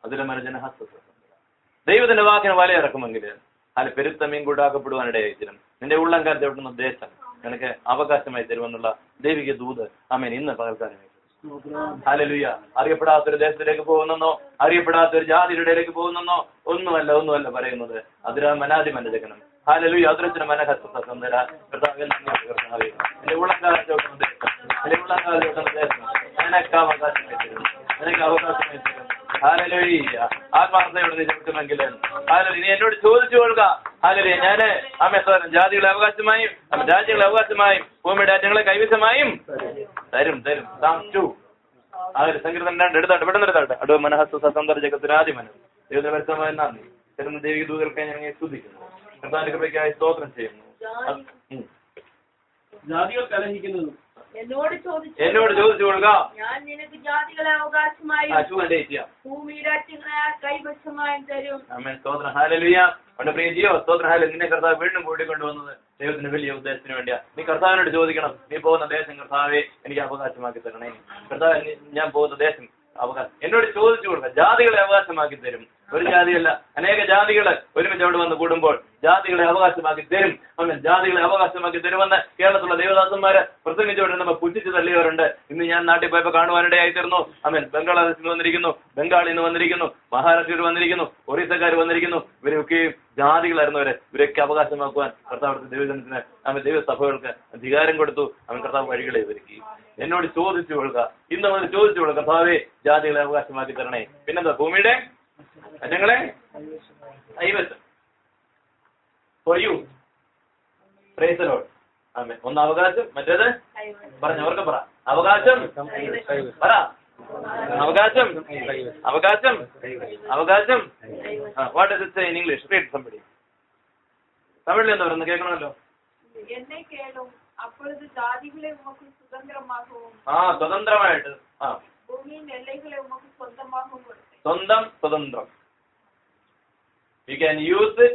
അതിലെ മനുജനഹസ്ത ദൈവത്തിന്റെ വാക്കിന് വല ഇറക്കുമെങ്കിൽ അതിൽ പെരുത്ത മീൻ കൂട്ടാക്കപ്പെടുവാനിടയായിത്തരും. നിന്റെ ഉള്ളംകാൽ ചവിട്ടുന്ന ദേശം നിനക്ക് അവകാശമായി തരുമെന്നുള്ള ദൈവിക ദൂത് ആമേൻ ഇന്ന് പകർത്താനായി. ഹല്ലേലൂയ. അറിയപ്പെടാത്തൊരു ദേശത്തിലേക്ക് പോകുന്നെന്നോ അറിയപ്പെടാത്തൊരു ജാതിയുടെ ഇടയിലേക്ക് പോകുന്നെന്നോ ഒന്നുമല്ല പറയുന്നത്. അതിരാ മനാതി മനജകനം. ഹല്ലേലൂയ. അതിരത്തിന് മനഹസ്ത സുന്ദര കർത്താവേ, എന്റെ ഉള്ളംകാൽ ചവിട്ടുന്ന ദേശം, എന്റെ ഉള്ളംകാൽ ചവിട്ടുന്ന ദേശം നിനക്ക് അവകാശമായി തരും, നിനക്ക് അവകാശമായി തരും. ഹല്ലേലൂയ. ആത്മാർത്ഥതയോടെ നീ ചവിട്ടുമെങ്കിൽ ഹല്ലേലൂയ. നീ എന്നോട് ചോദിച്ചു കൊള്ളുക. ഹല്ലേലൂയ. ഞാന് ആമേൻ ജാതികളെ അവകാശമായും രാജ്യങ്ങളെ അവകാശമായും ഭൂമിയുടെ രാജ്യങ്ങളെ കൈവശമായും തരും. സങ്കീർത്തനം 2 എടുത്താട്ടെ, പെട്ടെന്ന് എടുത്താട്ടെ. അടുത്ത മനഹസ്ത സ്വതന്ത്ര ജഗത്തിനാദിമനം ദൈവത്തിന് വ്യക്തമായ നന്ദി തരുന്ന ദൈവിക ദൂതർക്കായി ഞാൻ സ്തുതിക്കുന്നു. കർത്താവിന്റെ കൃപയ്ക്കായി സ്തോത്രം ചെയ്യുന്നു. ജാതികൾ കലഹിക്കുന്നതും എന്നോട് ചോദിച്ചു കൊള്ളുക. ഞാൻ നിനക്ക് ജാതികളെ അവകാശമായി ഭൂമിയുടെ രാജ്യങ്ങളെ കൈവശമായും തരും. ആമേൻ. സ്തോത്രം. ഹല്ലേലൂയ. അവന്റെ പ്രിയ ജിയോ, സ്തോത്രം. ഹല്ലേലൂയ. നിന്നെ കർത്താവ് വീണ്ടും കൂട്ടിക്കൊണ്ടുവന്നത് ദൈവത്തിന് വലിയ ഉദ്ദേശത്തിന് വേണ്ടിയാ. നീ കർത്താവിനോട് ചോദിക്കണം, നീ പോകുന്ന ദേശം കർത്താവെ എനിക്ക് അവകാശമാക്കി തരണേ. കർത്താവ്, ഞാൻ പോകുന്ന ദേശം അവകാശം എന്നോട് ചോദിച്ചു കൊടുക്കുക. ജാതികളെ അവകാശമാക്കി തരും. ഒരു ജാതിയല്ല, അനേക ജാതികള് ഒരുമിച്ച് അവിടെ വന്ന് കൂടുമ്പോൾ ജാതികളെ അവകാശമാക്കി തരും. അങ്ങനെ ജാതികളെ അവകാശമാക്കി തരുമെന്ന് കേരളത്തിലുള്ള ദേവദാസന്മാര് പ്രസംഗിച്ചുകൊണ്ട് നമ്മൾ പുച്ഛിച്ച് തള്ളിയവരുണ്ട്. ഇന്ന് ഞാൻ നാട്ടിൽ പോയപ്പോ കാണുവാനിടയായിത്തീർന്നു. അവൻ ബംഗ്ലാദേശിൽ വന്നിരിക്കുന്നു, ബംഗാളിൽ നിന്ന് വന്നിരിക്കുന്നു, മഹാരാഷ്ട്രയിൽ വന്നിരിക്കുന്നു, ഒറീസക്കാർ വന്നിരിക്കുന്നു. ഇവരൊക്കെയും ജാതികളായിരുന്നവരെ. ഇവരൊക്കെ അവകാശമാക്കുവാൻ കർത്താവ് ദൈവജനത്തിന് അവൻ ദൈവസഭകൾക്ക് അധികാരം കൊടുത്തു. അവൻ കർത്താവ് വഴികളെ ഒരുക്കി. എന്നോട് ചോദിച്ചു കൊള്ളുക. ഇന്ന് അവന് ചോദിച്ചു കൊള്ളുക, കർത്താവെ ജാതികളെ അവകാശമാക്കി തരണേ. പിന്നെന്താ? ഭൂമിയുടെ രാജ്യങ്ങളെ കൈവശം for you. Praise the Lord. Amen. ഒന്ന് അവകാശം, മറ്റേത് പറഞ്ഞവർക്ക് പറ. അവകാശം പറ. അവകാശം what does it say in English? Read somebody. തമിഴിൽ എന്താ പറയുന്നത്? കേൾക്കണമല്ലോ. എന്നെ കേളും, அப்பொழுது ஜாதிகளை உமக்கு சுதந்திரமாகவும் സ്വതന്ത്രമായിട്ട് ഭൂമിயின் எல்லைகளை உமக்கு சொந்தமாகவும் கொடுத்தேன். സ്വതന്ത്രം. You can use it,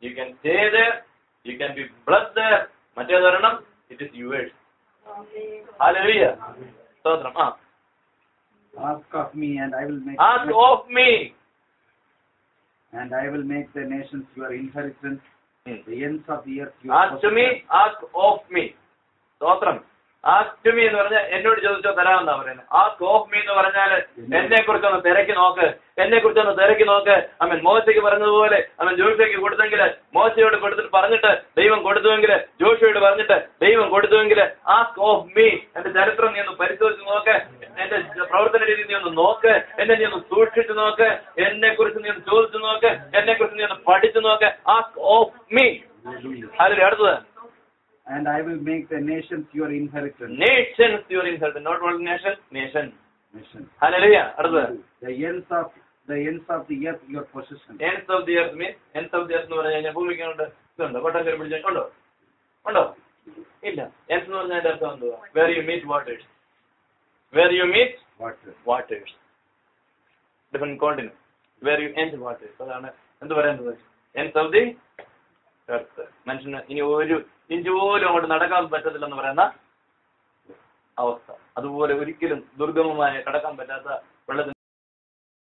you can stay there, you can be blessed there. മറ്റേത് പറയണം, it is yours. Hallelujah. സ്തോത്രം. Ask of me and I will make Ask of me and I will make the nations your inheritance, the ends of the earth your Ask to me, ask of me. സ്തോത്രം. Ask to me എന്ന് പറഞ്ഞാൽ എന്നോട് ചോദിച്ചോ തരാമെന്നാ പറയുന്നത്. Ask of me എന്ന് പറഞ്ഞാൽ എന്നെ കുറിച്ചൊന്ന് തിരക്കി നോക്ക്. അവൻ മോശയ്ക്ക് പറഞ്ഞതുപോലെ അവൻ ജോഷയ്ക്ക് കൊടുത്തെങ്കിൽ, മോശയോട് കൊടുത്തിട്ട് പറഞ്ഞിട്ട് ദൈവം കൊടുത്തുവെങ്കിൽ, ജോഷയോട് പറഞ്ഞിട്ട് ദൈവം കൊടുത്തുവെങ്കിൽ, ആസ്ക് ഓഫ് മീ. എന്റെ ചരിത്രം നീ ഒന്ന് പരിശോധിച്ച് നോക്ക്, എന്റെ പ്രവർത്തന രീതി നീ ഒന്ന് നോക്ക്, എന്നെ നീ ഒന്ന് സൂക്ഷിച്ചു നോക്ക്, എന്നെ കുറിച്ച് നീ ഒന്ന് ചോദിച്ചു നോക്ക്, എന്നെ കുറിച്ച് നീ ഒന്ന് പഠിച്ചു നോക്ക്. Ask of me. അതിൽ അടുത്തത്, and I will make the nations your inheritance. Nations your inheritance. Not one nation, nation. Hallelujah. അടുത്തത്, the ends of the earth your possession. Ends of the earth means, ends of the earth എന്ന് പറഞ്ഞു കഴിഞ്ഞാൽ ഭൂമിക്കുണ്ട്. ഇതുണ്ടോ? കൊട്ടാശ്ശേരി പിടിച്ചിട്ടുണ്ടോ? ഉണ്ടോ? ഇല്ല. ends എന്ന് പറഞ്ഞാൽ അതിന്റെ അർത്ഥം എന്തുവാ? Where you meet waters. Where you meet waters. Different continent. Where you end waters. അതാണ് എന്ത് പറയുന്നത്? Ends of the earth. മനുഷ്യന് ഇനി ഒരു ഇഞ്ച് പോലും അങ്ങോട്ട് നടക്കാൻ പറ്റത്തില്ലെന്ന് പറയുന്ന അവസ്ഥ. അതുപോലെ ഒരിക്കലും ദുർഗമമായ കടക്കാൻ പറ്റാത്ത വെള്ളത്തിന്